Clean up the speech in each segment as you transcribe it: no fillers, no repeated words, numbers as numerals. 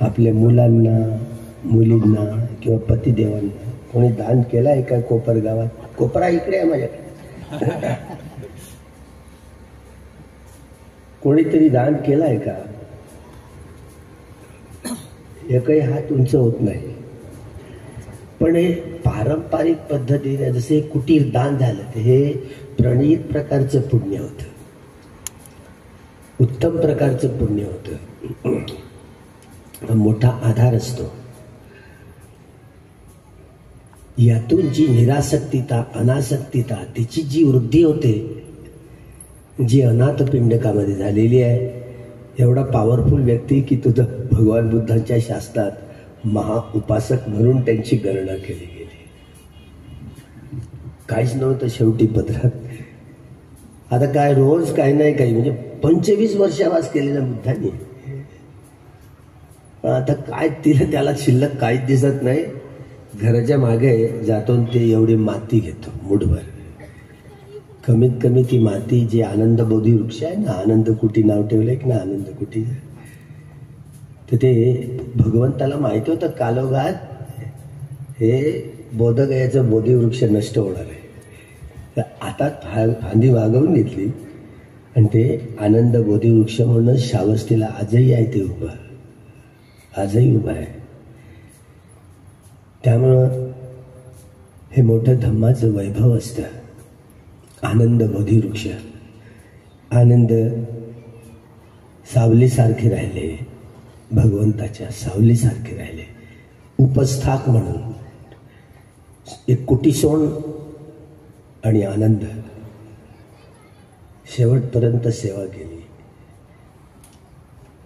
आपल्या मुलांना, मुलींना किंवा पतिदेवांना कोणी दान केलं आहे का? कोपरगावात, कोपरा इकडे आहे माझ्याकडे, कोणीतरी दान केलं आहे का? एकही हात उंच होत नाही. पण हे पारंपरिक पद्धतीने जसे कुटीर दान झालं ते हे प्रणीत प्रकारचं पुण्य होतं, उत्तम प्रकारचं पुण्य होतं, मोठा आधार असतो. यातून जी निरासक्तता, अनासक्तता, तिची जी वृद्धी होते, जी अनाथ पिंडकामध्ये झालेली आहे. एवढा पॉवरफुल व्यक्ती की तुझं भगवान बुद्धांच्या शास्त्रात महाउपासक म्हणून त्यांची गणना केली गेली. काहीच नव्हतं शेवटी पदरात. आता काय रोज काही नाही काही, म्हणजे 25 वर्षावास केलेला बुद्धांनी. पण आता काय त्याला शिल्लक काहीच दिसत नाही. घराच्या मागे जातो ते एवढी माती घेतो मुठभर. कमीत कमी ती माती, जी आनंद बोधी वृक्ष आहे ना, आनंद कुटी नाव ठेवलंय की ना, आनंद कुटी, तर ते भगवंताला माहिती होतं कालोगात हे बोधगयाचं बोधी वृक्ष नष्ट होणार आहे. तर आता फांदी वागवून घेतली आणि ते आनंद बोधी वृक्ष म्हणून श्रावस्तीला आजही आहे, ते उभं, आजही उभं आहे. त्यामुळं हे मोठं धम्माचं वैभव असतं. आनंद बोधी वृक्ष, आनंद सावलीसारखे राहिले, भगवंताच्या सावलीसारखे राहिले. उपस्थाक म्हणून एक कुटीसोण आणि आनंद शेवटपर्यंत सेवा केली.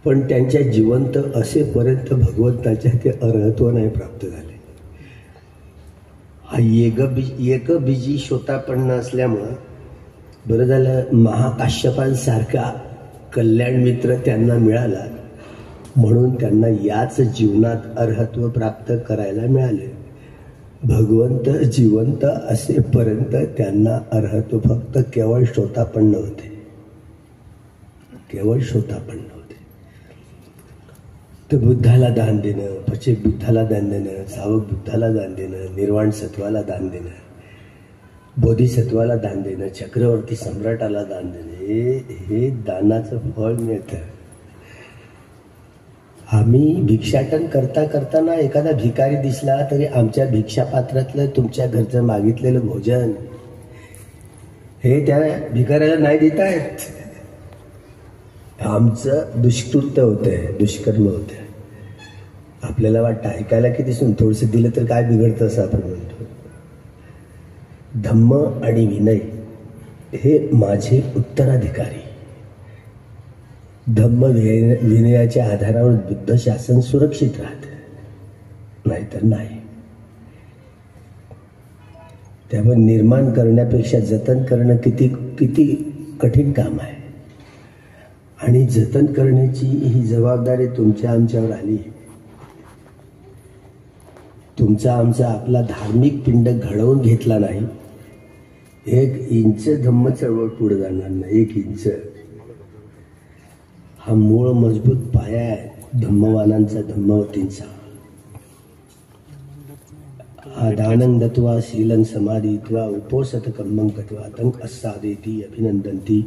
पण त्यांच्या जिवंत असेपर्यंत भगवंताच्या ते अर्हत्व नाही प्राप्त झाले. हा एकबीजी शोतापन्न असल्यामुळं बरं झालं महाकाश्यपांसारखा कल्याण मित्र त्यांना मिळाला, म्हणून त्यांना याच जीवनात अर्हत्व प्राप्त करायला मिळाले. भगवंत जिवंत असेपर्यंत त्यांना अर्हत्व फक्त केवळ शोतापन्न होते, केवळ शोतापन्न होते. तर बुद्धाला दान देणं, पचे बुद्धाला दान देणं, सावक बुद्धाला दान देणं, निर्वाण सत्वाला दान देणं, बोधिसत्वाला दान देणं, चक्रवर्ती सम्राटाला दान देणं, हे दानाचं फळ मिळतं. आम्ही भिक्षाटन करताना एखादा भिकारी दिसला तरी आमच्या भिक्षापात्रातलं तुमच्या घरचं मागितलेलं भोजन हे त्या भिकाऱ्याला नाही देता येत. आमचं दुष्कृत्य होतंय, दुष्कर्म होतंय. आपल्याला वाटतं ऐकायला किती सुंदर, थोडंसं दिलं तर काय बिघडतं असं आपण म्हणतो. धम्म आणि विनय हे माझे उत्तराधिकारी. धम्म विनयाच्या आधारावर बुद्ध शासन सुरक्षित राहतं, नाहीतर नाही. त्यावर निर्माण करण्यापेक्षा जतन करणं किती कठीण काम आहे. आणि जतन करण्याची ही जबाबदारी तुमच्या आमच्यावर आली. तुमचा आमचा आपला धार्मिक पिंड घडवून घेतला नाही, 1 इंच धम्म चळवळ पुढे जाणार नाही. 1 इंच हा मूळ मजबूत पाया आहे धम्मवानांचा, धम्मवतींचा. हा दानं दत्वा शीलं समाधीत्वा उपोसत कम्मं कत्वा तंग अस्सादेती अभिनंदंती.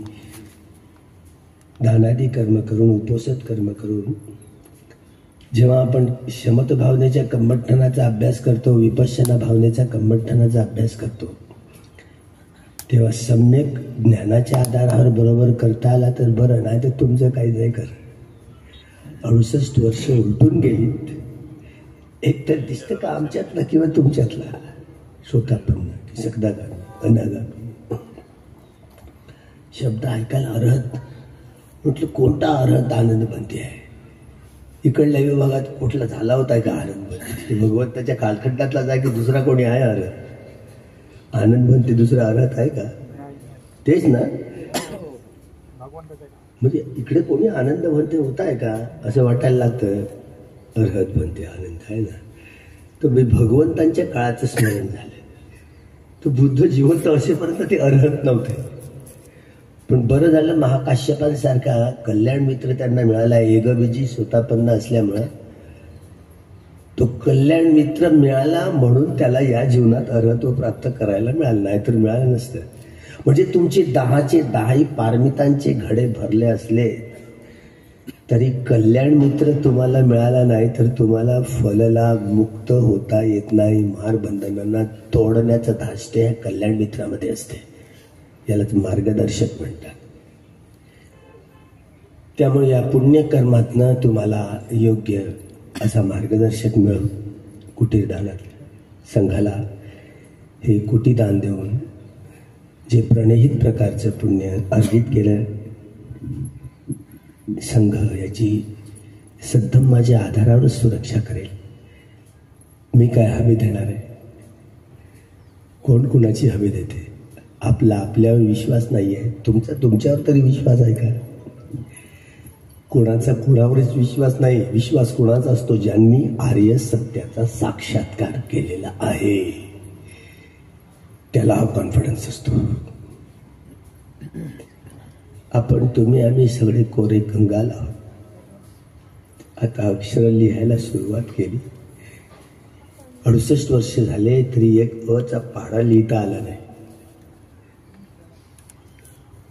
दानादी कर्म करून, उपोसत कर्म करून, जेव्हा आपण शमत भावनेच्या कम्मठणाचा अभ्यास करतो, विपश्यना भावनेचा कम्मठणाचा अभ्यास करतो, तेव्हा सम्यक ज्ञानाच्या आधारावर बरोबर करता आला तर बरं, नाही तर तुमचं काही नाही कर. 68 वर्ष उलटून गेलीत. एक तर दिसतं का आमच्यातला किंवा तुमच्यातला शोतापन्न की सकदागामी, अनागामी. शब्द ऐकायला अर्हत म्हटलं, कोणता अर्हत आनंद बनते आहे? इकडल्या विभागात कुठला झाला होता का आनंद बनते? भगवंताच्या कालखंडातला जाय की दुसरा कोणी आहे अर्हत? आनंद बनते दुसरा अर्हत आहे का? तेच ना. म्हणजे इकडे कोणी आनंद बनते होत आहे का असं वाटायला लागतं. अर्हत बनते आनंद आहे ना. तर भगवंतांच्या काळाचं स्मरण झालं. तर बुद्ध जिवंत असेपर्यंत ते अर्हत नव्हते. पण बरं झालं महाकाश्यपांसारखा कल्याण मित्र त्यांना मिळाला. एकबीजी स्वतःपन्न असल्यामुळं तो कल्याण मित्र मिळाला म्हणून त्याला या जीवनात अर्हत्व प्राप्त करायला मिळालं, नाही तर मिळालं नसतं. म्हणजे तुमचे 10चे 10 पारमितांचे घडे भरले असले तरी कल्याण मित्र तुम्हाला मिळाला नाही तर तुम्हाला फललाभ मुक्त होता येत नाही. मारबंधनांना तोडण्याचं धास्ते या कल्याण मित्रामध्ये असते. यालाच मार्गदर्शक म्हणतात. त्यामुळे या पुण्यकर्मातनं तुम्हाला योग्य असा मार्गदर्शक मिळून कुटीरदानात संघाला हे कुटीदान देऊन जे प्रणयित प्रकारचं पुण्य अर्जित केलं, संघ याची सद्धम माझ्या आधारावरच सुरक्षा करेल. मी काय हमी देणार आहे? कोण कुणाची हमी देते? आपला आपल्यावर विश्वास नाही आहे. तुमचा तुमच्यावर तरी विश्वास आहे का? कोणाचा कोणावरच विश्वास नाही. विश्वास कोणाचा असतो? ज्यांनी आर्य सत्याचा साक्षात्कार केलेला आहे, त्याला हा कॉन्फिडन्स असतो. आपण तुम्ही आम्ही सगळे कोरे कंगाल आहोत. आता अक्षर लिहायला सुरुवात केली, 68 वर्ष झाले तरी एक अचा पाढा लिहिता आला नाही.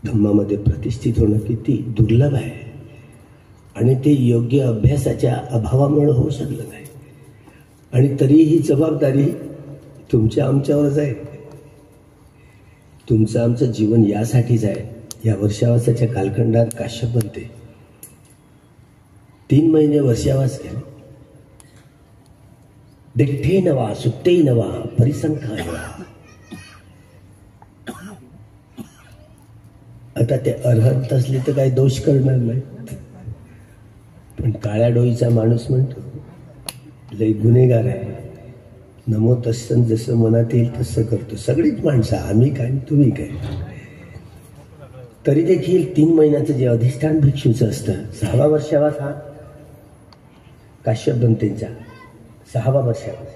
धम्मामध्ये प्रतिष्ठित होणं किती दुर्लभ आहे आणि ते योग्य अभ्यासाच्या अभावामुळे होऊ शकलं नाही. आणि तरी ही जबाबदारी तुमच्या आमच्यावरच आहे. तुमचं आमचं जीवन यासाठीच आहे. या वर्षावासाच्या कालखंडात काश्यप बनते 3 महिने वर्षावास केले. दिठ्ठे नवा सुट्टे नवा परिसंख्या नवा. आता ते अर्हत असले तर काही दोष करणार नाही, पण काळ्या डोईचा माणूस म्हणतो लय गुन्हेगार आहे. नमो तस्सन जसं मनात येईल तसं करतो. सगळीच माणसं, आम्ही काय तुम्ही काय. तरी देखील 3 महिन्याचं जे अधिष्ठान भिक्षूचं असतं, 6वा वर्षावास हा काश्यप बनतेंचा 6वा वर्षावास,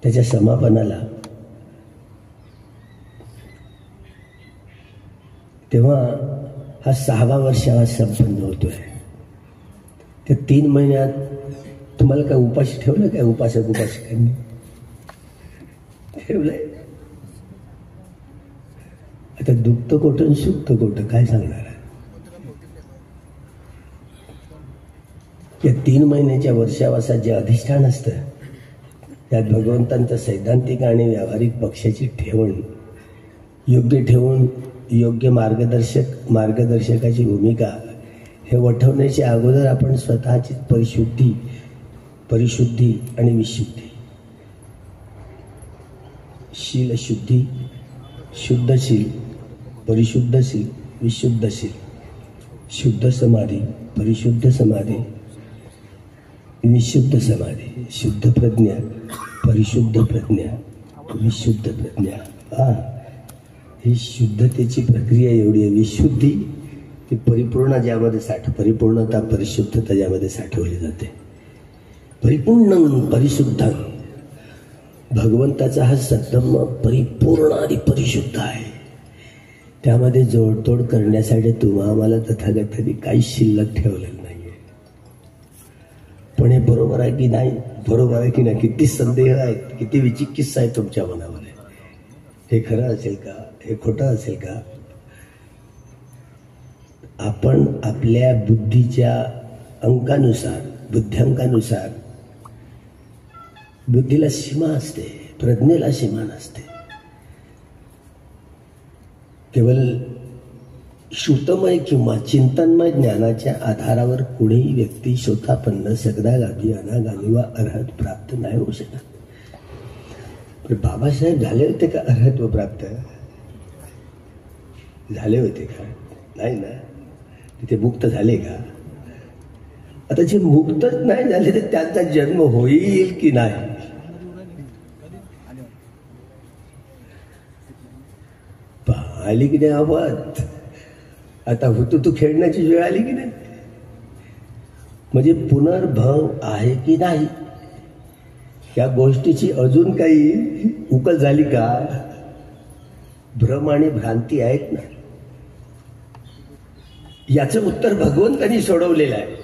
त्याच्या समापनाला तेव्हा हा 6वा वर्षावास संपन्न होतोय. त्या 3 महिन्यात तुम्हाला काय उपाशी ठेवलं काय? उपासकांनी ठेवलंय. आता दुखतं कोठं सुखतं कोठं काय सांगणार? या 3 महिन्याच्या वर्षावासात जे अधिष्ठान असतं त्यात भगवंतांचं सैद्धांतिक आणि व्यावहारिक पक्षाची ठेवण योग्य ठेवून योग्य मार्गदर्शकाची भूमिका हे वठवण्याच्या अगोदर आपण स्वतःची परिशुद्धी आणि विशुद्धी, शीलशुद्धी, शुद्धशील, परिशुद्धशील, विशुद्धशील, शुद्ध समाधी, परिशुद्ध समाधी, विशुद्ध समाधी, शुद्ध प्रज्ञा, परिशुद्ध प्रज्ञा, विशुद्ध प्रज्ञा. ही शुद्धतेची प्रक्रिया एवढी आहे. विशुद्धी ही परिपूर्ण ज्यामध्ये परिपूर्णता परिशुद्धता ज्यामध्ये साठवली जाते. परिपूर्ण परिशुद्ध भगवंताचा हा सद्धम्म परिपूर्ण आणि परिशुद्ध आहे. त्यामध्ये जोडतोड करण्यासाठी तुम्हा आम्हाला तथागतांनी काही शिल्लक ठेवलेलं नाहीये. पण हे बरोबर आहे की नाही? बरोबर आहे की नाही? किती संदेह आहेत, किती विचिकित्सा आहे तुमच्या मनामध्ये. हे खरं असेल का? हे खोटं असेल का? आपण आपल्या बुद्धीच्या अंकानुसार, बुद्ध्यांकानुसार, बुद्धीला सीमा असते, प्रज्ञेला सीमा नसते. केवळ श्रुतमय किंवा चिंतनमय ज्ञानाच्या आधारावर कुणीही व्यक्ती शोथापन्न, सगदागामी, अनागामी वा अर्हत प्राप्त नाही होऊ शकत. पण बाबासाहेब झाले होते का अर्हत्व प्राप्त? झाले होते का? नाही ना. तिथे मुक्त झाले का? आता जे मुक्तच नाही झाले तर त्यांचा जन्म होईल की नाही? आली की नाही आवाज? आता होतो तू खेळण्याची वेळ आली की नाही? म्हणजे पुनर्भव आहे की नाही या गोष्टीची अजून काही उकल झाली का? भ्रम आणि भ्रांती आहेत ना. याचं उत्तर भगवंतांनी सोडवलेलं आहे.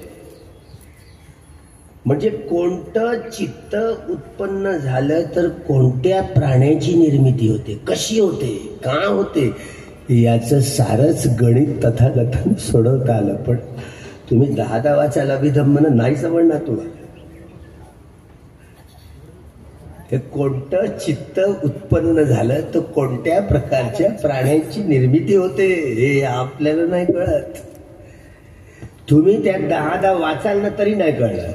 म्हणजे कोणतं चित्त उत्पन्न झालं तर कोणत्या प्राण्याची निर्मिती होते, कशी होते, का होते, याचं सारच गणित तथागतानं सोडवता आलं. पण तुम्ही 10 वाचायला अभिधम्मन नाही समजणार तुम्हाला. हे कोणतं चित्त उत्पन्न झालं तर कोणत्या प्रकारच्या प्राण्यांची निर्मिती होते हे आपल्याला नाही कळत. तुम्ही त्या 10 वाचाल ना तरी नाही कळलं.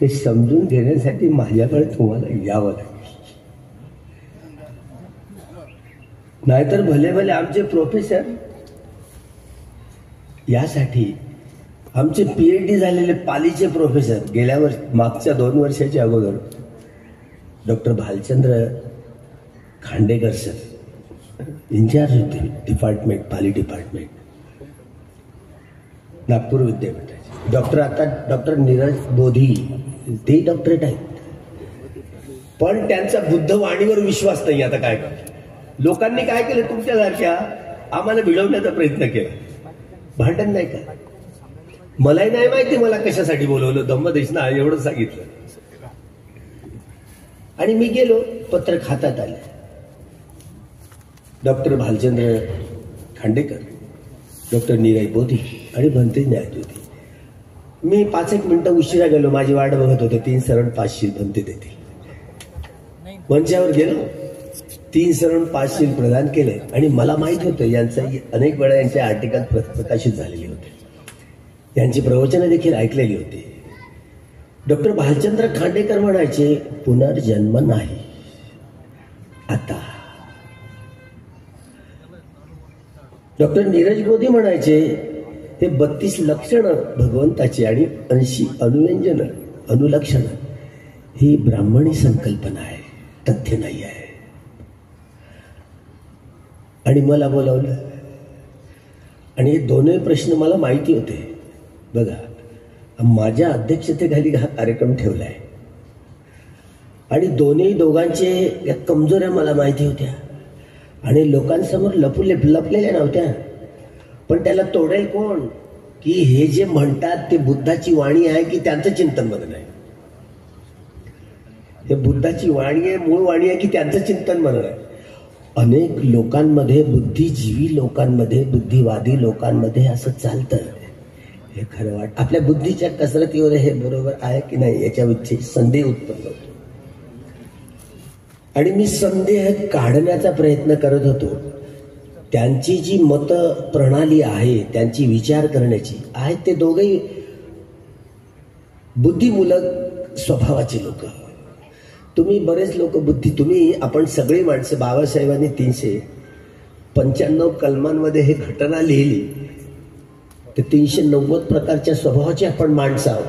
ते समजून घेण्यासाठी माझ्याकडे तुम्हाला यावं लागेल. नाहीतर भले भले आमचे प्रोफेसर यासाठी आमचे PhD झालेले पालीचे प्रोफेसर मागच्या 2 वर्षाच्या अगोदर doctor Bhalchandra Khandekar sir in charge होते डिपार्टमेंट, पाली डिपार्टमेंट, नागपूर विद्यापीठाचे. डॉक्टर नीरज बोधी ते डॉक्टरेट आहेत. पण त्यांचा बुद्धवाणीवर विश्वास नाही. आता काय लोकांनी काय केलं, तुमच्यासारख्या आम्हाला भिडवण्याचा प्रयत्न केला. भांडण नाही का, मलाही नाही माहिती मला कशासाठी बोलवलं, धम्मदेश ना एवढं सांगितलं. आणि मी गेलो, पत्र खात्यात आले. डॉक्टर भालचंद्र खांडेकर, डॉक्टर नीरज बोधी आणि भंते न्यायत होती. मी 5-1 मिनिटं उशिरा गेलो, माझी वाट बघत होते. 3 सरण 5 शील भंते देते. मंचावर गेलो, 3 सरण 5 शील प्रदान केले. आणि मला माहित होतं यांचा अनेक वेळा यांचे आर्टिकल प्रकाशित झालेले होते, यांची प्रवचनं देखील ऐकलेली होती. डॉक्टर भालचंद्र खांडेकर म्हणायचे पुनर्जन्म नाही. आता डॉक्टर नीरज बोधी म्हणायचे हे 32 लक्षणं भगवंताची आणि 80 अनुव्यंजन अनुलक्षण ही ब्राह्मणी संकल्पना आहे, तथ्य नाही आहे. आणि मला बोलावलं आणि हे दोन्ही प्रश्न मला माहिती होते. बघा, माझ्या अध्यक्षतेखाली हा कार्यक्रम ठेवलाय आणि दोघांचे कमजोऱ्या मला माहिती होत्या आणि लोकांसमोर लपलेल्या नव्हत्या. पण त्याला तोडेल कोण, की हे जे म्हणतात ते बुद्धाची वाणी आहे की त्यांचं चिंतन मनन आहे. हे बुद्धाची वाणी आहे, मूळ वाणी आहे की त्यांचं चिंतन मनन आहे. अनेक लोकांमध्ये, बुद्धिजीवी लोकांमध्ये, बुद्धिवादी लोकांमध्ये असं चालतं. हे खरं वाट, आपल्या बुद्धीच्या कसरतीवर हे बरोबर आहे की नाही याच्याविषयी संदेह उत्पन्न होतो. आणि मी संदेह काढण्याचा प्रयत्न करत होतो. त्यांची जी मत प्रणाली आहे, त्यांची विचार करण्याची आहे, ते दोघेही बुद्धिमूलक स्वभावाचे लोक. तुम्ही बरेच लोक आपण सगळी माणसं, बाबासाहेबांनी 395 कलमांमध्ये हे घटना लिहिली. ते 390 प्रकारच्या स्वभावाचे आपण माणसं आहोत.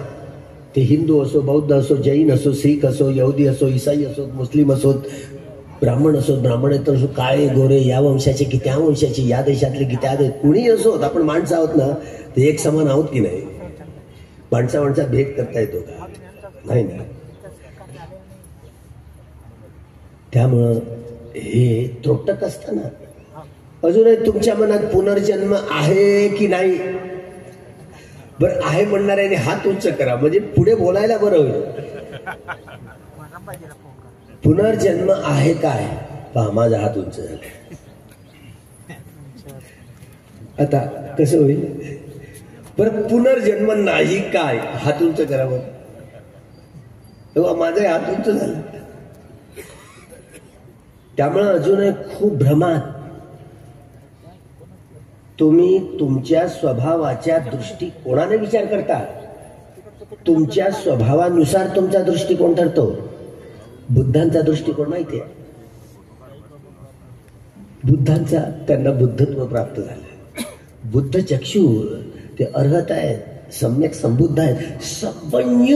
ते हिंदू असो, बौद्ध असो, जैन असो, शीख असो, यहुदी असो, ईसाई असो, मुस्लिम असोत, ब्राह्मण असो, ब्राह्मणेतर असो, काळे गोरे, या वंशाचे की त्या वंशाचे, या देशातले की त्या देश, कुणी असोत, आपण माणसं आहोत ना. ते एक समान आहोत की नाही. माणसात भेद करता येतो का? नाही ना. त्यामुळं हे त्रोटक असताना अजूनही तुमच्या मनात पुनर्जन्म आहे की नाही. बरं, आहे म्हणणाऱ्याने हात उंच करा, म्हणजे पुढे बोलायला बरं होईल. पुनर्जन्म आहे काय? पहा, माझा हात उंच झाला. आता कसं होईल? बरं, पुनर्जन्म नाही काय? हात उंच करा बरं. तेव्हा माझा हात उंच झाला. त्यामुळे अजूनही खूप भ्रमात तुम्ही तुमच्या स्वभावाच्या दृष्टिकोनाने विचार करता. तुमच्या स्वभावानुसार तुमचा दृष्टिकोन ठरतो. बुद्धांचा दृष्टिकोन माहिती आहे. बुद्धांचा, त्यांना बुद्धत्व प्राप्त झालं. बुद्ध चक्षु, ते अर्हत आहेत, सम्यक संबुद्ध आहेत, सर्वज्ञ,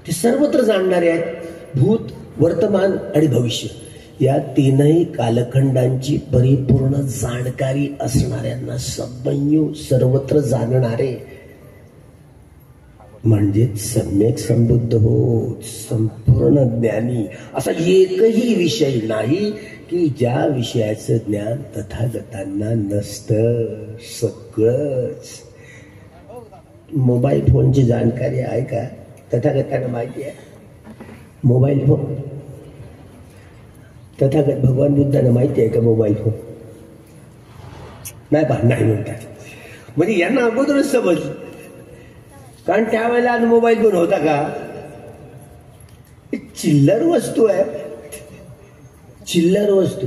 ते सर्वत्र जाणणारे आहेत. भूत, वर्तमान आणि भविष्य या 3ही कालखंडांची परिपूर्ण जाणकारी असणाऱ्यांना सर्वज्ञ, सर्वत्र जाणणारे म्हणजे सम्यक संबुद्ध होत, संपूर्ण ज्ञानी. असा एकही विषय नाही की ज्या विषयाचं ज्ञान तथागतांना नसतं. सगळंच मोबाईल फोनची जाणकारी आहे का? तथागतांना माहिती आहे मोबाईल फोन? तथागत भगवान बुद्धांना माहिती आहे का मोबाईल फोन? नाही म्हणतात. म्हणजे यांना अगोदरच समजलं, कारण त्यावेळेला मोबाईल फोन होता का? चिल्लर वस्तू आहे, चिल्लर वस्तू.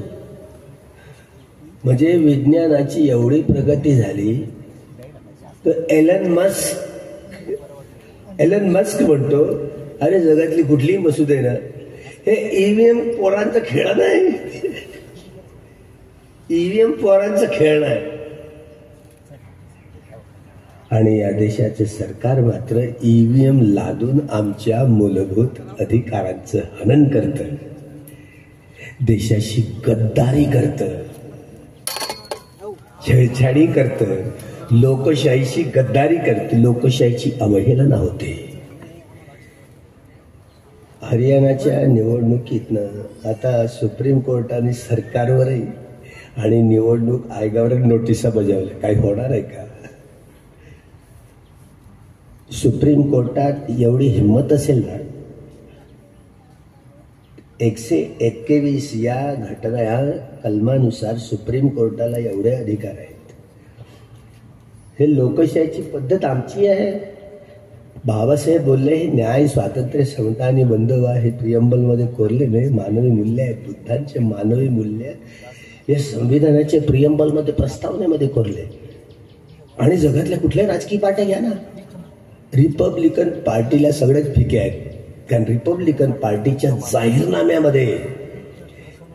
म्हणजे विज्ञानाची एवढी प्रगती झाली तर एलन मस्क म्हणतो, अरे जगातली कुठलीही मसूद आहे ना, हे ईव्हीएम पोरांचं खेळ नाही, ईव्हीएम पोरांचं खेळ नाही. आणि या देशाचे सरकार मात्र ईव्हीएम लादून आमच्या मूलभूत अधिकारांचं हनन करतं, देशाशी गद्दारी करतं, छेडछाडी करतं, लोकशाहीशी गद्दारी करते, लोकशाहीची अवहेलना होते. हरियाणाच्या निवडणुकीतनं आता सुप्रीम कोर्टाने सरकारवरही आणि निवडणूक आयोगावर नोटिसा बजावल्या. काही होणार आहे का? सुप्रीम कोर्टात एवढी हिंमत असेल ना, 121 या घटना या कलमानुसार सुप्रीम कोर्टाला एवढे अधिकार आहेत. हे लोकशाहीची पद्धत आमची आहे. बाबासाहेब बोलले, हे न्याय, स्वातंत्र्य, समता आणि बंधुभाव हे प्रियंबल मध्ये कोरले नाही, मानवी मूल्य आहेत. बुद्धांचे मानवी मूल्य या संविधानाचे प्रियंबल मध्ये, प्रस्तावनेमध्ये कोरले. आणि जगातल्या कुठल्याही राजकीय पार्ट्या घ्या ना, रिपब्लिकन पार्टीला सगळेच फिके आहेत, कारण रिपब्लिकन पार्टीच्या जाहीरनाम्यामध्ये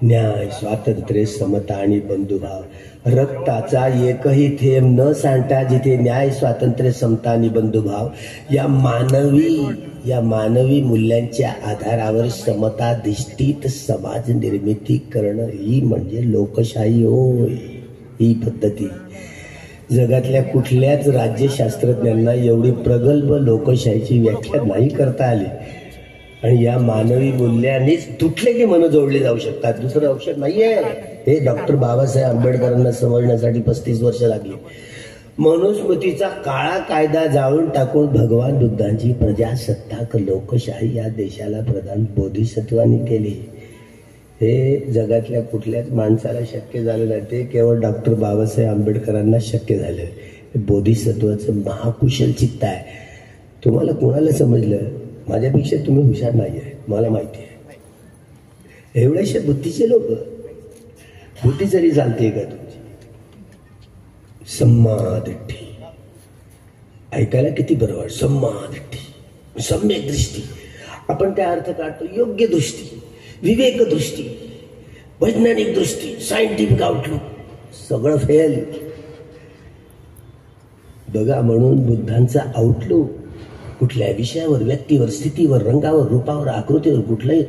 न्याय, स्वातंत्र्य, समता आणि बंधुभाव, रक्ताचा एकही थेंब न सांडता जिथे न्याय, स्वातंत्र्य, समता आणि बंधुभाव या मानवी मूल्यांच्या आधारावर समताधिष्ठित समाज निर्मिती करणं, ही म्हणजे लोकशाही होय. ही पद्धती जगातल्या कुठल्याच राज्यशास्त्रज्ञांना एवढी प्रगल्भ लोकशाहीची व्याख्या नाही करता आली. आणि या मानवी मूल्यांनीच तुटले की मन जोडले जाऊ शकतात, दुसरं औषध नाहीये. हे डॉक्टर बाबासाहेब आंबेडकरांना समजण्यासाठी 35 वर्ष लागली. मनुस्मृतीचा काळा कायदा जाळून टाकून भगवान बुद्धांची प्रजासत्ताक लोकशाही या देशाला प्रदान बोधिसत्वांनी केली. हे जगातल्या कुठल्याच माणसाला शक्य झालं नाही, ते केवळ डॉक्टर बाबासाहेब आंबेडकरांना शक्य झालं. हे बोधिसत्वाचं महाकुशल चित्त आहे. तुम्हाला कोणाला समजलं? माझ्यापेक्षा तुम्ही हुशार नाही आहे, मला माहिती आहे. एवढ्याशा बुद्धीचे लोक, बुद्धी जरी चालते का तुमची? सम्मादिट्ठी ऐकायला किती बरं वाटतं. सम्मादिट्ठी, सम्यक दृष्टी. आपण त्या अर्थ काढतो योग्य दृष्टी, विवेक दृष्टी, वैज्ञानिक दृष्टी, सायंटिफिक आउटलुक, सगळं फेल. बघा, म्हणून बुद्धांचा आउटलुक कुठल्या विषयावर, व्यक्तीवर, स्थितीवर, रंगावर, रूपावर, आकृतीवर, कुठलाही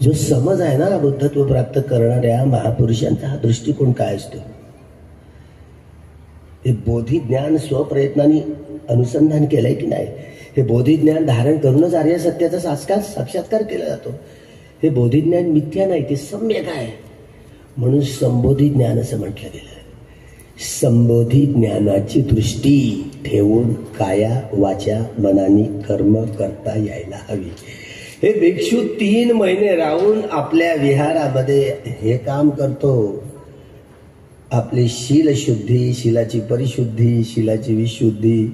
जो समज आहे ना बुद्धत्व प्राप्त करणाऱ्या महापुरुषांचा हा दृष्टिकोन काय असतो? हे बोधी ज्ञान स्वप्रयत्नाने अनुसंधान केलंय की नाही? हे बोधी ज्ञान धारण करूनच आर्य सत्याचा साक्षात्कार केला जातो. हे बोधी ज्ञान मिथ्या नाही, ते सम्यक आहे. म्हणून संबोधी ज्ञान असं म्हटलं गेलं. संबोधी ज्ञानाची दृष्टी ठेवून काया, वाचा, मनाने कर्म करता यायला हवी. हे भिक्षू 3 महिने राहून आपल्या विहारामध्ये हे काम करतो. आपली शीलशुद्धी, शीलाची परिशुद्धी, शीलाची विशुद्धी,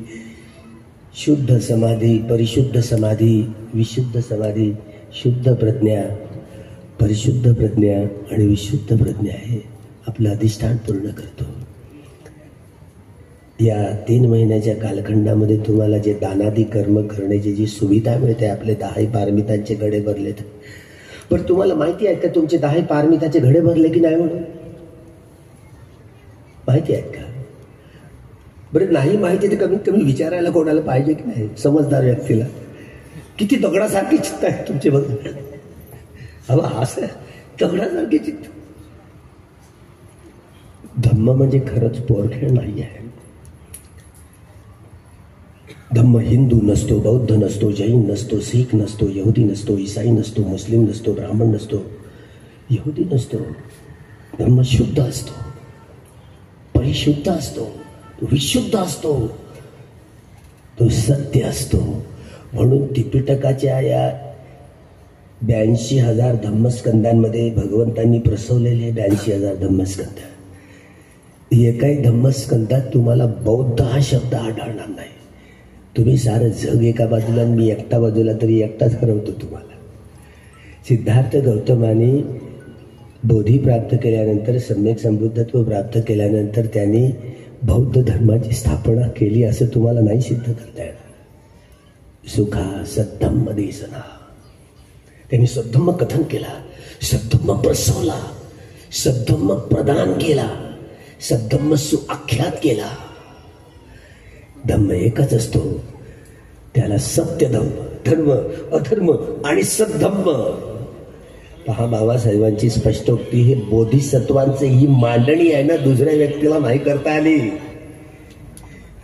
शुद्ध समाधी, परिशुद्ध समाधी, विशुद्ध समाधी, शुद्ध प्रज्ञा, परिशुद्ध प्रज्ञा आणि विशुद्ध प्रज्ञा हे आपलं अधिष्ठान पूर्ण करतो. या 3 महिन्याच्या कालखंडामध्ये तुम्हाला जे दानादी कर्म करण्याची जी सुविधा मिळते, आपले 10 पारमितांचे घडे भरलेत. पण तुम्हाला माहिती आहे का तुमचे 10 पारमिताचे घडे भरले की नाही म्हणून? माहिती आहेत का? बरं, नाही माहिती तर कमीत कमी विचारायला कोणाला पाहिजे की नाही? समजदार व्यक्तीला. किती दगडासारखे चित्त आहे तुमचे बघ. हवा असं दगडासारखे चित्त. धम्म म्हणजे खरंच पोरखेळ नाही आहे. धम्म हिंदू नसतो, बौद्ध नसतो, जैन नसतो, शीख नसतो, यहुदी नसतो, ईसाई नसतो, मुस्लिम नसतो, ब्राह्मण नसतो, यहुदी नसतो. धम्म शुद्ध असतो, परिशुद्ध असतो, विशुद्ध असतो. तो सत्य असतो. म्हणून त्रिपिटकाच्या या 82,000 धम्मस्कंदांमध्ये भगवंतांनी प्रसवलेले 82,000 धम्मस्कंद, एकाही धम्मस्कंदात तुम्हाला बौद्ध हा शब्द आढळणार नाही. तुम्ही सारं जग एका बाजूला आणि मी एकटा बाजूला, तरी एकटाच हरवतो तुम्हाला. सिद्धार्थ गौतमाने बोधी प्राप्त केल्यानंतर, सम्यक संबुद्धत्व प्राप्त केल्यानंतर त्यांनी बौद्ध धर्माची स्थापना केली असं तुम्हाला नाही सिद्ध करता येणार. सुखा सद्धम्म देसना, त्यांनी सद्धम्म कथन केला, सद्धम्म प्रसवला, सद्धम्म प्रदान केला, सद्धम्म सुआख्यात केला. धम्म एकच असतो, त्याला सत्य धम्म, धर्म, अधर्म आणि सद्धम्म. पहा, बाबासाहेबांची स्पष्टोक्ती ही बोधिसत्वांची ही मांडणी आहे ना, दुसऱ्या व्यक्तीला नाही करता आली,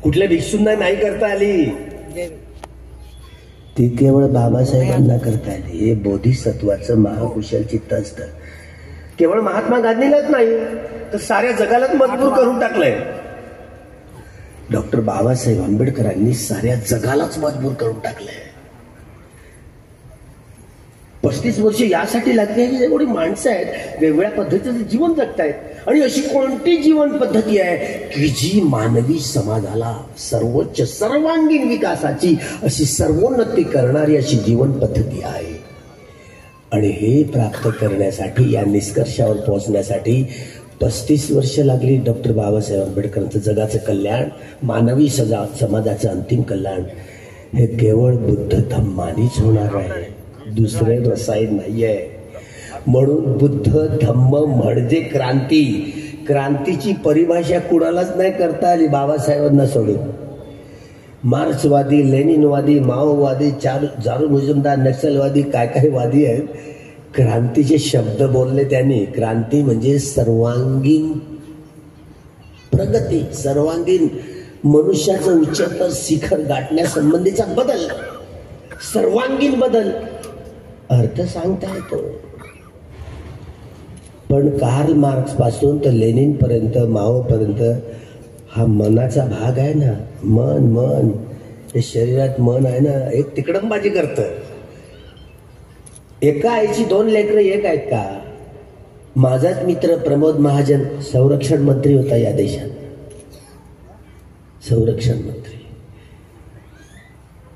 कुठल्या भिक्षूंना नाही करता आली, ती केवळ बाबासाहेबांना करता आली. हे बोधिसत्वाचं महाकुशल चित्त असतं. केवळ महात्मा गांधीलाच नाही तर साऱ्या जगालाच मजबूर करून टाकलंय. डॉक्टर बाबासाहेब आंबेडकरांनी साऱ्या जगालाच मजबूर करून टाकलंय. 35 वर्ष यासाठी लागली की एवढी माणसं आहेत, वेगवेगळ्या पद्धतीचं जीवन जगतायत, आणि अशी कोणती जीवन पद्धती आहे की जी मानवी समाजाला सर्वोच्च सर्वांगीण विकासाची अशी सर्वोन्नती करणारी अशी जीवन पद्धती आहे. आणि हे प्राप्त करण्यासाठी, या निष्कर्षावर पोहोचण्यासाठी 35 वर्ष लागली डॉक्टर बाबासाहेब आंबेडकरांचं. जगाचं कल्याण, मानवी समाजाचं अंतिम कल्याण हे केवळ बुद्ध धम्मानीच होणार आहे, दुसरे रसायन नाहीये. म्हणून बुद्ध धम्म म्हणजे क्रांती. क्रांतीची परिभाषा कुणालाच नाही करता आली बाबासाहेबांना सोडून. मार्क्सवादी, लेनिनवादी, माओवादी, जारू मुजुमदार, नक्षलवादी, काय काय वादी आहेत, क्रांतीचे शब्द बोलले त्यांनी. क्रांती म्हणजे सर्वांगीण प्रगती, सर्वांगीण मनुष्याचं उच्चतर शिखर गाठण्यासंबंधीचा बदल, सर्वांगीण बदल. अर्थ सांगता येतो, पण कार्ल मार्क्स पासून तर लेनिन पर्यंत, माओ पर्यंत हा मनाचा भाग आहे ना. मन हे शरीरात मन आहे ना, एक तिकडंबाजी करतं. एका आईची 2 लेकरं एक आहेत का? माझाच मित्र प्रमोद महाजन संरक्षण मंत्री होता या देशात, संरक्षण मंत्री.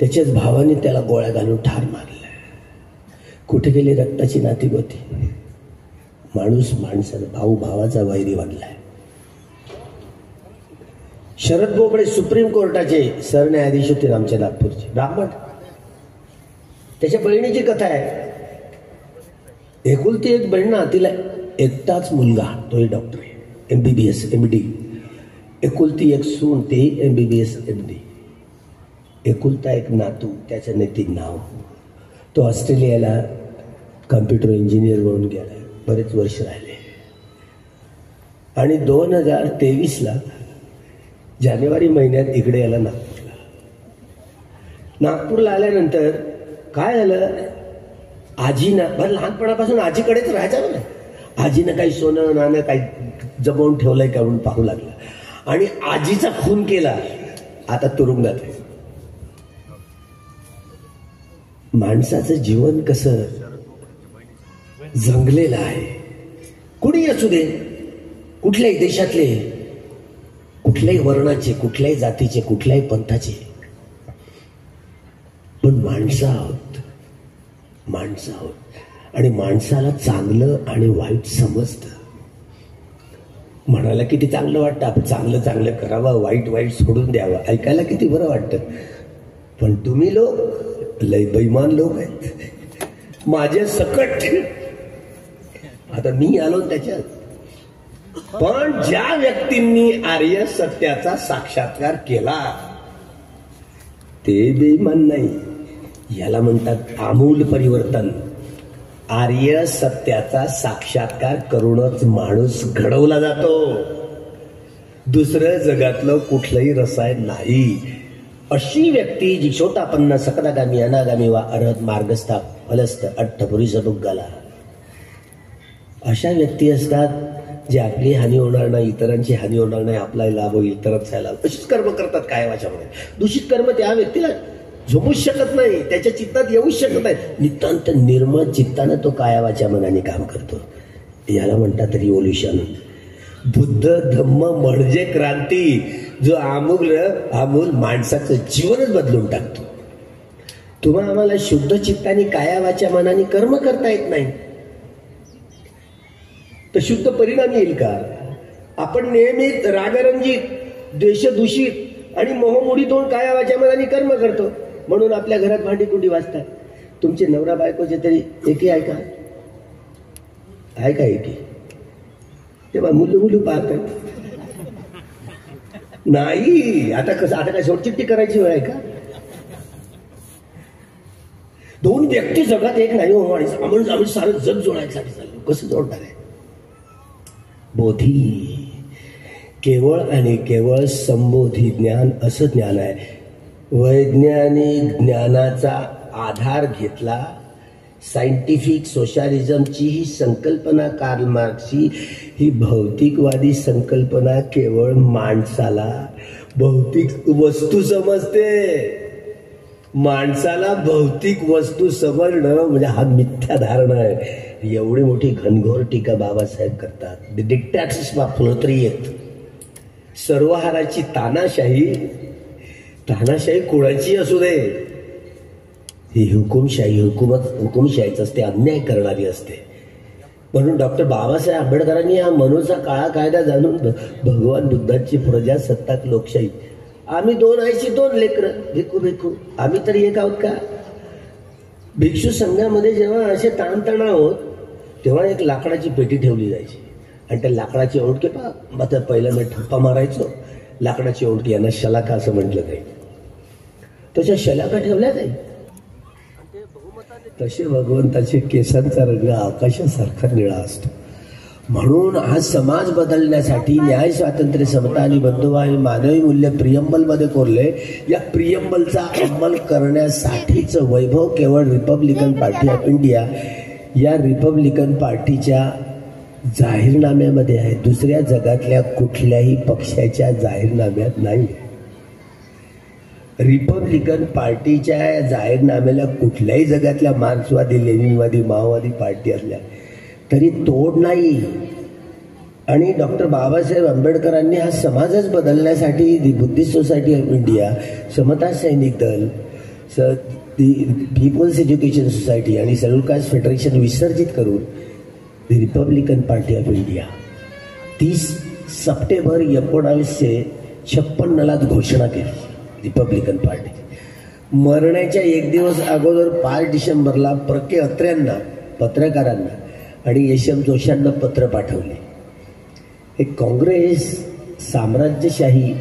त्याच्याच भावाने त्याला गोळ्या घालून ठार मारलं. कुठे गेली रक्ताची नाती गोती? माणूस माणसाला, भाऊ भावाचा वैरी बनलाय. शरद बोबडे सुप्रीम कोर्टाचे सरन्यायाधीश होते आमच्या नागपूरचे, ब्राह्मण. त्याच्या बहिणीची कथा आहे. एकुलती एक बहीण ना, तिला एकटाच मुलगा, तोही डॉक्टर आहे, MBBS MD. एकुलती एक सून, तेही MBBS MD. एकुलता एक नातू, त्याचं नैतिक नाव. तो ऑस्ट्रेलियाला कम्प्युटर इंजिनियर म्हणून गेला, बरेच वर्ष राहिले. आणि 2023ला जानेवारी महिन्यात इकडे याला नागपूरला आल्यानंतर काय झालं, आजीनं, बरं लहानपणापासून आजीकडेच राहायचं बरं, आजीनं काही सोनं नाणं काही जमवून ठेवलंय का म्हणून पाहू लागला, आणि आजीचा खून केला. आता तुरुंगात आहे. माणसाचं जीवन कसं जंगलेलं आहे. कुणी असू दे, कुठल्याही देशातले, कुठल्याही वर्णाचे, कुठल्याही जातीचे, कुठल्याही पंथाचे, पण माणसं आहोत, माणसं आहोत. आणि माणसाला चांगलं आणि वाईट समजतं. म्हणायला किती चांगलं वाटतं, आपण चांगलं चांगलं करावं, वाईट वाईट सोडून द्यावं, ऐकायला किती बरं वाटतं. पण तुम्ही लोक लय बैमान लोक आहेत, माझे सकट. आता मी आलो त्याच्यात. पण ज्या व्यक्तींनी आर्य सत्याचा साक्षात्कार केला ते बेईमान नाही. याला म्हणतात आमूल परिवर्तन. आर्य सत्याचा साक्षात्कार करूनच माणूस घडवला जातो. दुसरं जगातलं कुठलंही रसायन नाही. अशी व्यक्ती जी शोतापन्न सकदागामी अनागामी वा अरहत मार्गस्था फलस्थ अठ्ठपुरी सदुग्गाला, अशा व्यक्ती असतात जे आपली हानी होणार नाही, इतरांची हानी होणार नाही, आपला लाभ होईल, इतरांचा लाभ, अशीच कर्म करतात कायवाच्यामध्ये. दूषित कर्म त्या व्यक्तीला झोपूच शकत नाही, त्याच्या चित्तात येऊच शकत नाही. नितांत निर्मळ चित्तानं तो कायावाच्या मनाने काम करतो. याला म्हणतात रिव्होल्युशन. बुद्ध धम्म म्हणजे क्रांती, जो आमूल माणसाचं जीवनच बदलून टाकतो. तुम्हाला आम्हाला शुद्ध चित्ताने कायावाच्या मनाने कर्म करता येत नाही, तर शुद्ध परिणाम येईल का? आपण नेहमीच रागरंजित, द्वेषदूषित आणि मोहमुडीतून कायावाच्या मनाने कर्म करतो, म्हणून आपल्या घरात भांडी-कुंडी वाजतात. तुमचे नवरा बायकोचे तरी एकी आहे का? आहे का एकी? तेव्हा मुलू पाहतात नाही. आता काय सोडचिट्टी करायची वेळ आहे का? दोन व्यक्ती जगात एक नाही हो, आणि आम्ही सारं जग जोडायसाठी चाललो. कसं जोडणार आहे? बोधी, केवळ आणि केवळ संबोधी ज्ञान असं ज्ञान आहे. वैज्ञानिक ज्ञानाचा आधार घेतला, सायंटिफिक सोशलिझमची ही संकल्पना, कार्ल मार्क्सची ही भौतिकवादी संकल्पना केवळ माणसाला भौतिक वस्तू समजते. माणसाला भौतिक वस्तू समजणं म्हणजे हा मिथ्या धारणा आहे. एवढी मोठी घनघोर टीका बाबासाहेब करतात. द डिक्टॅटर्स ऑफ प्रोलेटारिएट, सर्वहाराची तानाशाही कोणाची असू दे, ही हुकुमशाहीच असते, अन्याय करणारी असते. म्हणून डॉक्टर बाबासाहेब आंबेडकरांनी हा मनूचा काळा कायदा जाणून भगवान बुद्धांची प्रजासत्ताक लोकशाही, आम्ही 2 आईची 2 लेकरं भिकू आम्ही तरी एक आहोत का? भिक्षू संघामध्ये जेव्हा असे ताणतणाव होत, तेव्हा एक लाकडाची पेटी ठेवली जायची, आणि त्या लाकडाची ओंडके मात्र पहिला मी ठप्पा मारायचो. लाकडाची ओंडकी, यांना शलाका असं म्हटलं जाईल. तशा शलाका ठेवल्या जाईल. तसे भगवंताचे केसांचा रंग आकाशासारखा निळा असतो. म्हणून हा समाज बदलण्यासाठी न्याय, स्वातंत्र्य, समता आणि बंधुभाव हे मानवी मूल्य प्रियंबल मध्ये कोरले. या प्रियंबलचा अंमल करण्यासाठीच वैभव केवळ रिपब्लिकन पार्टी ऑफ इंडिया या रिपब्लिकन पार्टीच्या जाहीरनाम्यामध्ये आहे. दुसऱ्या जगातल्या कुठल्याही पक्षाच्या जाहीरनाम्यात नाही. रिपब्लिकन पार्टीच्या जाहीरनाम्याला कुठल्याही जगातल्या मार्क्सवादी, लेनिनवादी, माओवादी पार्टी असल्या तरी तोड नाही. आणि डॉक्टर बाबासाहेब आंबेडकरांनी हा समाजच बदलण्यासाठी the Buddhist Society of India, Samata Sainik Dal, the People's Education Society आणि शेड्यूल कास्ट फेडरेशन विसर्जित करून the Republican Party of India 30 सप्टेंबर 1956 घोषणा केली. रिपब्लिकन पार्टी मरण्याच्या 1 दिवस अगोदर 5 डिसेंबरला परके अत्र्यांना, पत्रकारांना आणि यशवंत जोशांना पत्र पाठवले. हे काँग्रेस साम्राज्यशाही,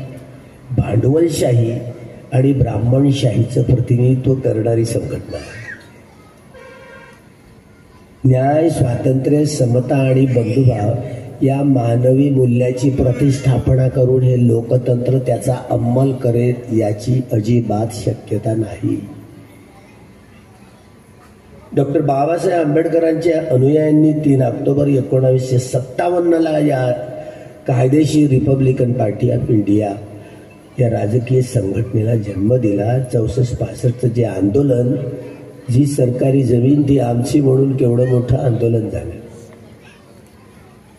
भांडवलशाही आणि ब्राह्मणशाहीचं प्रतिनिधित्व करणारी संघटना आहे. न्याय, स्वातंत्र्य, समता आणि बंधुभाव या मानवी मूल्याची प्रतिष्ठापना करून हे लोकतंत्र त्याचा अंमल करेल याची अजिबात शक्यता नाही. डॉक्टर बाबासाहेब आंबेडकरांच्या अनुयायांनी 3 ऑक्टोबर 1957 या कायदेशीर रिपब्लिकन पार्टी ऑफ इंडिया या राजकीय संघटनेला जन्म दिला. 64-65 जे आंदोलन, जी सरकारी जमीन ती आमची म्हणून केवढं मोठं आंदोलन झालं.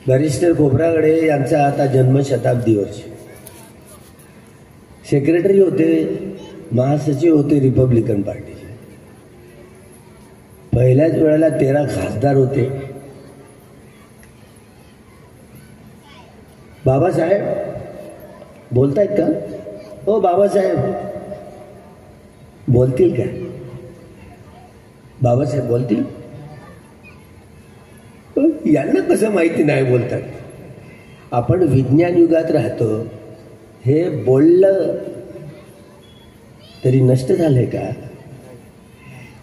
बॅरिस्टर खोब्रागडे यांचा आता जन्मशताब्दी वर्ष. सेक्रेटरी होते, महासचिव होते रिपब्लिकन पार्टीचे. पहिल्याच वेळेला 13 खासदार होते. बाबासाहेब बोलतायत का? हो बाबासाहेब बोलतील का? बाबासाहेब बोलतील? यांना कसं माहिती नाही बोलतात? आपण विज्ञान युगात राहतो. हे बोललं तरी नष्ट झालंय का?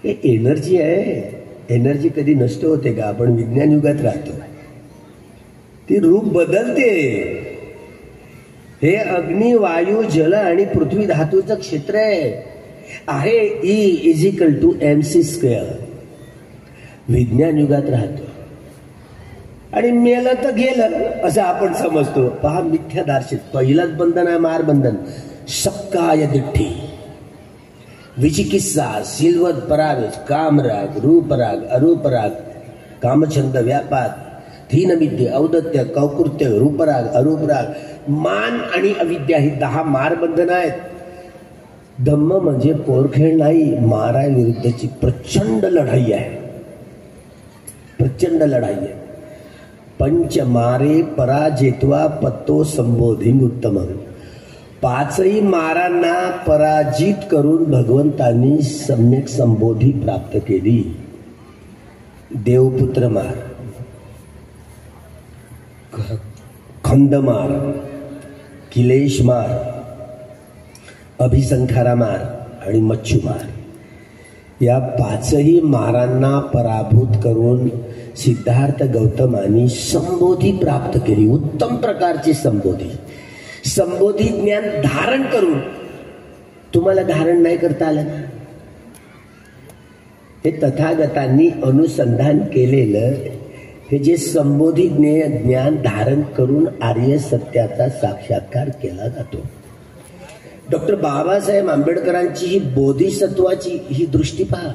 हे एनर्जी आहे. एनर्जी कधी नष्ट होते का? आपण विज्ञान युगात राहतो. ती रूप बदलते. हे अग्नी, वायू, जल आणि पृथ्वी धातूचं क्षेत्र आहे. E = mc². विज्ञान युगात राहतो. आणि मेलं तर गेलं असं आपण समजतो. पहा मिथ्या दार्शित. पहिलंच बंधन आहे मारबंधन. सक्काय दिठ्ठी, विचिकित्सा, सिलवत परावेश, कामराग, रूपराग, अरूपराग, कामछंद, व्यापार, धीनविद्य, औदत्य, कौकृत्य, रूपराग, अरूपराग, मान आणि अविद्या ही 10 मारबंधन आहेत. धम्म म्हणजे पोरखेळ नाही, मारा विरुद्धची प्रचंड लढाई आहे. प्रचंड लढाई आहे. पंच मारे पराजेत्वा पत्तो संबोधी उत्तम. 5ही मारांना पराजित करून भगवंतांनी सम्यक संबोधी प्राप्त केली. देवपुत्र मार, खंदमार, किलेशमार, अभिसंखारा मार आणि मच्छुमार या 5ही मारांना पराभूत करून सिद्धार्थ गौतमांनी संबोधी प्राप्त केली. उत्तम प्रकारची संबोधी. संबोधी ज्ञान धारण करून. तुम्हाला धारण नाही करता आलं ना? हे तथागतांनी अनुसंधान केलेलं हे जे संबोधी ज्ञान धारण करून आर्य सत्याचा साक्षात्कार केला जातो. डॉक्टर बाबासाहेब आंबेडकरांची ही बोधिसत्वाची ही दृष्टी पहा.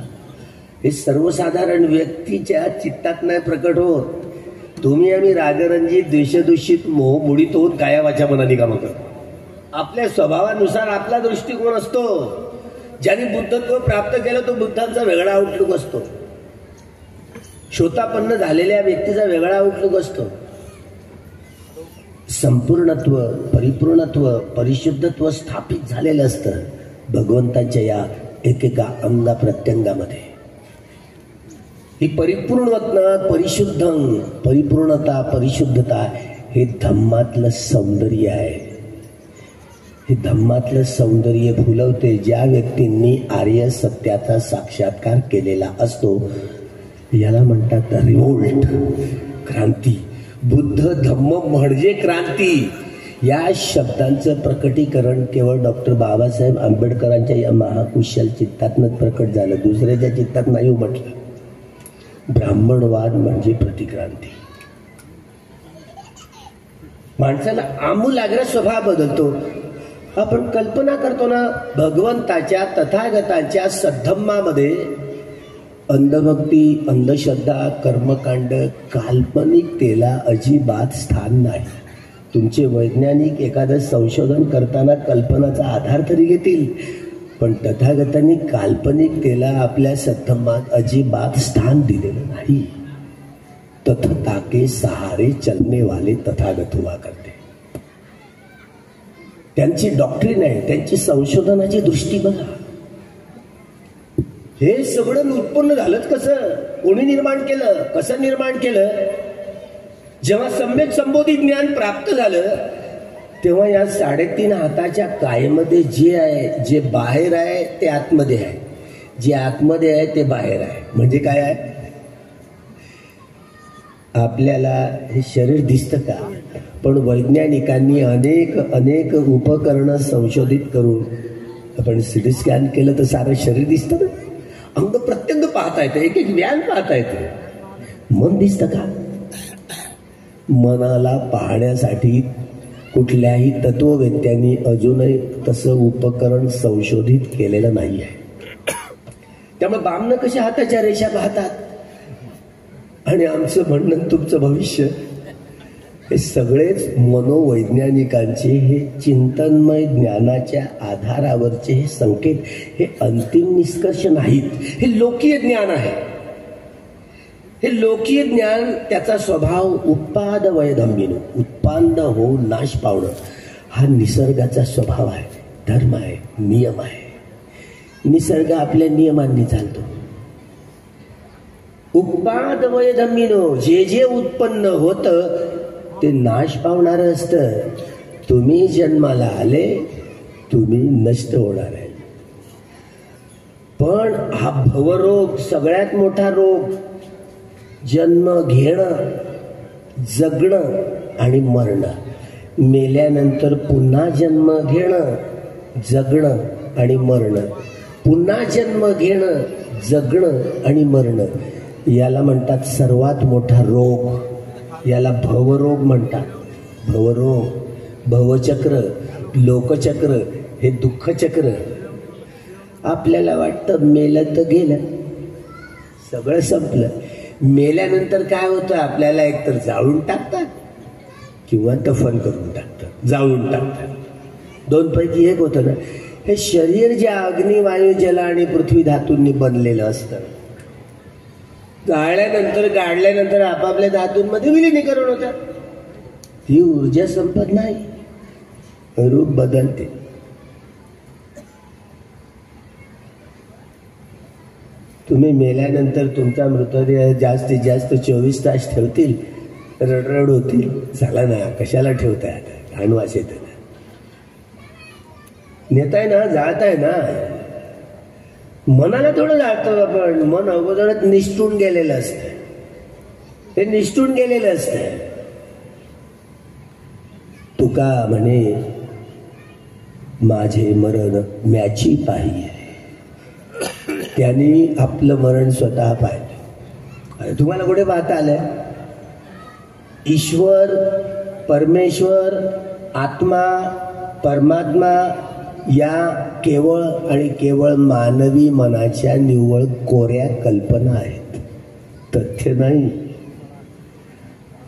हे सर्वसाधारण व्यक्तीच्या चित्तात नाही प्रकट होत. तुम्ही आम्ही रागरंजित, द्वेषदूषित, मोह मोडित होऊन काया वाचा मनाने कामं करतो. आपल्या स्वभावानुसार आपला दृष्टिकोन असतो. ज्याने बुद्धत्व प्राप्त केलं तो बुद्धांचा वेगळा आउटलुक असतो. शोतापन्न झालेल्या व्यक्तीचा वेगळा आउटलुक असतो. संपूर्णत्व, परिपूर्णत्व, परिशुद्धत्व स्थापित झालेलं असतं भगवंतांच्या या एकेका अंगा प्रत्यंगामध्ये. ही परिपूर्णता, परिशुद्ध, परिपूर्णता, परिशुद्धता हे धम्मातलं सौंदर्य आहे. हे धम्मातलं सौंदर्य फुलवते ज्या व्यक्तींनी आर्य सत्याचा साक्षात्कार केलेला असतो. याला म्हणतात रिव्होल्ट, क्रांती. बुद्ध धम्म म्हणजे क्रांती. या शब्दांचं प्रकटीकरण केवळ डॉक्टर बाबासाहेब आंबेडकरांच्या या महाकुशल चित्तातनं प्रकट झालं. दुसऱ्याच्या चित्तात नाही उमटलं. ब्राह्मणवाद म्हणजे प्रतिक्रांती. माणसाला आमूलाग्र स्वभाव बदलतो. आपण कल्पना करतो ना, भगवंताच्या तथागतांच्या सद्धम्मामध्ये अंधभक्ती, अंधश्रद्धा, कर्मकांड, काल्पनिकतेला अजिबात स्थान नाही. तुमचे वैज्ञानिक एखादं संशोधन करताना कल्पनाचा आधार तरी घेतील, पण तथागतांनी काल्पनिकतेला आपल्या सद्धम्मात अजिबात स्थान दिलेलं नाही. तथता के सहारे चलने वाले तथागत हुआ करते. त्यांची डॉक्ट्रिन आहे, त्यांची संशोधनाची दृष्टी बघा. हे सगळं उत्पन्न झालंच कसं? कोणी निर्माण केलं? कसं निर्माण केलं? जेव्हा सम्यक संबोधी ज्ञान प्राप्त झालं तेव्हा या 3.5 हाताच्या कायेमध्ये जे आहे, जे बाहेर आहे ते आतमध्ये आहे, जे आतमध्ये आहे ते बाहेर आहे. म्हणजे काय आहे? आपल्याला हे शरीर दिसतं का? पण वैज्ञानिकांनी अनेक उपकरणं संशोधित करून आपण सिटी स्कॅन केलं तर सारं शरीर दिसतं ना. अंग प्रत्यंग पाहता येतं, एक व्यान पाहता येतं. मन दिसतं का? मनाला पाहण्यासाठी कुठल्याही तत्ववेत्यांनी अजूनही तसं उपकरण संशोधित केलेलं नाही आहे. त्यामुळे बामणं कशा हाताच्या रेषा पाहतात आणि आमचं म्हणणं तुमचं भविष्य, हे सगळेच मनोवैज्ञानिकांचे हे चिंतनमय ज्ञानाच्या आधारावरचे हे संकेत, हे अंतिम निष्कर्ष नाहीत. हे लोकीय ज्ञान आहे. हे लोकीय ज्ञान, त्याचा स्वभाव उत्पाद वयधम्मिनो, उत्पन्न होऊन नाश पावणं, हा निसर्गाचा स्वभाव आहे, धर्म आहे, नियम आहे. निसर्ग आपल्या नियमांनी चालतो. उत्पाद वयधम्मिनो, जे जे उत्पन्न होतं ते नाश पावणार असतं. तुम्ही जन्माला आले, तुम्ही नष्ट होणार आहे. पण हा भवरोग सगळ्यात मोठा रोग. जन्म घेणं, जगणं आणि मरणं. मेल्यानंतर पुन्हा जन्म घेणं, जगणं आणि मरणं. पुन्हा जन्म घेणं, जगणं आणि मरणं. याला म्हणतात सर्वात मोठा रोग. याला भवरोग म्हणतात. भवरोग, भवचक्र, लोकचक्र, हे दुःखचक्र. आपल्याला वाटतं मेलं तर गेलं, सगळं संपलं. मेल्यानंतर काय होतं, आपल्याला एकतर जाळून टाकतात किंवा दफन करून टाकतात, जाळून टाकतात. दोन पैकी एक होतं ना. हे शरीर जे अग्नी, वायू, जल आणि पृथ्वी धातूंनी बनलेलं असतं, गाडल्यानंतर आपापल्या धातूंमध्ये विलिनीकरण होतात. ती ऊर्जा संपत नाही, रूप बदलते. तुम्ही मेल्यानंतर तुमचा मृतदेह जास्तीत जास्त 24 तास ठेवतील, रडरड होतील. चला ना, कशाला ठेवताय आता, घाणवास येत ना. नेताय ना, जाळताय ना. मनाला थोडं जाळतो आपण. मन अगोदरच निष्ठून गेलेलं असतं, हे निष्ठून गेलेलं असतं. तुका म्हणे माझे मरण म्याची पाहिजे, त्यांनी आपलं मरण स्वतः पाहिलं. तुम्हाला कुठे पाहता आलंय? ईश्वर, परमेश्वर, आत्मा, परमात्मा या केवळ आणि केवळ मानवी मनाच्या निव्वळ कोऱ्या कल्पना आहेत, तथ्य नाही.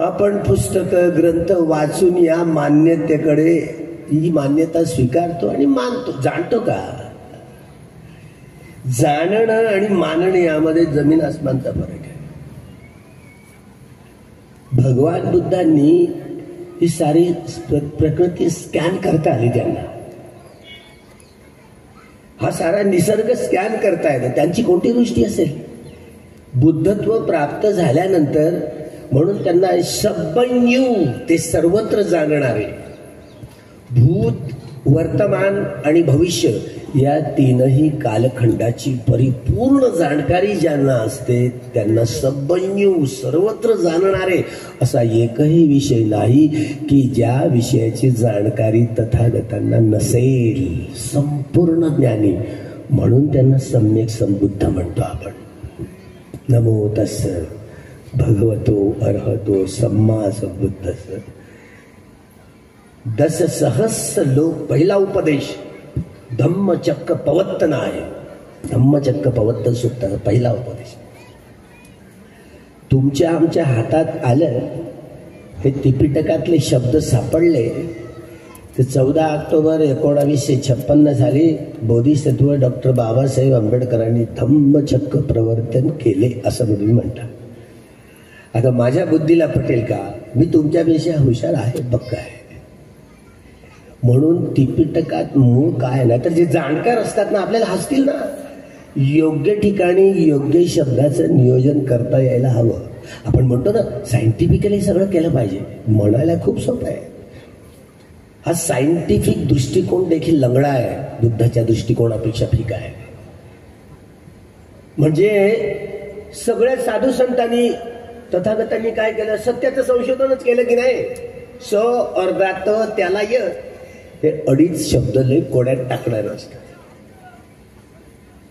आपण पुस्तक ग्रंथ वाचून या मान्यतेकडे, ही मान्यता स्वीकारतो आणि मानतो. जाणतो का? जाणणं आणि मानणं यामध्ये जमीन आसमानचा फरक आहे. भगवान बुद्धांनी ही सारी प्रकृती स्कॅन करता आली त्यांना. हा सारा निसर्ग स्कॅन करता येतो. त्यांची कोणती दृष्टी असेल? बुद्धत्व प्राप्त झाल्यानंतर म्हणून त्यांना सबन्यू, ते सर्वत्र जाणणारे, भूत, वर्तमान आणि भविष्य या तीनही कालखंडाची परिपूर्ण जाणकारी ज्यांना असते त्यांना सबन्यू, सर्वत्र जाणणारे असा एकही विषय नाही की ज्या विषयाची जाणकारी तथागतांना नसेल. संपूर्ण ज्ञानी, म्हणून त्यांना सम्यक संबुद्ध म्हणतो आपण. नमो तस्स भगवतो अरहतो सम्मा संबुद्धस्स. 10 सहस्र लोक. पहिला उपदेश धम्मचक्र पवत्तन आहे. धम्मचक्र पवत्तन सुद्धा पहिला उपदेश. तुमच्या आमच्या हातात आलं, हे त्रिपिटकातले शब्द सापडले. तर 14 ऑक्टोबर 1956 साली बोधिसत्व डॉक्टर बाबासाहेब आंबेडकरांनी धम्मचक्र प्रवर्तन केले असं म्हणून म्हणतात. आता माझ्या बुद्धीला पटेल का? मी तुमच्यापेक्षा हुशार आहे, पक्का आहे. म्हणून त्रिपिटकात मूळ काय ना, तर जे जाणकार असतात ना आपल्याला हसतील ना. योग्य ठिकाणी योग्य शब्दाचं नियोजन करता यायला हवं. आपण म्हणतो ना सायंटिफिकली सगळं केलं पाहिजे, म्हणायला खूप सोपं आहे. हा सायंटिफिक दृष्टिकोन देखील लंगडा आहे, बुद्धाच्या दृष्टिकोनापेक्षा फिका आहे. म्हणजे सगळ्या साधू संतांनी, तथागतांनी काय केलं? सत्याचं संशोधनच केलं की नाही. स अर्धात त्याला य, हे 2.5 शब्द लय कोड्यात टाकणार असतात.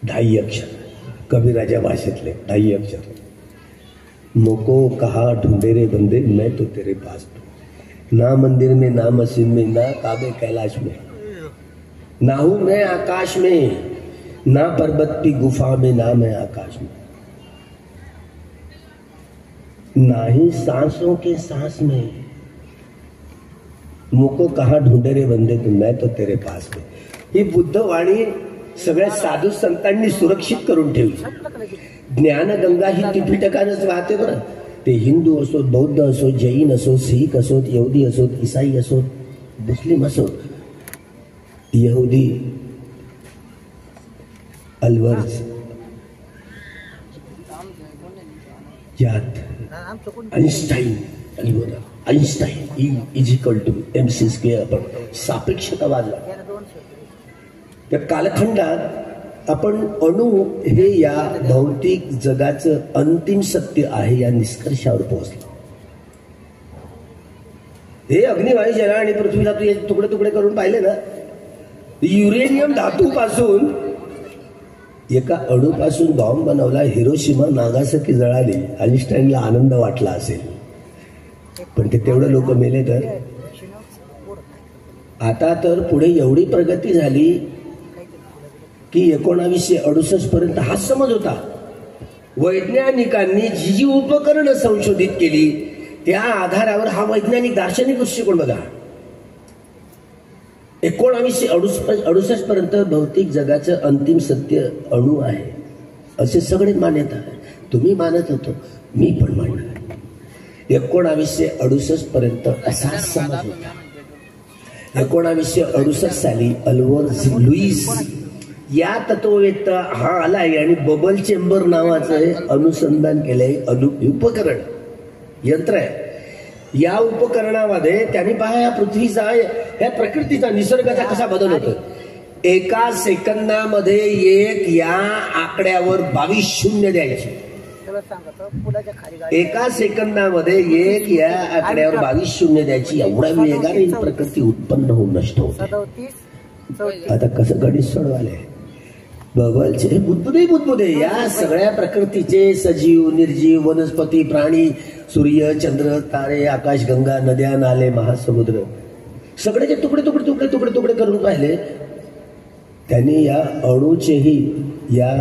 2.5 अक्षर, कबीराच्या भाषेतले 2.5 अक्षर. मोको कहा ढूंढे रे बंदे मैं तो तेरे पास हूं. ना मंदिर में, ना मस्जिद में, ना काबे कैलाश में, ना हूं मैं आकाश में, ना पर्वत की गुफा में, ना मैं आकाश में, ना ही सांसों के सांस में. मोको कहा ढूंढे रे बंदे तू, मैं तो तेरे पास में. ही बुद्धवाणी सगळ्या साधू संतांनी सुरक्षित करून ठेवली. ज्ञानगंगा ही त्रिपिटकानच वाहते बरं. ते हिंदू असोत, बौद्ध असोत, जैन असोत, शीख असोत, यहुदी असोत, ईसाई असोत, मुस्लिम असोत. यहुदी अलवर्ज यात आइन्स्टाईन आणि बोला आइन्स्टाईन = mc². आपण सापेक्षतावाद. त्या कालखंडात आपण अणु हे या भौतिक जगाचं अंतिम सत्य आहे या निष्कर्षावर पोहोचलो. हे अग्निवायू, जल आणि पृथ्वी धातू हे तुकडे तुकडे करून पाहिले ना. युरेनियम धातूपासून एका अणूपासून बॉम्ब बनवला. हिरोशिमा नागासाकी जळाली. आइन्स्टाईनला आनंद वाटला असेल. पण ते तेवढं लोक मेले तर. आता तर पुढे एवढी प्रगती झाली की 1968 पर्यंत हा समज होता. वैज्ञानिकांनी जी जी उपकरणं संशोधित केली त्या आधारावर हा वैज्ञानिक दार्शनिक दृष्टिकोन बघा. 1968 पर्यंत भौतिक जगाचं अंतिम सत्य अणु आहे असे सगळे मान्यता आहे. तुम्ही मानत होतो, मी पण मानणार. 1968 पर्यंत असा समज होता. 1968 साली अल्बर्ट लुईस या तत्ववेत्ता हा आलाय आणि बबल चेंबर नावाचं अनुसंधान केलंय. उपकरण यंत्र आहे. या उपकरणामध्ये त्यांनी पहा या पृथ्वीचा, या प्रकृतीचा, निसर्गाचा कसा बदल होतो. एका सेकंदामध्ये एक या आकड्यावर 22 शून्य द्यायचे. एका सेकंदामध्ये एक या आकड्यावर 22 शून्य द्यायची. एवढ्या वेगाने प्रकृती उत्पन्न होऊन नष्ट होते. आता कसं गणित सोडवाले. बबलचे बुद्बुदे या सगळ्या प्रकृतीचे सजीव, निर्जीव, वनस्पती, प्राणी, सूर्य, चंद्र, तारे, आकाश, गंगा, नद्या, नाले, महासमुद्र सगळ्याचे तुकडे तुकडे तुकडे तुकडे तुकडे करून पाहिले. त्यांनी या अणूचेही या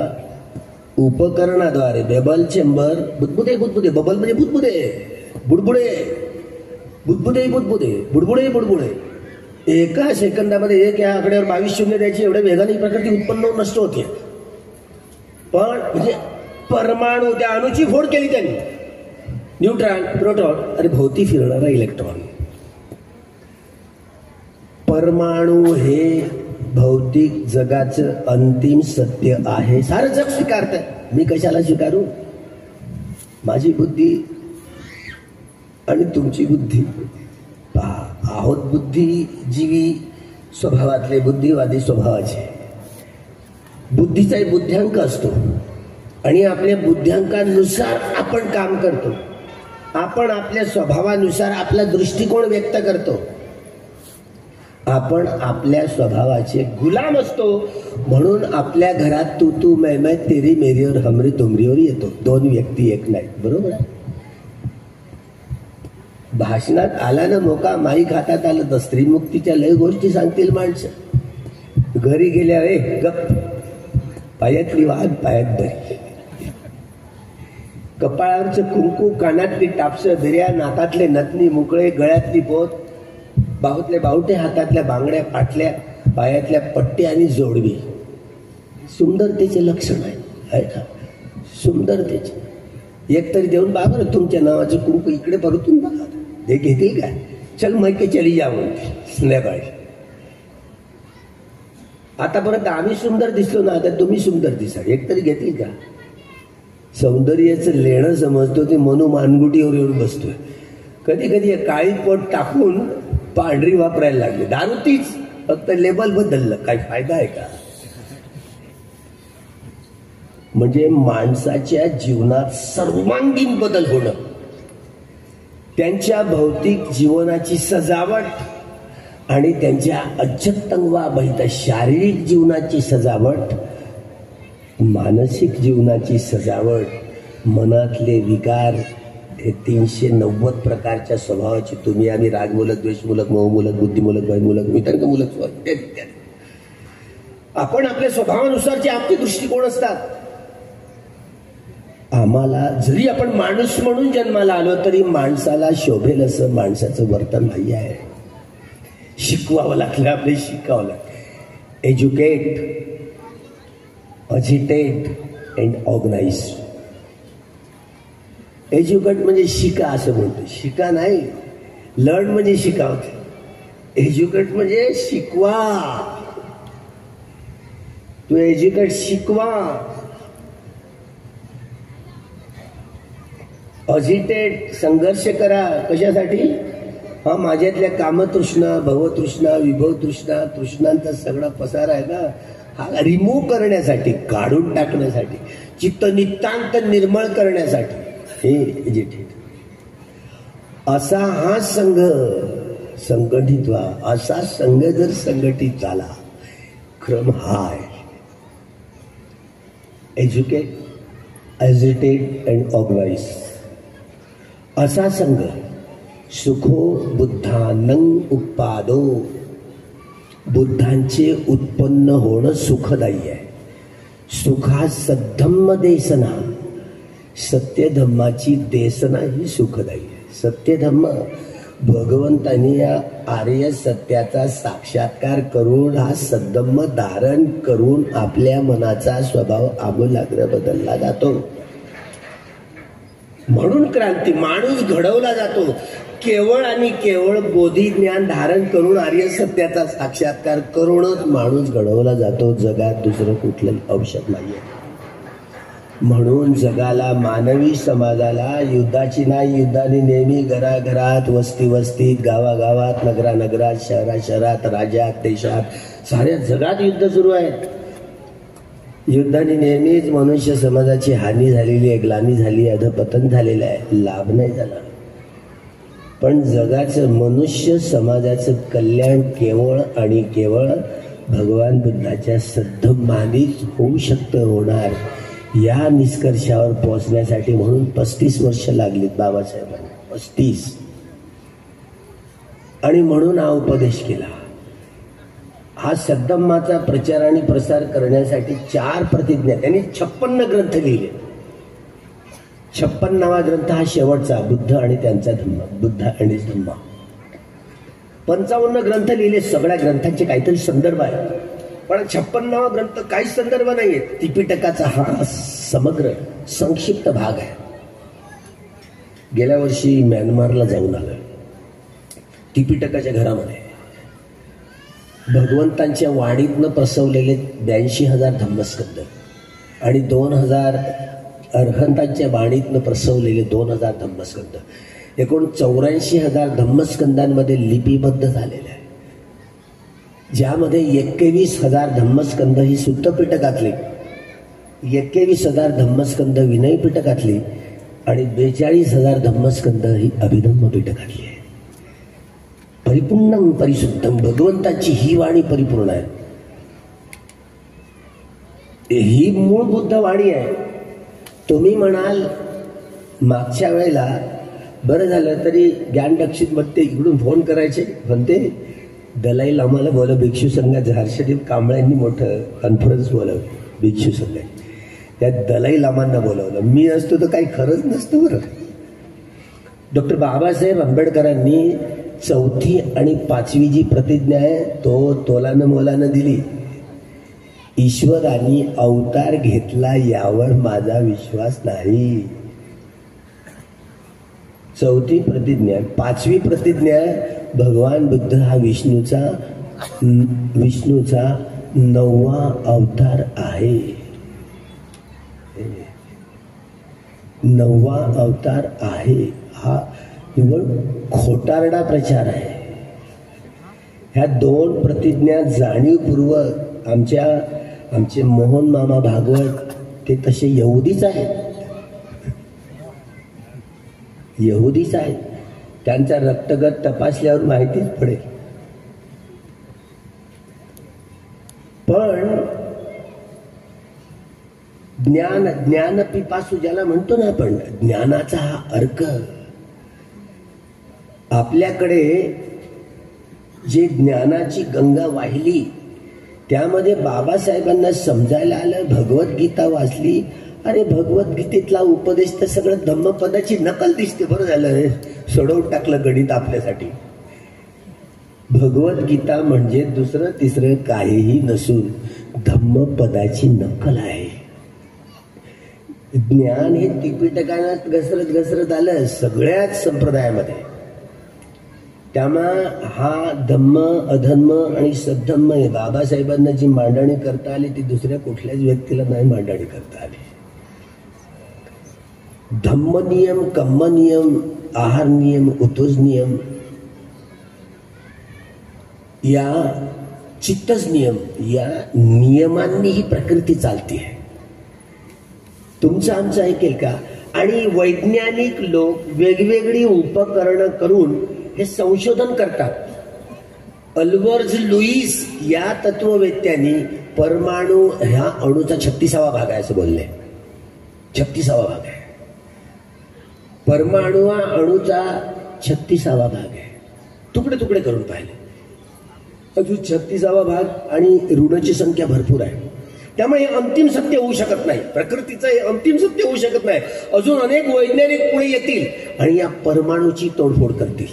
उपकरणाद्वारे बेबल चेंबर बुद्बुदे बबल म्हणजे बुद्बुदे बुडबुडे बुद्बुदे बुद्बुदे बुडबुडे बुडबुडे एका सेकंदामध्ये एक या आकड्यावर 22 शून्य द्यायची. एवढ्या वेगाने प्रकृती उत्पन्न होऊन नष्ट होते. पण म्हणजे परमाणू त्या अणूची फोड केली त्यांनी. न्यूट्रॉन, प्रोटॉन आणि भोवती फिरणारा इलेक्ट्रॉन. परमाणू हे भौतिक जगाचं अंतिम सत्य आहे. सारं जग स्वीकारतं. मी कशाला स्वीकारू. माझी बुद्धी आणि तुमची बुद्धी पहा, आहोत बुद्धिजीवी स्वभावातले, बुद्धिवादी स्वभावाचे. बुद्धीचा एक बुद्ध्यांक असतो आणि आपल्या बुद्ध्यांकानुसार आपण काम करतो. आपण आपल्या स्वभावानुसार आपला दृष्टिकोन व्यक्त करतो. आपण आपल्या स्वभावाचे गुलाम असतो. म्हणून आपल्या घरात तू तू मै मै, तेरी मेरी और हमरी तुमरीवर येतो. दोन व्यक्ती एक नाही. बरोबर आहे. भाषणात आला ना मोका, माईक हातात आलं तर स्त्रीमुक्तीच्या लय गोष्टी सांगतील माणसं. घरी गेल्या गप, पायातली वाहन पायात बरी, कपाळावरचं कुंकू, कानातली टापस, भिऱ्या, नाकातले नथनी मुकळे, गळ्यातली पोत, बाहुतले बावटे, हातातल्या बांगड्या, पाटल्या, पायातल्या पट्टी आणि जोडवी सुंदरतेचे लक्षण आहे का. सुंदरतेचे एक तरी देऊन बा बरं. तुमच्या नावाचं कुंकू इकडे परतून बघा. ते घेतील का. चल मैके चली जा म्हणते संध्याकाळी. आतापर्यंत आम्ही सुंदर दिसलो ना, आता तुम्ही सुंदर दिसा. एक तरी घेतील का. सौंदर्याचं लेणं समजतो ते मनू मानगुटीवर येऊन बसतोय. कधी कधी काळी पोट टाकून पांढरी वापरायला लागले. दारू तीच, फक्त लेबल बदललं. काय फायदा आहे का. म्हणजे माणसाच्या जीवनात सर्वांगीण बदल होणं, त्यांच्या भौतिक जीवनाची सजावट आणि त्यांच्या अज्जतंगवाबहित शारीरिक जीवनाची सजावट, मानसिक जीवनाची सजावट, मनातले विकार, हे 390 प्रकारच्या स्वभावाची तुम्ही आम्ही रागमूलक, द्वेषमूलक, मोहमूलक, बुद्धिमूलक, भयमूलक, वितर्कमूलक आपण आपल्या स्वभावानुसारचे आपले दृष्टिकोन असतात. आम्हाला जरी आपण माणूस म्हणून जन्माला आलो तरी माणसाला शोभेल असं माणसाचं वर्तन नाही आहे. शिकवावं लागलं, आपले शिकावं लागलं. Educate, agitate and organise. Educate म्हणजे शिका असं म्हणतो. शिका नाही, लर्न म्हणजे शिकावते. एज्युकेट म्हणजे शिकवा. तू एज्युकेट शिकवा. अजिटेट संघर्ष करा. कशासाठी. हा माझ्यातल्या कामतृष्णा, भवतृष्णा, विभवतृष्णा, तृष्णांचा सगळा पसारा आहे ना, हा रिमूव्ह करण्यासाठी, काढून टाकण्यासाठी, चित्त नितांत निर्मळ करण्यासाठी हे एजिटेट. असा हा संघ संघटित व्हा. असा संघ जर संघटित झाला, क्रम हा आहे. Educate, agitate and organise. असा संघ सुखो बुद्धानं उत्पादो, बुद्धांचे उत्पन्न होणं सुखदायी आहे. सुखा सद्धम्म देसना, सत्यधम्माची देसना ही सुखदायी आहे. सत्यधम्म भगवंतांनी या आर्य सत्याचा साक्षात्कार करून हा सद्धम्म धारण करून आपल्या मनाचा स्वभाव आमूलाग्र बदलला जातो. म्हणून क्रांती, माणूस घडवला जातो केवळ आणि केवळ बोधी ज्ञान धारण करून आर्य सत्याचा साक्षात्कार करूनच माणूस घडवला जातो. जगात दुसरं कुठलं औषध नाहीये. म्हणून जगाला, मानवी समाजाला युद्धाची नाही, युद्धाने नेहमी घराघरात, वस्ती वस्तीत, गावागावात, नगरानगरात, शहरात शहरात, राज्यात देशात, साऱ्या जगात युद्ध सुरू आहेत. युद्धाने नेहमीच मनुष्य समाजाची हानी झालेली आहे, ग्लानी झाली, अधपतन झालेलं आहे, लाभ नाही झाला. पण जगाचं, मनुष्य समाजाचं कल्याण केवळ आणि केवळ भगवान बुद्धाच्या सद्धम्मानेच होऊ शकतं, होणार. या निष्कर्षावर पोहोचण्यासाठी म्हणून 35 वर्ष लागलीत बाबासाहेबांना, 35. आणि म्हणून हा उपदेश केला. हा सद्धम्माचा प्रचार आणि प्रसार करण्यासाठी 4 प्रतिज्ञा, त्यांनी 56 ग्रंथ लिहिले. 56वा ग्रंथ हा शेवटचा, बुद्ध आणि त्यांचा धम्म, बुद्ध आणि धम्मा. 55 ग्रंथ लिहिले. सगळ्या ग्रंथांचे काहीतरी संदर्भ आहे, पण 56वा ग्रंथ काही संदर्भ नाहीये. त्रिपिटकाचा हा समग्र संक्षिप्त भाग आहे. गेल्या वर्षी म्यानमारला जाऊन आलो. त्रिपिटकाच्या घरामध्ये भगवंतांच्या वाणीतनं प्रसवलेले 82,000 धम्मस्कंद आणि 2,000 अर्हंतांच्या वाणीतनं प्रसवलेले 2,000 धम्मस्कंद, एकूण 84,000 धम्मस्कंदांमध्ये लिपिबद्ध झालेले आहे. ज्यामध्ये 21,000 धम्मस्कंद ही सुत्त पिटकातली, 21,000 धम्मस्कंद विनय पिटकातली आणि 42,000 धम्मस्कंद ही अभिधम्म पिटकातली आहे. परिपूर्ण परिशुद्धम, भगवंताची ही वाणी परिपूर्ण आहे. ही मूळ बुद्ध वाणी आहे. तुम्ही म्हणाल मागच्या वेळेला बरं झालं तरी ज्ञानदक्षित मध्ये इकडून फोन करायचे, म्हणते दलाई लामाला बोलव, भिक्षू संघात हर्षदीप कांबळ्यांनी मोठं कॉन्फरन्स बोलवलं भिक्षू संघात, त्यात दलाई लामांना बोलवलं. मी असतो तर काही खरंच नसतं बरं. डॉक्टर बाबासाहेब आंबेडकरांनी 4थी आणि 5वी जी प्रतिज्ञा आहे तो तोलानं मोलानं दिली. ईश्वराने अवतार घेतला यावर माझा विश्वास नाही. 4थी प्रतिज्ञा. 5वी प्रतिज्ञा भगवान बुद्ध हा विष्णूचा 9वा अवतार आहे. 9वा अवतार आहे. हा केवळ खोटारडा प्रचार आहे. ह्या 2 प्रतिज्ञा जाणीवपूर्वक आमचे मोहन मामा भागवत ते तसे यहुदीच आहेत, यहुदीच आहेत. त्यांचा रक्तगट तपासल्यावर माहितीच पडेल. पण ज्ञान पिपासू ज्याला म्हणतो ना आपण, ज्ञानाचा हा अर्क आपल्याकडे जे ज्ञानाची गंगा वाहिली त्यामध्ये बाबासाहेबांना समजायला आलं. भगवद्गीता वाचली, अरे भगवद्गीतेतला उपदेश तर सगळं धम्मपदाची नकल दिसते. बरं झालं सोडवून टाकलं गणित आपल्यासाठी. भगवद्गीता म्हणजे दुसरं तिसरं काहीही नसून धम्मपदाची नकल आहे. ज्ञान हे त्रिपिटकात घसरत आलं सगळ्याच संप्रदायामध्ये. त्यामुळे हा धम्म, अधम्म आणि सद्धम्म हे बाबासाहेबांना जी मांडणी करता आली ती दुसऱ्या कुठल्याच व्यक्तीला नाही मांडणी करता आली. धम्म नियम, कम्म नियम, आहार नियम, उतोज नियम, या चित्तज नियम, या नियमांनी ही प्रकृती चालते आहे. तुमचं आमचं ऐकेल का? आणि वैज्ञानिक लोक वेगवेगळी उपकरणं करून हे संशोधन करतात. अल्बर्ट लुईस या तत्ववेत्यांनी परमाणु ह्या अणूचा 36वा भाग आहे असं बोलले. 36वा भाग आहे. परमाणु हा अणूचा 36वा भाग आहे. तुकडे तुकडे करून पाहिले. अजून 36वा भाग आणि ऋणाची संख्या भरपूर आहे. त्यामुळे हे अंतिम सत्य होऊ शकत नाही. प्रकृतीचं हे अंतिम सत्य होऊ शकत नाही. अजून अनेक वैज्ञानिक पुढे येतील आणि या परमाणूची तोडफोड करतील.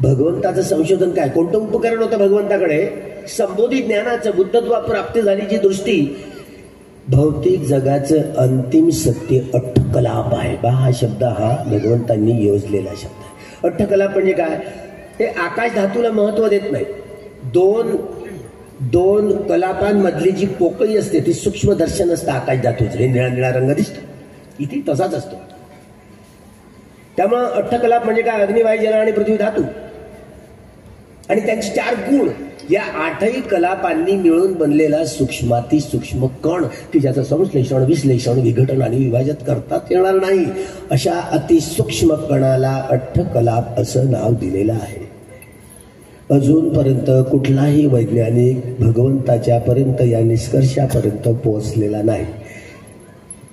भगवंताचं संशोधन काय, कोणतं उपकरण होतं भगवंताकडे? संबोधी ज्ञानाचं, बुद्धत्वा प्राप्त झालीची दृष्टी. भौतिक जगाचं अंतिम सत्य अट्टकलाप आहे. हा शब्द हा भगवंतांनी योजलेला शब्द आहे. अट्टकलाप म्हणजे काय? हे आकाश धातूला महत्व देत नाही. दोन कलापांमधली जी पोकळी असते ती सूक्ष्म दर्शन असतं आकाश धातूचं. हे निळा निळा रंग दिसतो, इथे तसाच असतो. त्यामुळं अट्टकलाप म्हणजे काय? अग्नी, वायू, जल आणि पृथ्वी धातू आणि त्यांचे 4 गुण. या 8ही कलापांनी मिळून बनलेला सूक्ष्माती सूक्ष्म कण की ज्याचं संश्लेषण, विश्लेषण, विघटन आणि विभाजन करतात येणार नाही, अशा अतिसूक्ष्म कणाला अट्टकलाप असं नाव दिलेलं आहे. अजूनपर्यंत कुठलाही वैज्ञानिक भगवंताच्या पर्यंत या निष्कर्षापर्यंत पोहोचलेला नाही.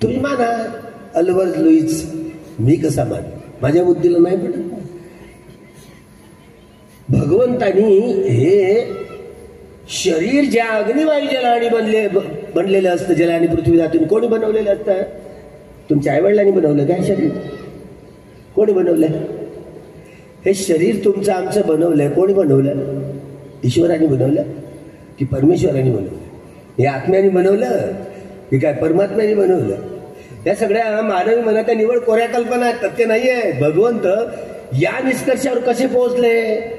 तुम्ही माना अल्बर्ट लुईस, मी कसा मान, माझ्या बुद्धीला नाही पडत. भगवंतानी हे शरीर ज्या अग्निवायू जलाने बनलेलं असतं, जल आणि पृथ्वी धातून कोणी बनवलेलं असतं? तुमच्या आईवडिलांनी बनवलं काय शरीर? कोणी बनवलं हे शरीर? तुमचं आमचं बनवलंय. कोणी बनवलं? ईश्वराने बनवलं की परमेश्वराने बनवलं? हे आत्म्याने बनवलं की काय परमात्म्याने बनवलं? या सगळ्या मानवी मनाच्या निवड कोऱ्या कल्पना आहेत, तथ्य नाहीये. भगवंत या निष्कर्षावर कसे पोहोचले?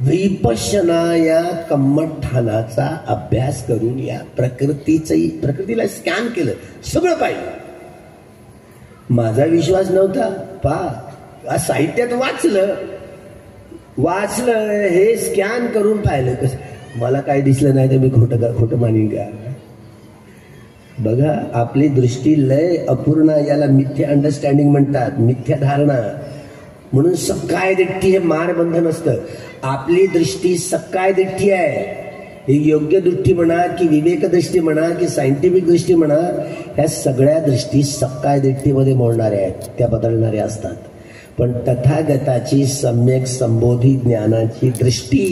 विपश्यना या कम्मठानाचा अभ्यास करून या प्रकृतीला स्कॅन केलं, सगळं पाहिलं. माझा विश्वास नव्हता. पहा साहित्यात वाचलं हे स्कॅन करून पाहिलं. कसं मला काय दिसलं नाही तर मी खोटं मानीन का? बघा, आपली दृष्टी लय अपूर्ण, याला मिथ्या अंडरस्टँडिंग म्हणतात, मिथ्या धारणा. म्हणून सक्काय दृष्टी हे मारबंधन असतं. आपली दृष्टी सक्काय दृष्टी आहे. ही योग्य दृष्टी म्हणा की विवेक दृष्टी म्हणा की सायंटिफिक दृष्टी म्हणा, ह्या सगळ्या दृष्टी सक्काय दृष्टीमध्ये मोडणाऱ्या आहेत, त्या बदलणाऱ्या असतात. पण तथागताची सम्यक संबोधी ज्ञानाची दृष्टी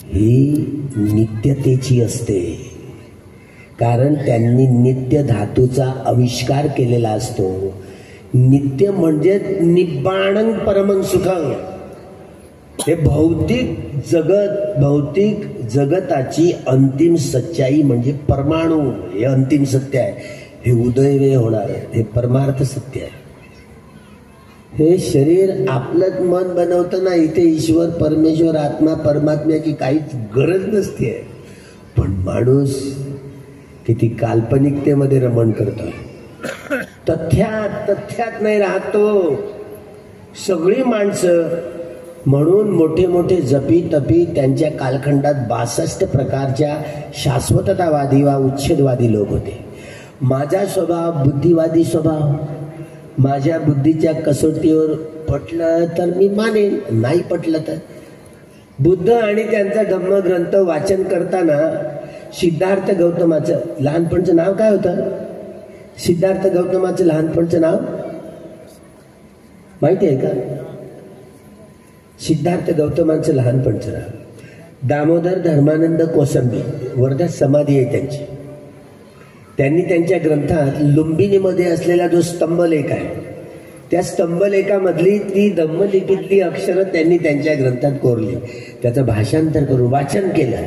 ही नित्यतेची असते. कारण त्यांनी नित्य धातूचा आविष्कार केलेला असतो. नित्य म्हणजे निब्बाणं परमं सुखं. हे भौतिक जगताची अंतिम सच्चाई म्हणजे परमाणू, हे अंतिम सत्य आहे. हे उदयवे होणार आहे, हे परमार्थ सत्य आहे. हे शरीर आपलं मन बनवतं ना, इथे ईश्वर, परमेश्वर, आत्मा, परमात्म्याची काहीच गरज नसते. पण माणूस किती काल्पनिकतेमध्ये रमण करतोय. तथ्यात नाही राहतो. सगळी माणसं म्हणून मोठे जपी तपी त्यांच्या कालखंडात 62 प्रकारच्या शाश्वततावादी वा उच्छेदवादी लोक होते. माझा स्वभाव बुद्धिवादी स्वभाव. माझ्या बुद्धीच्या कसोटीवर पटलं तर मी मानेन, नाही पटलं तर. बुद्ध आणि त्यांचा धम्मग्रंथ वाचन करताना सिद्धार्थ गौतमाचं लहानपणचं नाव काय होतं? सिद्धार्थ गौतमाचं लहानपणचं नाव माहिती आहे का? सिद्धार्थ गौतमांचं लहानपणचं नाव दामोदर धर्मानंद कोसंबी. वर्ध्यात समाधी आहे त्यांची. त्यांनी त्यांच्या ग्रंथात लुंबिनीमध्ये असलेला जो स्तंभलेख आहे, त्या स्तंभलेखामधली ती धम्मलिपीतली अक्षरं त्यांनी त्यांच्या ग्रंथात कोरली. त्याचं भाषांतर करून वाचन केलं.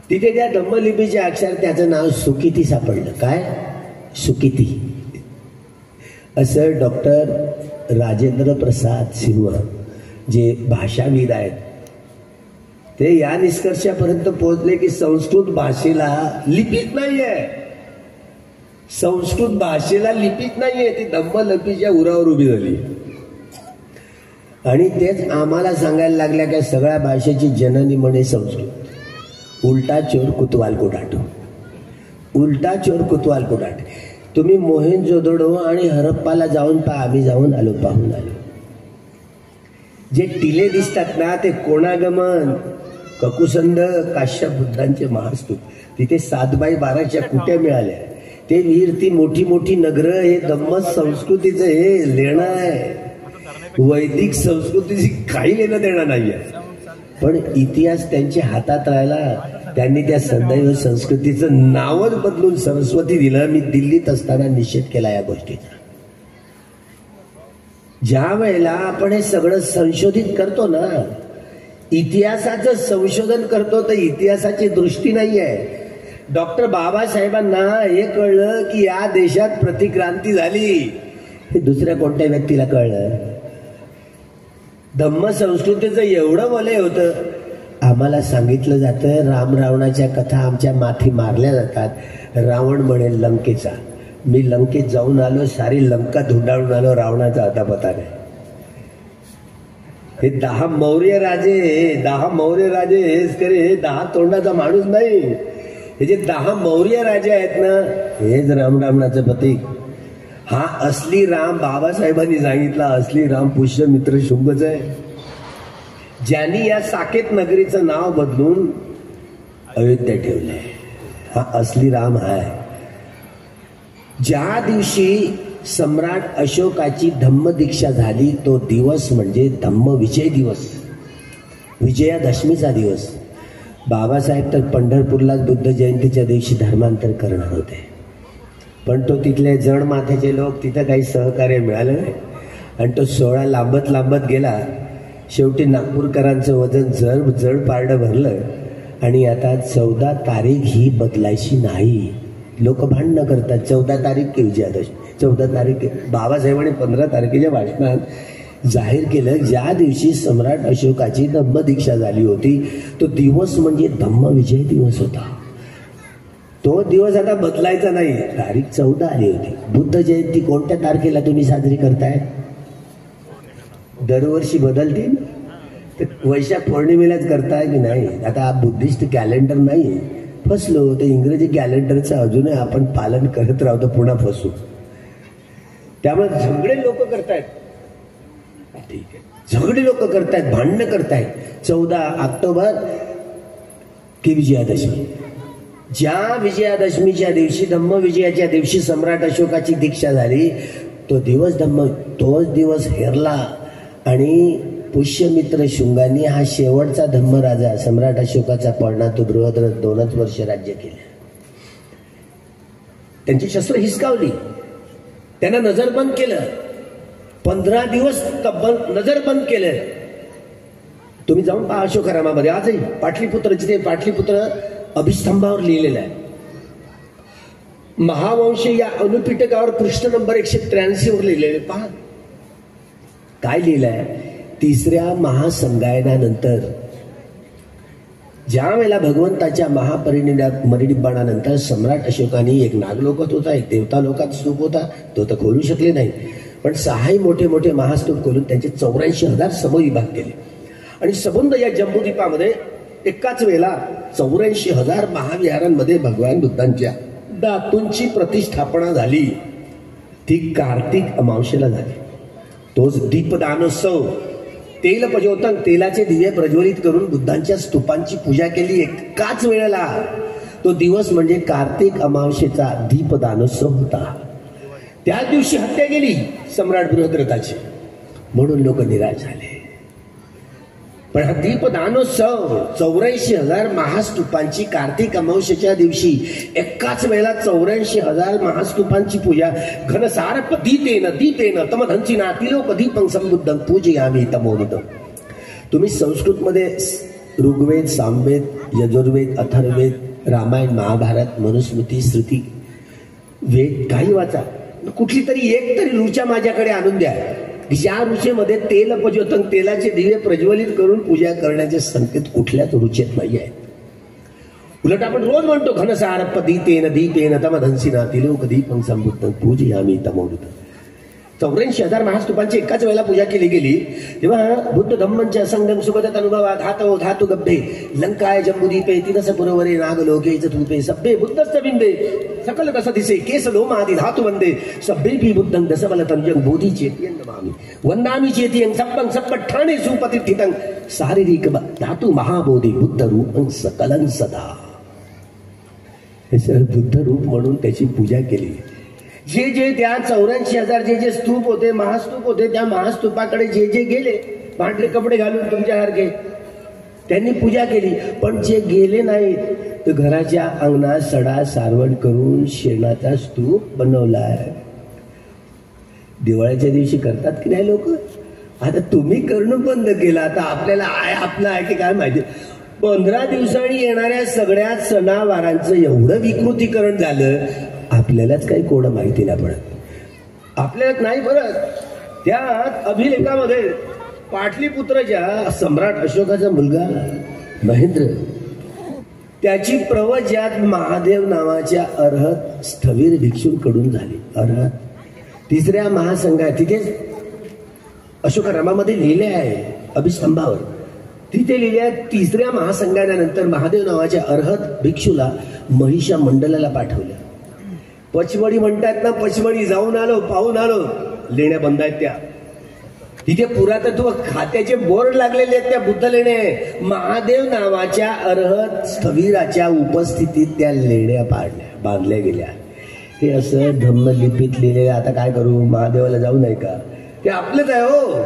तिथे त्या धम्मलिपीचे अक्षर, त्याचं नाव सुकिती सापडलं. काय? सुकिती. असं डॉक्टर राजेंद्र प्रसाद सिंह जे भाषाविद आहेत, ते या निष्कर्षापर्यंत पोहोचले की संस्कृत भाषेला लिपीच नाहीये. संस्कृत भाषेला लिपीच नाहीये. ती धम्मलिपीच्या उरावर उभी झाली. आणि तेच आम्हाला सांगायला लागल्या काय सगळ्या भाषेची जननी म्हणे संस्कृत. उलटा चोर कुतवाल को डाटो. उलटा चोर कुतवाल को डाटे. तुम्ही मोहेंजोदडो आणि हरप्पाला जाऊन पहा. आम्ही जाऊन आलो, पाहून आलो. जे टिले दिसतात ना ते कोणागमन, ककुसंद, काश्यप बुद्धांचे महास्तूप. तिथे 7x12च्या कुट्या मिळाल्या. ते विहीर, ती मोठी मोठी नगरं, हे धम्म संस्कृतीचं हे लेणं आहे. वैदिक संस्कृतीची काही लेणं देणं नाहीये, पण इतिहास त्यांच्या हातात राहिला. त्यांनी त्या सदैव संस्कृतीचं नावच बदलून सरस्वती दिलं. मी दिल्लीत असताना निषेध केला या गोष्टीचा. ज्या वेळेला आपण हे सगळं संशोधित करतो ना, इतिहासाचं संशोधन करतो, तर इतिहासाची दृष्टी नाही आहे. डॉक्टर बाबासाहेबांना हे कळलं की या देशात प्रतिक्रांती झाली, हे दुसऱ्या कोणत्या व्यक्तीला कळलं? धम्म संस्कृतीचं एवढं वलय होतं. आम्हाला सांगितलं जातं राम रावणाच्या कथा आमच्या माथी मारल्या जातात. रावण म्हणेल लंकेचा, मी लंकेत जाऊन आलो, सारी लंका धुंडाळून आलो, रावणाचा अतापता नाही. हे 10 मौर्य राजे हेच करे, हे 10 तोंडाचा माणूस नाही. हे जे 10 मौर्य राजे आहेत ना, हेच रामरावणाचं प्रतीक. हा असली राम बाबासाहेबांनी सांगितला, असली राम पुष्यमित्र शुंभच आहे, ज्यांनी या साकेत नगरीचं नाव बदलून अयोध्या ठेवलंय. हा असली राम आहे. ज्या दिवशी सम्राट अशोकाची धम्म दीक्षा झाली, तो दिवस म्हणजे धम्म विजय दिवस, विजयादशमीचा दिवस. बाबासाहेब तर पंढरपूरला बुद्ध जयंतीच्या दिवशी धर्मांतर करणार होते, पण तो तिथले जड माथ्याचे लोक, तिथं काही सहकार्य मिळालं नाही आणि तो सोहळा लांबत गेला. शेवटी नागपूरकरांचं वजन जड पारडं भरलं आणि आता 14 तारीख ही बदलायची नाही. लोक भांडणं करतात, 14 तारीख की विजयादशमी, 14 तारीख. बाबासाहेबांनी 15 तारखेच्या भाषणात जाहीर केलं, ज्या दिवशी सम्राट अशोकाची धम्म दीक्षा झाली होती, तो दिवस म्हणजे धम्म विजय दिवस होता. तो दिवस आता बदलायचा नाही. तारीख 14 आली होती. बुद्ध जयंती कोणत्या तारखेला तुम्ही साजरी करताय? दरवर्षी बदलते, तर वैशाख पौर्णिमेलाच करताय की नाही? आता बुद्धिस्ट कॅलेंडर नाही, फसलो. ते इंग्रजी कॅलेंडरचं अजूनही आपण पालन करत राहतो, पुन्हा फसू. त्यामुळे झगडे लोक करतायत, ठीक आहे, झगडे लोक करतायत, भांडणं करतायत. 14 ऑक्टोबर की विजयादशमी. ज्या विजयादशमीच्या दिवशी, धम्म विजयाच्या दिवशी सम्राट अशोकाची दीक्षा झाली, तोच दिवस हेरला आणि पुष्यमित्र शुंगांनी हा शेवटचा धम्मराजा सम्राट अशोकाचा पळणा, तो बृहद्रथ 2च वर्ष राज्य केले. त्यांची शस्त्र हिसकावली, त्यांना नजरबंद केलं, 15 दिवस तब्बल नजरबंद केलं. तुम्ही जाऊन पहा अशोकारामामध्ये आजही पाटलीपुत्र, जिथे पाटलीपुत्र अभिस्तंभावर लिहिलेलं आहे. महावंश या अनुपिटकावर पृष्ठ नंबर 183 वर लिहिलेले पहा. काय लिहिलंय? 3ऱ्या महासंगायनानंतर, ज्या वेळेला भगवंताच्या महापरिनिर्वाणानंतर सम्राट अशोकाने एक नागलोकात होता, एक देवता लोकात स्तूप होता, तो तर खोलू शकले नाही, पण 6 मोठे महास्तूप खोलून त्यांचे 84,000 समविभाग केले. आणि सबंध या जम्बूद्वीपामध्ये एकाच वेळेला 84,000 महाविहारांमध्ये भगवान बुद्धांच्या धातूंची प्रतिष्ठापना झाली. ती कार्तिक अमावस्येला झाली. तोच दीपदानोत्सव, तेल प्रज्वलन, तेलाचे दिवे प्रज्वलित करून बुद्धांच्या स्तूपांची पूजा केली एकाच वेळेला. तो दिवस म्हणजे कार्तिक अमावस्येचा दीपदानोत्सव होता. त्याच दिवशी हत्या केली सम्राट बृहद्रथाची, म्हणून लोक निराश झाले. पण हा दीपदानोत्सव 84,000 महास्तूपांची कार्तिक अमावस्येच्या दिवशी एकाच वेळेला 84,000 महास्तूपांची पूजा. घनसार दीपेन तमधंसिना तिलोक दीपं संबुद्धं पूजयामि तमोनितम. तुम्ही संस्कृतमध्ये ऋग्वेद, सामवेद, यजुर्वेद, अथर्ववेद, रामायण, महाभारत, मनुस्मृती, श्रुती, वेद काही वाचा, कुठली तरी एक तरी ऋचा माझ्याकडे आणून द्या, ज्या ऋचेमध्ये तेल प्रज्वलन, तेलाचे दिवे प्रज्वलित करून पूजा करण्याचे संकेत कुठल्याच ऋचेत नाही आहेत. उलट आपण रोज म्हणतो घनसारप्प दीपेन तमधंसिना तिलोक दीपं संबुद्धं पूजयामि तमोनितम. 84,000 महास्तूपांची एकाच वेळेला पूजा केली गेली. तेव्हा बुद्ध धम्मंच्या संगम सुगत अनुभवा धातु गब्धे लंकाय जम्बुदीपे तिनस पुरवरे नागलोके चतुपे सभ्ये बुद्धस्य बिंबे सकल दस दिसे केस लोमादि धातु वंदे सभ्येपि बुद्धं दशबलतं जं बोधि चेत्यं नमामि वंदामि चेत्यं सप्पं सप्पठाणे सुपतिष्ठितं शारीरिक धातु महाबोधि बुद्ध रूपं सकलं सदा. हे सर बुद्ध रूप म्हणून त्याची पूजा केली. जे जे त्या 84,000 जे स्तूप होते, महास्तूप होते, त्या महास्तूपाकडे जे जे गेले पांढरे कपडे घालून तुमच्यासारखे, त्यांनी पूजा केली. पण जे गेले नाहीत तर घराच्या अंगणात सडा सारवण करून शेणाचा स्तूप बनवलाय. दिवाळीच्या दिवशी करतात की नाही लोक? आता तुम्ही करणं बंद केलं. आता आपल्याला आपलं आहे की काय माहिती. 15 दिवसांनी येणाऱ्या सगळ्या सणावारांचं एवढं विकृतीकरण झालं, आपल्यालाच काही कोणं माहिती नाही पडत. आपल्याला नाही परत. त्यात अभिलेखामध्ये पाटलीपुत्रच्या सम्राट अशोकाचा मुलगा महेंद्र, त्याची प्रवज्यात महादेव नावाच्या अर्हत स्थवीर भिक्षूंकडून झाली. अर्हत 3ऱ्या महासंघात, तिथेच अशोकरामामध्ये लिहिले आहे अभिस्तंभावर, तिथे लिहिले आहे 3ऱ्या महासंघानंतर महादेव नावाच्या अर्हत भिक्षूला महिषा मंडलाला पाठवलं. पचमढी म्हणतात ना, पचमढी जाऊन आलो, पाहून आलो, लेण्या बंद आहेत त्या. तिथे पुरातत्व खात्याचे बोर्ड लागलेले आहेत, त्या बुद्ध लेण्या. महादेव नावाच्या अर्हत स्थवीराच्या उपस्थितीत त्या लेण्या बांधल्या गेल्या. हे असं धम्मलिपीत लिहिले. आता काय करू, महादेवाला जाऊ नये का? ते आपलंच आहे हो.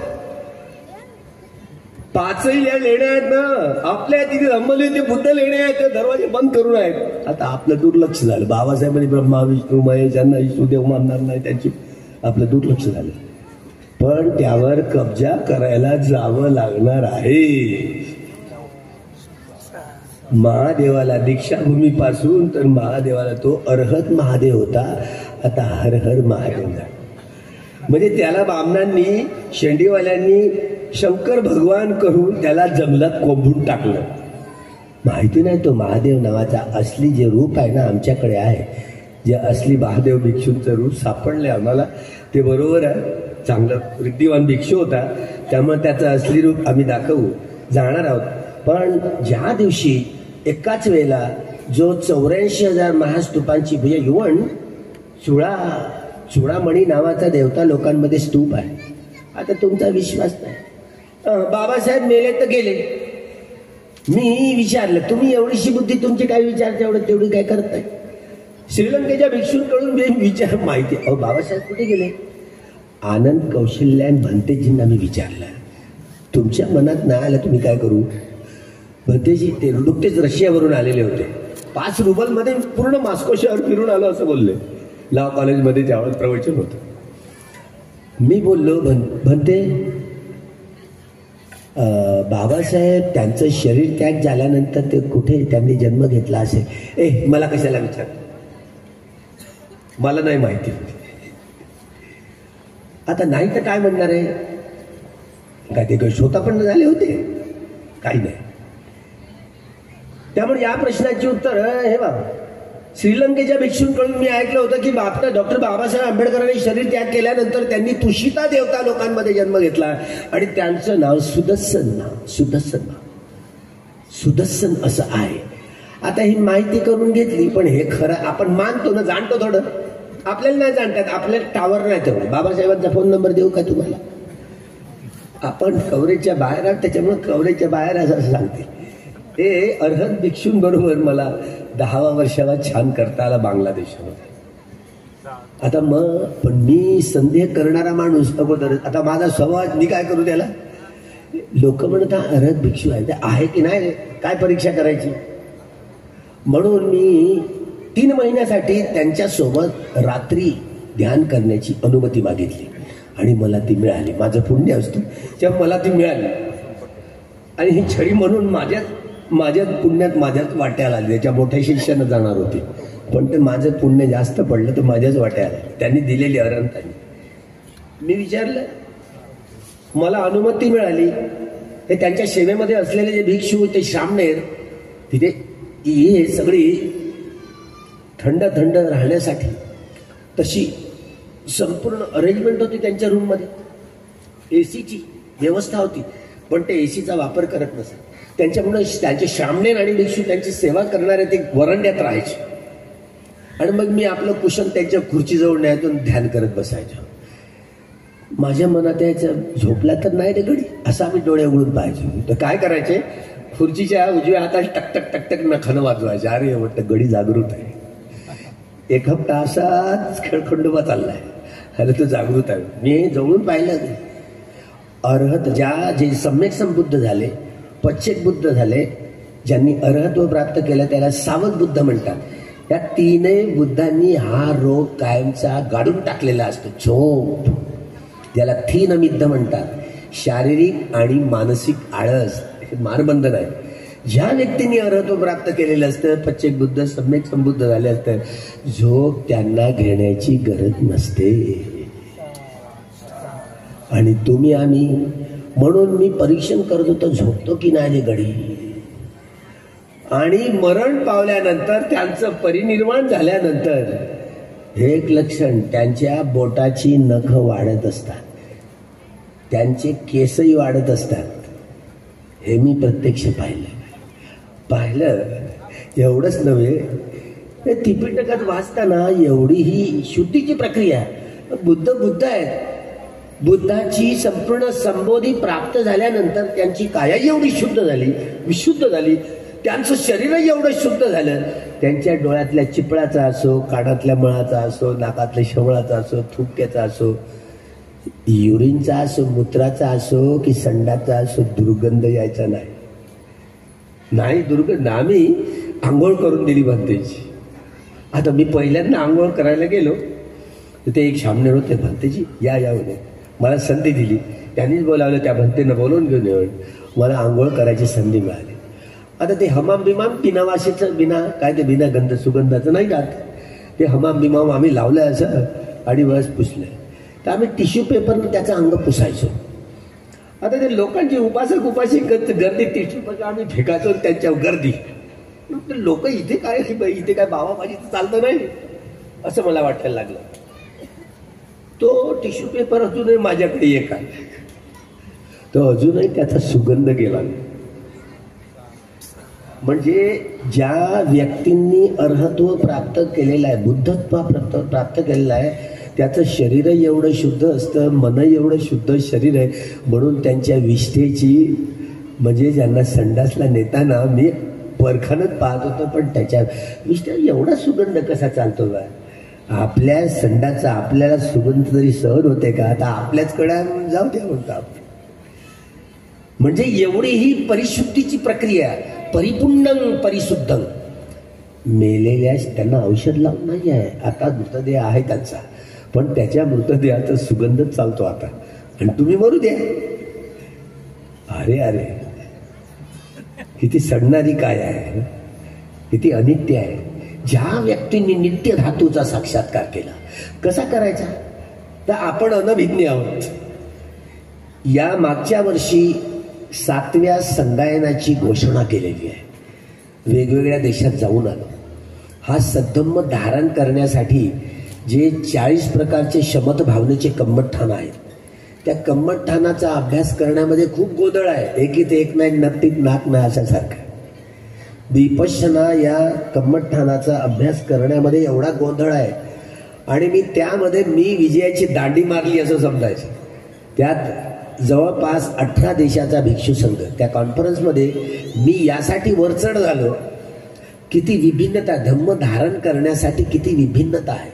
5ही लेण्या आहेत ना आपल्या, तिथे धम्मलिपी बुद्ध लेण्या आहेत, ते दरवाजे बंद करून आहेत. आता आपलं दुर्लक्ष झालं. बाबासाहेबांनी ब्रह्मा विष्णू महेश यांना विष्णुदेव मानणार नाही, त्यांची आपलं दुर्लक्ष झालं. पण त्यावर कब्जा करायला जावं लागणार आहे. महादेवाला दीक्षाभूमीपासून तर महादेवाला तो अर्हत महादेव होता, आता हर हर महादेव. म्हणजे त्याला बामणांनी, शेंडीवाल्यांनी शंकर भगवान करून त्याला जंगलात कोंबून टाकलं. माहिती नाही तो महादेव नावाचा असली जे रूप आहे ना आमच्याकडे आहे, जे असली महादेव भिक्षूंचं रूप सापडले आम्हाला, ते बरोबर आहे. चांगलं रिद्धिवान भिक्षू होता, त्यामुळे त्याचं असली रूप आम्ही दाखवू जाणार आहोत. पण ज्या दिवशी एकाच वेळेला जो 84,000 महास्तूपांची म्हणजे युवन चुडामणी नावाचा देवता लोकांमध्ये स्तूप आहे. आता तुमचा विश्वास नाही. बाबासाहेब मेले तर गेले. मी विचारलं, तुम्ही एवढीशी बुद्धी, तुमचे काय विचार तेवढी काय करताय? श्रीलंकेच्या भिक्षूंकडून विचार माहिती. अहो बाबासाहेब कुठे गेले? आनंद कौशल्यान भंतेजींना मी विचारलं, तुमच्या मनात नाही आलं तुम्ही काय करू? भंतेजी ते नुकतेच रशियावरून आलेले होते. 5 रुबलमध्ये पूर्ण मॉस्को शहर फिरून आलो असं बोलले. लॉ कॉलेजमध्ये त्यावेळेस प्रवचन होतं. मी बोललो, भंते बाबासाहेब त्यांचं शरीर त्याग झाल्यानंतर ते कुठे त्यांनी जन्म घेतला असेल? मला कशाला विचार, मला नाही माहिती. आता नाही तर काय म्हणणार आहे? काय ते स्वतः पण झाले होते? काही नाही. त्यामुळे या प्रश्नाची उत्तर हे बघा, श्रीलंकेच्या भिक्षूंकडून मी ऐकलं होतं की डॉक्टर बाबासाहेब आंबेडकरांनी शरीर त्याग केल्यानंतर त्यांनी तुषिता देवता लोकांमध्ये जन्म घेतला आणि त्यांचं नाव सुदर्शन असं आहे. आता ही माहिती करून घेतली, पण हे खरं आपण मानतो ना, जाणतो थोडं. आपल्याला नाही जाणतात, आपल्याला टावर नाही तेवढं. बाबासाहेबांचा फोन नंबर देऊ का तुम्हाला? आपण कव्हरेजच्या बाहेर आहोत, त्याच्यामुळे कव्हरेजच्या बाहेर असं सांगते. हे अर्हत भिक्षूंबरोबर मला 10व्या वर्षाला छान करता आला बांगलादेशामध्ये. आता मग पण मी संदेह करणारा माणूस अगोदर. आता माझा स्वभाव, मी काय करू त्याला? लोक म्हणतात अर्हत भिक्षू आहे की नाही, काय परीक्षा करायची? म्हणून मी 3 महिन्यासाठी त्यांच्यासोबत रात्री ध्यान करण्याची अनुमती मागितली आणि मला ती मिळाली. माझं पुण्य असतं तेव्हा मला ती मिळाली. आणि ही छडी म्हणून माझ्याच पुण्यात माझ्याच वाट्याला आली. त्याच्या मोठ्या शिष्यानं जाणार होती, पण ते माझं पुण्य जास्त पडलं तर माझ्याच वाट्याला त्यांनी दिलेली अरंतानी. मी विचारलं, मला अनुमती मिळाली. हे त्यांच्या सेवेमध्ये असलेले जे भिक्षू, ते श्रामणेर, तिथे ही सगळी थंड राहण्यासाठी तशी संपूर्ण अरेंजमेंट होती त्यांच्या रूममध्ये. एसीची व्यवस्था होती, पण ते एसीचा वापर करत नसत. त्यांच्यामुळे त्यांचे श्रामणेर आणि भिक्षू त्यांची सेवा करणारे ते वरंड्यात राहायचे. आणि मग मी आपलं कुशन त्यांच्या खुर्चीजवळ न्यायतून ध्यान करत बसायचो. माझ्या मनात यायचं, झोपला तर नाही रे गडी, असा मी डोळे उघडून पाहायचो. तर काय करायचे, खुर्चीच्या उजव्या हाताला टकटक टकटक नखानं वाजवायचे. अरे म्हटलं गडी जागृत आहे. एक हप्ता असाच खेळखंडोबा चाललाय. अरे तो जागृत आहे. मी हे जवळून पाहिलं. अर्हत जे सम्यक संबुद्ध झाले, पश्चेक बुद्ध झाले, ज्यांनी अर्हत्व प्राप्त केलं त्याला सावध बुद्ध म्हणतात. या तीनही बुद्धांनी हा रोग कायमचा गाडून टाकलेला असतो. झोप, ज्याला थीनमिद्ध म्हणतात. शारीरिक आणि मानसिक आळस हे मारबंधन आहे. ज्या व्यक्तींनी अर्हत्व प्राप्त केलेलं असतं, पश्चेक बुद्ध सम्यक संबुद्ध झाले असतं, झोप त्यांना घेण्याची गरज नसते. आणि तुम्ही आम्ही म्हणून मी परीक्षण करत होतो झोपतो की नाही गडी. आणि मरण पावल्यानंतर त्यांचं परिनिर्वाण झाल्यानंतर एक लक्षण, त्यांच्या बोटाची नख वाढत असतात, त्यांचे केसही वाढत असतात. हे मी प्रत्यक्ष पाहिलं. एवढंच नव्हे, त्रिपिटकात वाचताना एवढी ही शुद्धीची प्रक्रिया. बुद्ध आहेत. बुद्धाची संपूर्ण संबोधी प्राप्त झाल्यानंतर त्यांची काया एवढी शुद्ध झाली, विशुद्ध झाली, त्यांचं शरीरही एवढं शुद्ध झालं. त्यांच्या डोळ्यातल्या चिपळाचा असो, कानातल्या मळाचा असो, नाकातल्या शवळाचा असो, थुक्याचा असो, युरिनचा असो, मूत्राचा असो की संडाचा असो, दुर्गंध यायचा नाही दुर्गंध. आम्ही आंघोळ करून दिली भंतेची. आता मी पहिल्यांदा आंघोळ करायला गेलो तर ते एक सामने होते, भंतेची या म्हणे. मला संधी दिली, त्यांनीच बोलावलं, त्या भंतेनं बोलवून घेऊन येऊन मला आंघोळ करायची संधी मिळाली. आता ते हमाम बिमाम बिनावाशीचं बिना गंध सुगंधाचं नाही का, ते हमाम बिमाम आम्ही लावलं असं आणि बस पुसलं. तर आम्ही टिश्यू पेपरनं त्याचं अंग पुसायचो. आता ते लोकांची उपाशी गर्दी टिश्यू पेपर आम्ही फेकायचो त्यांच्यावर गर्दी. लोक इथे काय बाबाबाजीचं चालतं नाही असं मला वाटायला लागलं. तो टिश्यू पेपर अजूनही माझ्याकडे एक आहे, तो अजूनही त्याचा सुगंध गेला. म्हणजे ज्या व्यक्तींनी अर्हत्व प्राप्त केलेलं आहे, बुद्धत्व प्राप्त केलेलं आहे, त्याचं शरीरही एवढं शुद्ध असतं, मनही एवढं शुद्ध शरीर आहे. म्हणून त्यांच्या विष्ठेची, म्हणजे ज्यांना संडासला नेताना मी परखानच पाहत होतो, पण त्याच्या विष्ठा एवढा सुगंध कसा चालतो बा. आपल्या संडाचा आपल्याला सुगंध तरी सहन होते का. आता आपल्याच कडे जाऊ द्या म्हणतो. म्हणजे एवढी ही परिशुद्धीची प्रक्रिया, परिपुण्यं परिशुद्धं. मेलेल्या त्यांना औषध लावून नाही आहे. आता मृतदेह आहे त्यांचा, पण त्याच्या मृतदेहाचा सुगंधच चालतो आता. आणि तुम्ही मरू द्या. अरे किती सडणारी काय आहे, किती अनित्य आहे. ज्या व्यक्तींनी नित्य धातूचा साक्षात्कार केला, कसा करायचा तर आपण अनभिज्ञ आहोत. या मागच्या वर्षी 7व्या संगायनाची घोषणा केलेली आहे. वेगवेगळ्या देशात जाऊन आलो. हा सद्धम्म धारण करण्यासाठी जे 40 प्रकारचे शमत भावनेचे कम्मठठाण आहेत, त्या कम्मठठाणाचा अभ्यास करण्यामध्ये खूप गोंधळ आहे. एकीत एक नाही, नक्कीच नाक नाही अशासारखं. विपश्यना या कम्मठठाणाचा अभ्यास करण्यामध्ये एवढा गोंधळ आहे. आणि मी विजयाची दांडी मारली असं समजायचं. त्यात जवळपास 18 देशाचा भिक्षू संघ. त्या कॉन्फरन्समध्ये मी यासाठी वरचढ झालो, किती विभिन्नता, धम्म धारण करण्यासाठी किती विभिन्नता आहे.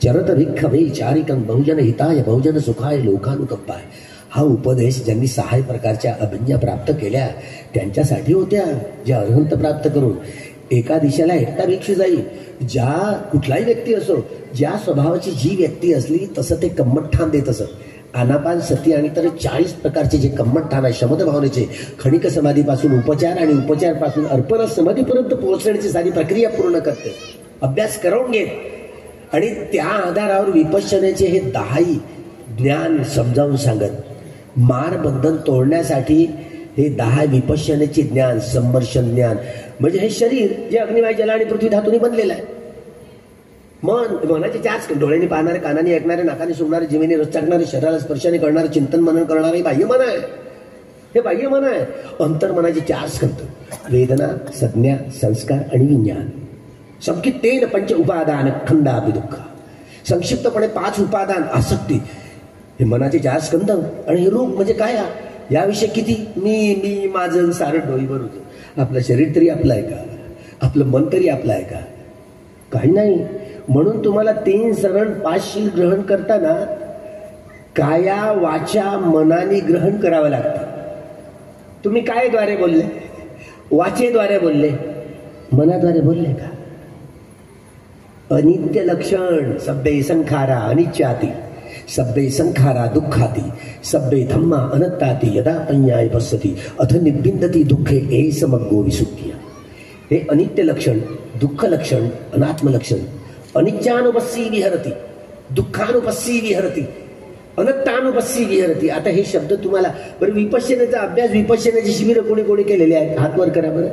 चरत भिक्खवे चारिकं बहुजन हिताय बहुजन सुखाय लोकानुकंपाय. हा उपदेश ज्यांनी 6 प्रकारच्या अभिज्ञा प्राप्त केल्या त्यांच्यासाठी होत्या, ज्या अर्हंत प्राप्त करून एका दिशेला एकटा भिक्षू जाईल. ज्या कुठलाही व्यक्ती असो, ज्या स्वभावाची जी व्यक्ती असली तसं ते कम्मठठाण देत असत. आनापान सती आणि तर 40 प्रकारचे जे कम्मठठाण आहे शमत भावनेचे, खणिक समाधीपासून उपचार आणि उपचारपासून अर्पण समाधीपर्यंत पोहोचण्याची सारी प्रक्रिया पूर्ण करते. अभ्यास करून घेत आणि त्या आधारावर विपश्यनेचे हे 10 ज्ञान समजावून सांगत. मारबंधन तोडण्यासाठी हे 10 विपश्यनेचे ज्ञान, संमर्शन ज्ञान. म्हणजे हे शरीर जे अग्निवायू जल आणि पृथ्वी धातूने बनलेलं आहे. मनाचे 4 डोळ्यांनी पाहणारे, कानाने ऐकणारे, नाकाने सुंगणारे, जिभेने रस चाकणारे, शरीराला स्पर्शाने करणारे, चिंतन मनन करणारे बाह्य मन आहे. हे बाह्य मन आहे. अंतर्मनाचे 4 स्कंध, वेदना, संज्ञा, संस्कार आणि विज्ञान. संक्षिप्तेन 5 उपादान खंडापि दुःख. संक्षिप्तपणे 5 उपादान आसक्ती. हे मनाचे 4 स्कंध. आणि हे रूप म्हणजे काय, याविषयी किती मी माझं सारं डोईवर होतं. आपलं शरीर तरी आपलं आहे का, आपलं मन तरी आपलं आहे का, काही नाही. म्हणून तुम्हाला 3 सरण 5 शील ग्रहण करताना काया वाचा मनाने ग्रहण करावं लागतं. तुम्ही कायद्वारे बोलले, वाचेद्वारे बोलले, मनाद्वारे बोलले का? अनित्य लक्षण सब्बे संखारा अनित्याती, सब्बे संखारा दुःखाती, सब्बे धम्मा अनत्ताती, यदा पඤ्ඤाय पश्यति अथ निब्बिन्दति दुःखे एष मग्गो विसुखिया. हे अनित्य लक्षण, दुःख लक्षण, अनात्म लक्षण. अनित्यानुपस्सी विहरती, दुःखानुपस्सी विहरती, अनत्तानुपस्सी विहरती. आता हे शब्द तुम्हाला बरं विपश्यनेचा अभ्यास, विपश्यनेची शिबिर कोणी कोणी केलेले आहेत? हात वर करा बरं.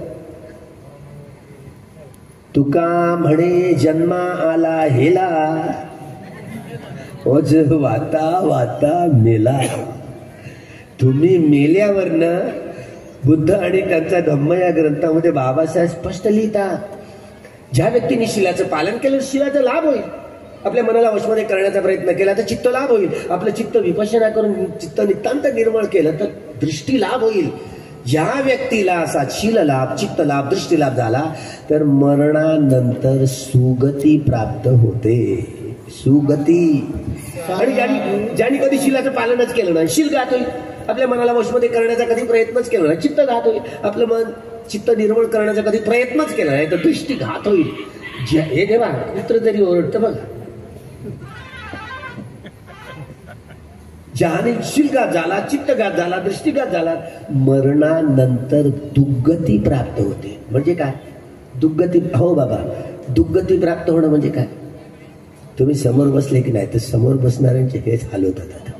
तुका म्हणे जन्मा आला हेला, ओज वाता वाता मेला. तुम्ही मेल्यावरनं बुद्ध आणि त्यांचा धम्म या ग्रंथामध्ये बाबासाहेब स्पष्ट लिहितात, ज्या व्यक्तीने शिलाचं पालन केलं शिलाचा लाभ होईल. आपल्या मनाला वशमध्ये करण्याचा प्रयत्न केला तर चित्त लाभ होईल. आपलं चित्त विपश्यना करून चित्त नितांत निर्मळ केलं तर दृष्टी लाभ होईल. ज्या व्यक्तीला असा शील लाभ, चित्त लाभ, दृष्टी लाभ झाला तर मरणानंतर सुगती प्राप्त होते. सुगती. आणि ज्यांनी कधी शिलाचं पालनच केलं नाही, शील घात होईल. आपल्या मनाला वशमध्ये करण्याचा कधी प्रयत्नच केला नाही, चित्त घात होईल. आपलं मन चित्त निर्मळ करण्याचा कधी प्रयत्नच केला नाही तर दृष्टी घात होईल. हे देवा मित्र तरी ओरडतं बघा. ज्याने शीलघात झाला, चित्तघात झाला, दृष्टीघात झाला, मरणानंतर दुर्गती प्राप्त होते. म्हणजे काय दुर्गती? हो बाबा, दुर्गती प्राप्त होणं म्हणजे काय? तुम्ही समोर बसले की नाही तर समोर बसणाऱ्यांचे हेच हाल होतात.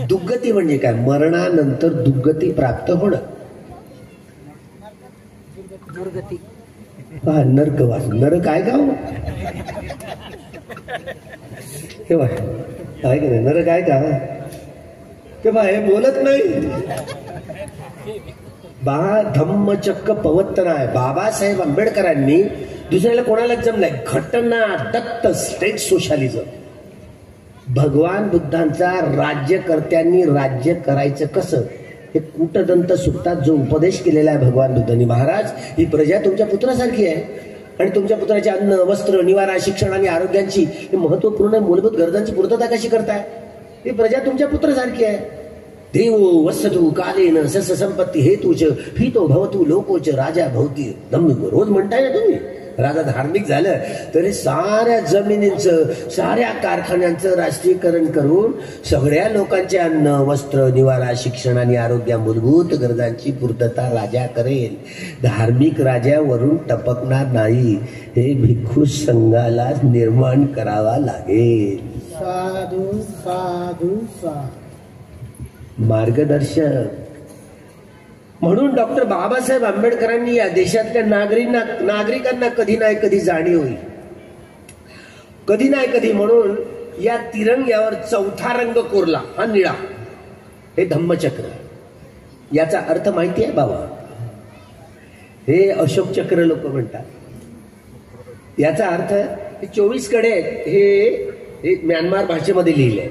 दुर्गती म्हणजे काय? मरणानंतर दुर्गती प्राप्त होणं. दुर्गती नरक वास. नरक आहे का? तेव्हा आहे का नाही? नरक आहे का? तेव्हा हे बोलत नाही. धम्मचक्र प्रवर्तन आहे. बाबासाहेब आंबेडकरांनी दुसऱ्याला कोणाला जमलाय घटना दत्त स्टेट सोशलिझम. भगवान बुद्धांचा राज्यकर्त्यांनी राज्य करायचं कसं हे कूटदंत सूक्तात जो उपदेश केलेला आहे भगवान बुद्धांनी, महाराज ही प्रजा तुमच्या पुत्रासारखी आहे आणि तुमच्या पुत्राचे अन्न, वस्त्र, निवारा, शिक्षण आणि आरोग्यांची महत्वपूर्ण मूलभूत गरजांची पूर्तता कशी करताय? ही प्रजा तुमच्या पुत्रासारखी आहे. देवो वसतु कालेन सस संपत्ती हेतूच हितो भवतु लोकोच राजा भवती. रोज म्हणताय ना तुम्ही. राजा धार्मिक झालं तरी साऱ्या जमिनींचं, साऱ्या कारखान्यांचं राष्ट्रीयकरण करून सगळ्या लोकांचे अन्न, वस्त्र, निवारा, शिक्षण आणि आरोग्य मूलभूत गरजांची पूर्तता राजा करेल. धार्मिक राजावरून टपकणार नाही. हे भिक्खू संघाला निर्माण करावा लागेल. साधू साधू साधू. मार्गदर्शक म्हणून डॉक्टर बाबासाहेब आंबेडकरांनी या देशातल्या नागरिकांना कधी नाही कधी जाणीव होईल, कधी नाही कधी. म्हणून या तिरंग्यावर 4था रंग कोरला, हा निळा. हे धम्मचक्र. याचा अर्थ माहिती आहे बाबा? हे अशोक चक्र लोक म्हणतात. याचा अर्थ 24 कडे आहेत. हे म्यानमार भाषेमध्ये लिहिले.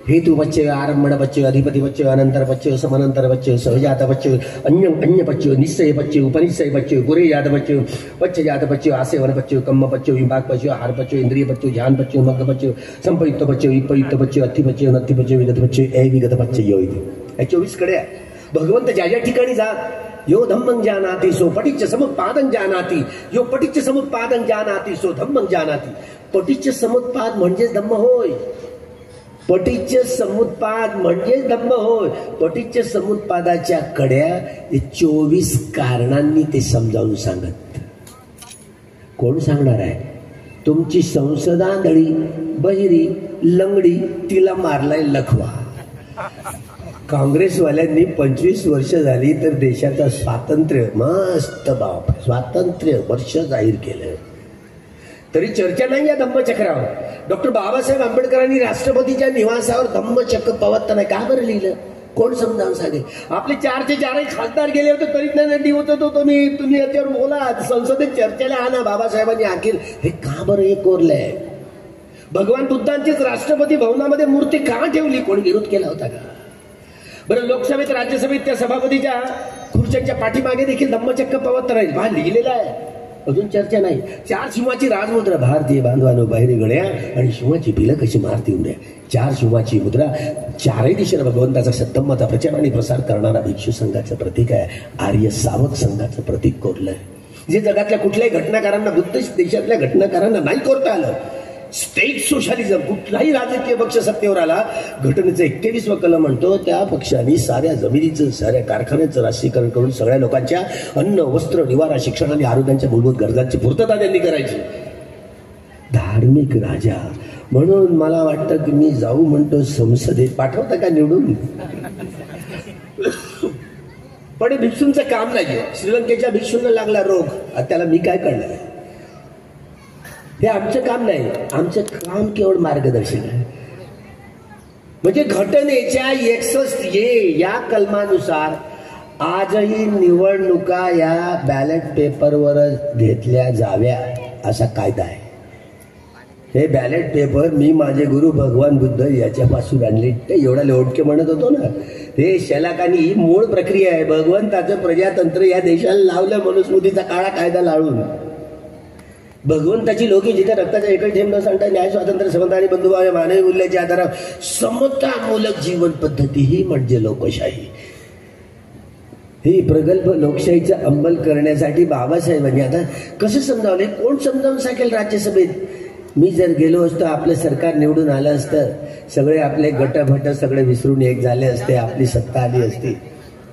हेतु बच्चे, आरंभण बच्चे, अधिपती बच्चे, अनंतर बच्चे, समानंतर बच्चे, सहजात बच्चे, अन्य बच्चे, निश्चय बच्चे, उपनिश्चय बच्चे, गुरेजात बच्चे, पच्चजात बच्चे, आसेवन बच्चे, कम्म बच्चे, विभाग बच्चे, आहार बच्चे, इंद्रिय बच्चे, ध्यान बच्चे, मग्ग बच्चे, संपयुक्त बच्चे, विपयुक्त बच्चे, अति बच्चे, नत्ति बच्चे, विगत बच्चे, विगत बच्चे. यो हे 24 कडे आहे. भगवंत ज्या ज्या ठिकाणी जात यो धम्मं जानाति सो पटिच्च समुत्पादं जानाति, यो पटिच्च समुत्पादं जानाति सो धम्मं जानाति. पटिच्च समुत्पाद म्हणजेच धम्म होय. पटिच्च समुत्पाद म्हणजेच धम्म होय. पटिच्च समुत्पादाच्या कड्या 24 कारणांनी ते समजावून सांगत. कोण सांगणार आहे? तुमची संसदांधळी, बहिरी, लंगडी, तिला मारलाय लखवा. काँग्रेसवाल्यांनी 25 वर्ष झाली तर देशाचं स्वातंत्र्य, मस्त बाप स्वातंत्र्य वर्ष जाहीर केलं, तरी चर्चा नाही या धम्मचक्रावर. डॉक्टर बाबासाहेब आंबेडकरांनी राष्ट्रपतीच्या निवासावर धम्मचक्र प्रवर्तन आहे. का बरं लिहिलं? कोण समजावून सांगेल? आपले 4चे 4 खासदार गेले होते तरी त्यांना होत होतो. तुम्ही याच्यावर बोला, संसदेत चर्चेला आणा. बाबासाहेबांनी अखिल हे का बरं हे कोरलंय? भगवान बुद्धांचीच राष्ट्रपती भवनामध्ये मूर्ती का ठेवली? कोण विरोध केला होता का? बरं, लोकसभेत, राज्यसभेत त्या सभापतीच्या खुर्च्यांच्या पाठीमागे देखील धम्मचक्र प्रवर्तन आहे. लिहिलेलं आहे. अजून चर्चा नाही. 4 शिवाची राजमुद्रा भारतीय बांधवानो बाहेरी गड्या आणि शिवाची पिलं कशी मारती उड्या. 4 शिवाची मुद्रा 4ही दिशेला भगवंताचा सत्तमचा प्रचार आणि प्रसार करणारा भिक्षू संघाचं प्रतीक आहे. आर्य सावक संघाचं प्रतीक कोरलंय, जे जगातल्या कुठल्याही घटनाकारांना, बुद्ध देशातल्या घटनाकारांना नाही कोरता आलं. स्टेट सोशलिझम, कुठलाही राजकीय पक्ष सत्तेवर आला, घटनेचं 21वं कलम म्हणतो त्या पक्षाने साऱ्या जमिनीचं, साऱ्या कारखान्याचं राष्ट्रीयकरण करून सगळ्या लोकांच्या अन्न, वस्त्र, निवारा, शिक्षण आणि आरोग्याच्या मूलभूत गरजांची पूर्तता त्यांनी करायची. धार्मिक राजा म्हणून मला वाटतं की मी जाऊ म्हणतो संसदेत. पाठवता का निवडून? पण हे भिक्षूंचं काम नाहीये. श्रीलंकेच्या भिक्षूंना लागला रोग, आता त्याला मी काय करणार? हे आमचं काम नाही. आमचं काम केवळ मार्गदर्शन आहे. म्हणजे घटनेच्या 61A या कलमानुसार आजही निवडणुका या बॅलेट पेपरवरच घेतल्या जाव्या असा कायदा आहे. हे बॅलेट पेपर मी माझे गुरु भगवान बुद्ध याच्यापासून आणले. ते एवढा लोटके म्हणत होतो ना, हे शलाकानी ही मूळ प्रक्रिया आहे. भगवंताचं प्रजातंत्र या देशाला लावलं, मनुस्मृतीचा काळा कायदा लावून. भगवंताची लोकी जिथे रक्ताचा एकही थेंब न सांडता न्याय, स्वातंत्र्य, समता आणि बंधुभाव या मानवी मूल्याच्या आधारावर समतामूलक जीवन पद्धती ही म्हणजे लोकशाही. ही प्रगल्भ लोकशाहीचा अंमल करण्यासाठी बाबासाहेबांनी आता कसं समजावले? कोण समजावून सांगेल राज्यसभेत? मी जर गेलो असतो, आपलं सरकार निवडून आलं असतं, सगळे आपले गटभट सगळे विसरून एक झाले असते, आपली सत्ता आली असती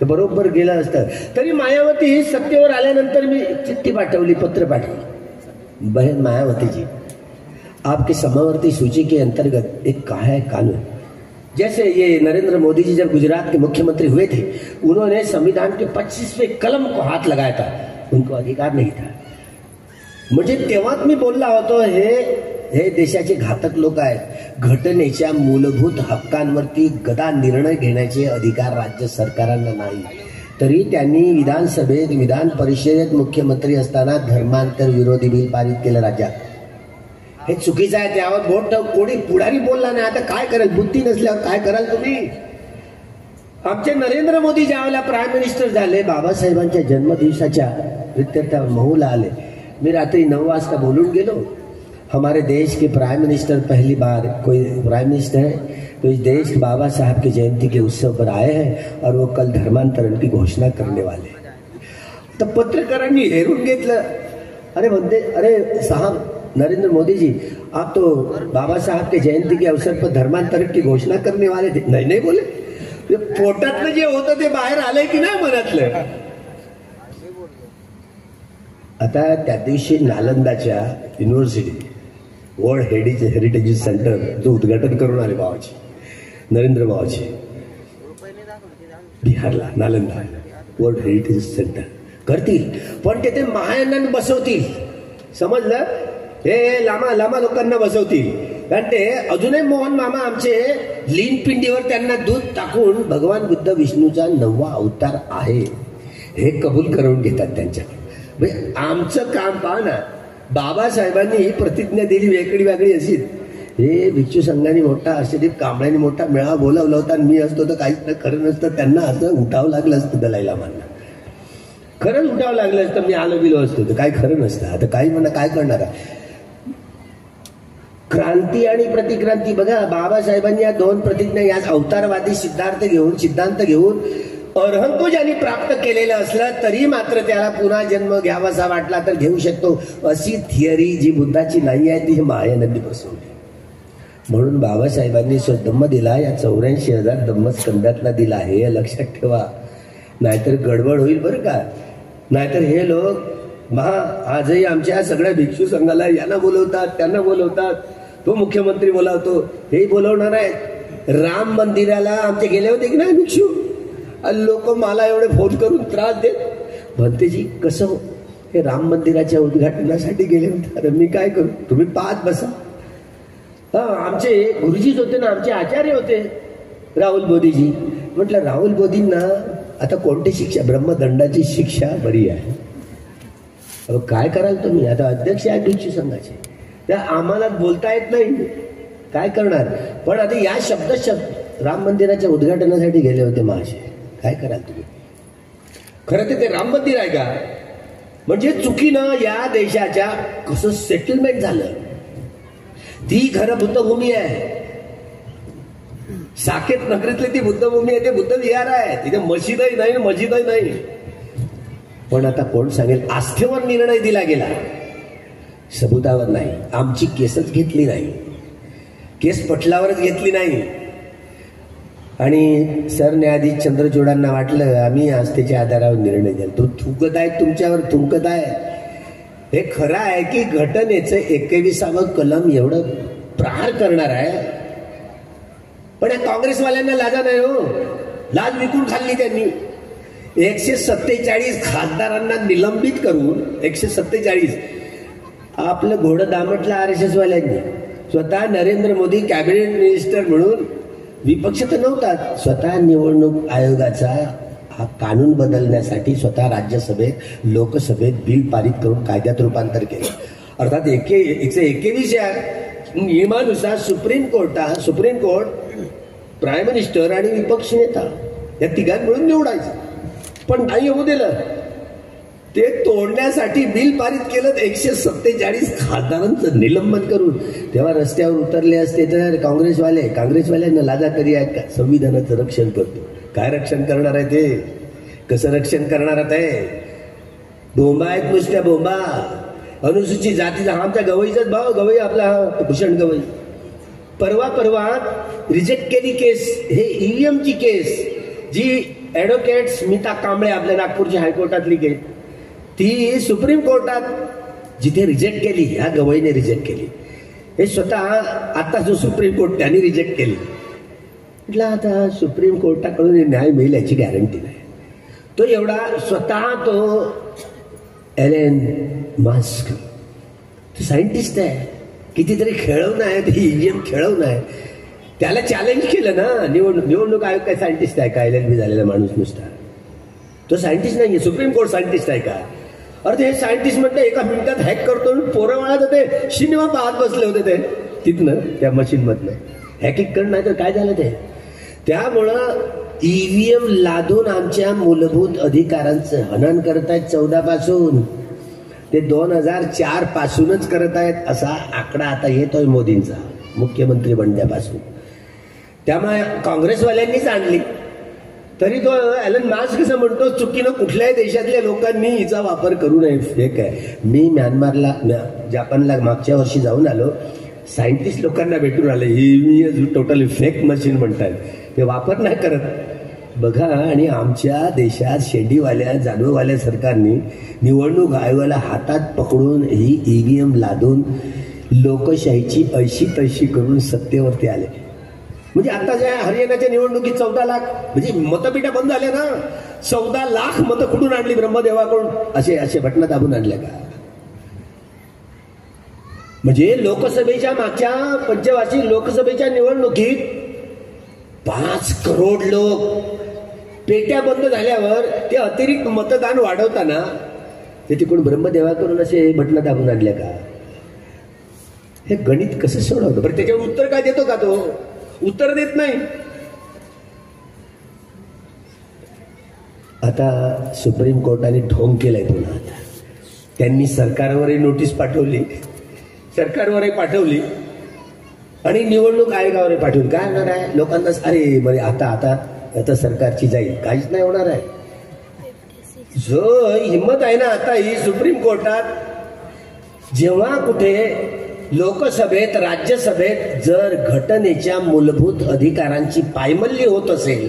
तर बरोबर गेलं असतं. तरी मायावती ही सत्तेवर आल्यानंतर मी चिठ्ठी पाठवली, पत्र पाठवली. बहन मायावती जी, आपके समावर्ती सूची के अंतर्गत एक कहा है कानून. जैसे ये नरेंद्र मोदी जी जब गुजरात के मुख्यमंत्री हुए थे, उन्होंने संविधान के 25वें कलम को हाथ लगाया था, उनको अधिकार नहीं था. म्हणजे तेव्हाच मी बोलला होतो, हे देशाचे घातक लोक आहेत. घटनेच्या मूलभूत हक्कांवरती गदा निर्णय घेण्याचे अधिकार राज्य सरकारांना नाही. तरी त्यांनी विधानसभेत, विधान परिषदेत मुख्यमंत्री असताना धर्मांतर विरोधी बिल पारित केलं राज्यात. हे चुकीचं आहे. त्यावर बोट कोणी पुढारी बोलला नाही. आता काय कराल? बुद्धी नसल्यावर काय कराल तुम्ही? आमचे नरेंद्र मोदी ज्यावेळेला प्राईम मिनिस्टर झाले, बाबासाहेबांच्या जन्मदिवसाच्या प्रित्यर्थ महूला आले. मैं रात्रि 9 वाजता बोलून गेलो. हमारे देश के प्राइम मिनिस्टर पहली बार कोई प्राइम मिनिस्टर है तो इस देश बाबा साहब की जयंती के उत्सव पर आए हैं और वो कल धर्मांतरण की घोषणा करने वाले. तर पत्रकारांनी हेरून घेतलं. अरे म्हणते, अरे साहब नरेंद्र मोदी जी, आप तो बाबा साहब के जयंती के अवसर पर धर्मांतरण की घोषणा करने वाले थे. नाही नाही बोले. पोटातलं जे होतं ते बाहेर आलंय की नाही मनातलं. आता त्या दिवशी नालंदाच्या युनिव्हर्सिटी वर्ल्ड हेरिटेज सेंटर जो उद्घाटन करून आले बाबाजी, नरेंद्र बाबाजी, बिहारला नालंदा वर्ल्ड हेरिटेज सेंटर करतील. पण ते महायानांना बसवतील. समजलं? हे लामा लामा लोकांना बसवतील. कारण ते अजूनही मोहन मामा आमचे लीन पिंडीवर त्यांना दूध टाकून भगवान बुद्ध विष्णूचा 9वा अवतार आहे हे कबूल करून घेतात त्यांच्याकडे. आमचं काम पहा ना. बाबासाहेबांनी ही प्रतिज्ञा दिली वेगळी वेगळी अशी. हे भिक्षू संघाने मोठा, अर्षदीप कांबळ्यांनी मोठा मेळावा बोलावला होता. मी असतो तर काहीच खरं नसतं. त्यांना असं उठावं लागलं असतं दलाई लामांना. खरंच उठावं लागलं असतं. मी आलो बिलो असतो तर काही खरं नसतं. आता काही म्हणा काय करणार. क्रांती आणि प्रतिक्रांती बघा, बाबासाहेबांनी या 2 प्रतिज्ञा, या अवतारवादी सिद्धांत घेऊन अर्हंतो ज्यांनी प्राप्त केलेलं असलं तरी मात्र त्याला पुन्हा जन्म घ्यावासा वाटला तर घेऊ शकतो अशी थिअरी जी बुद्धाची नाही आहे ती महायानांनी बसवली. म्हणून बाबासाहेबांनी धम्म दिला, या 84,000 धम्मस्कंदातला दिला. हे लक्षात ठेवा, नाहीतर गडबड होईल बरं का. नाहीतर हे लोक आजही आमच्या सगळ्या भिक्षू संघाला यांना बोलवतात, त्यांना बोलवतात, तो मुख्यमंत्री बोलावतो, हे बोलवणार आहेत. राम मंदिराला आमचे गेले होते की नाही भिक्षू, लोक मला एवढे फोन करून त्रास देत. भंतेजी कसं हो, हे राम मंदिराच्या उद्घाटनासाठी गेले होते. अरे मी काय करू, तुम्ही पाहत बसा. आमचे गुरुजीच होते ना, आमचे आचार्य होते राहुल बोधीजी. म्हटलं राहुल बोधींना आता कोणती शिक्षा? ब्रह्मदंडाची शिक्षा बरी आहे. काय कराल तुम्ही? आता अध्यक्ष आहे भिक्षू संघाचे, त्या आम्हाला बोलता येत नाही, काय करणार. पण आता या शब्द राम मंदिराच्या उद्घाटनासाठी गेले होते माझे, काय कराल तुम्ही? खरं ते राम मंदिर आहे का? म्हणजे चुकीनं या देशाच्या कसं सेटलमेंट झालं. ती खरं बुद्धभूमी आहे. साकेत नगरीतली ती बुद्धभूमी आहे, ते बुद्ध विहार आहे. तिथे मशिदही नाही, मस्जिदही नाही. पण आता कोण सांगेल, आस्थेवर निर्णय दिला गेला, सबुतावर नाही. आमची केसच घेतली नाही, केस पटलावरच घेतली नाही. आणि सरन्यायाधीश चंद्रचूडांना वाटलं आम्ही आस्थेच्या आधारावर निर्णय द्याल. तो थुंकत आहे, तुमच्यावर थुंकत आहे. हे खरं आहे की घटनेचं 21वे कलम एवढं प्रहार करणार आहे. पण या काँग्रेसवाल्यांना लाजा नाही हो. लाज विकून खाल्ली त्यांनी. 147 खासदारांना निलंबित करून 147 आपलं घोडं दामटलं RSS वाल्यांनी. स्वतः नरेंद्र मोदी कॅबिनेट मिनिस्टर म्हणून विपक्ष तर नव्हता. स्वतः निवडणूक आयोगाचा हा कानून बदलण्यासाठी स्वतः राज्यसभेत लोकसभेत बिल पारित करून कायद्यात रूपांतर केलं. अर्थात 121 या नियमानुसार सुप्रीम कोर्ट प्राईम मिनिस्टर आणि विपक्ष नेता या तिघांत मिळून निवडायचं. पण नाही होऊ दिलं. ते तोडण्यासाठी बिल पारित केलं 147 खासदारांचं निलंबन करून. तेव्हा रस्त्यावर उतरले असते तर काँग्रेसवाल्यांना लाजा करी आहेत का? संविधानाचं रक्षण करतो. काय रक्षण करणार आहे ते? कसं रक्षण करणार आहे? बोंबा आहेत नुसत्या बोंबा. अनुसूचित जातीचा हा आमच्या गवईचाच भाव. गवई आपला भूषण गवई परवा रिजेक्ट केली केस. हे EVMची केस जी ऍडव्होकेट स्मिता कांबळे आपल्या नागपूरची हायकोर्टातली केस, ती सुप्रीम कोर्टात जिथे रिजेक्ट केली, ह्या गवईने रिजेक्ट केली. हे स्वतः आता जो सुप्रीम कोर्ट त्यांनी रिजेक्ट केली. म्हटलं आता सुप्रीम कोर्टाकडून न्याय मिळेल याची गॅरंटी नाही. तो एवढा स्वतः तो एलन मस्क सायंटिस्ट आहे. कितीतरी खेळवणं आहे, ते EVM खेळवणं आहे. त्याला चॅलेंज केलं ना. निवडणूक आयोग काय सायंटिस्ट आहे का? LLB झालेला माणूस नुसता. तो सायंटिस्ट नाहीये. सुप्रीम कोर्ट सायंटिस्ट आहे का? अरे हे सायंटिस्ट म्हटलं एका मिनिटात हॅक करतो. पोरं वाळत होते, सिनेमा पाहत बसले होते ते तिथनं, त्या मशीन मधनं. हॅकिंग करणं नाही तर काय झालं ते. त्यामुळं EVM लादून आमच्या मूलभूत अधिकारांचं हनन करतायत. 14 पासून ते 2004 पासूनच करत आहेत. असा आकडा आता येतोय मोदींचा मुख्यमंत्री बनल्यापासून. त्यामुळे काँग्रेसवाल्यांनीच आणली. तरी तो एलन मस्क कसं म्हणतो, चुकीनं कुठल्याही देशातल्या लोकांनी हिचा वापर करू नये. फेक आहे. मी म्यानमारला जपानला मागच्या वर्षी जाऊन आलो. सायंटिस्ट लोकांना भेटून आले. ही टोटली फेक मशीन म्हणतात, ते वापर नाही करत बघा. आणि आमच्या देशात शेंडीवाल्या जानववाल्या सरकारने निवडणूक आयोगाला हातात पकडून ही EVM लादून लोकशाहीची ऐशी तैशी करून सत्तेवरती आले. म्हणजे आता ज्या हरियाणाच्या निवडणुकीत 14 लाख म्हणजे मतपेट्या बंद झाल्या ना. 14 लाख मतं कुठून आणली? ब्रह्मदेवाकडून असे बटणं दाबून आणल्या का? म्हणजे लोकसभेच्या मागच्या पंचवार्षिक लोकसभेच्या निवडणुकीत 5 करोड लोक पेट्या बंद झाल्यावर ते अतिरिक्त मतदान वाढवताना ते तिकडून ब्रह्मदेवाकडून असे बटणं दाबून आणल्या का? हे गणित कसं सोडवतं बरं? त्याच्यावर उत्तर काय देतो का? तो उत्तर देत नाही. आता सुप्रीम कोर्टाने ढोंग केलाय पुन्हा. आता त्यांनी सरकारवरही नोटीस पाठवली, आणि निवडणूक आयोगावरही पाठवली. काय होणार आहे? लोकांना अरे बरे आता सरकारची जाईल. काहीच नाही होणार आहे. जो हिंमत आहे ना आता ही सुप्रीम कोर्टात, जेव्हा कुठे लोकसभेत राज्यसभेत जर घटनेच्या मूलभूत अधिकारांची पायमल्ली होत असेल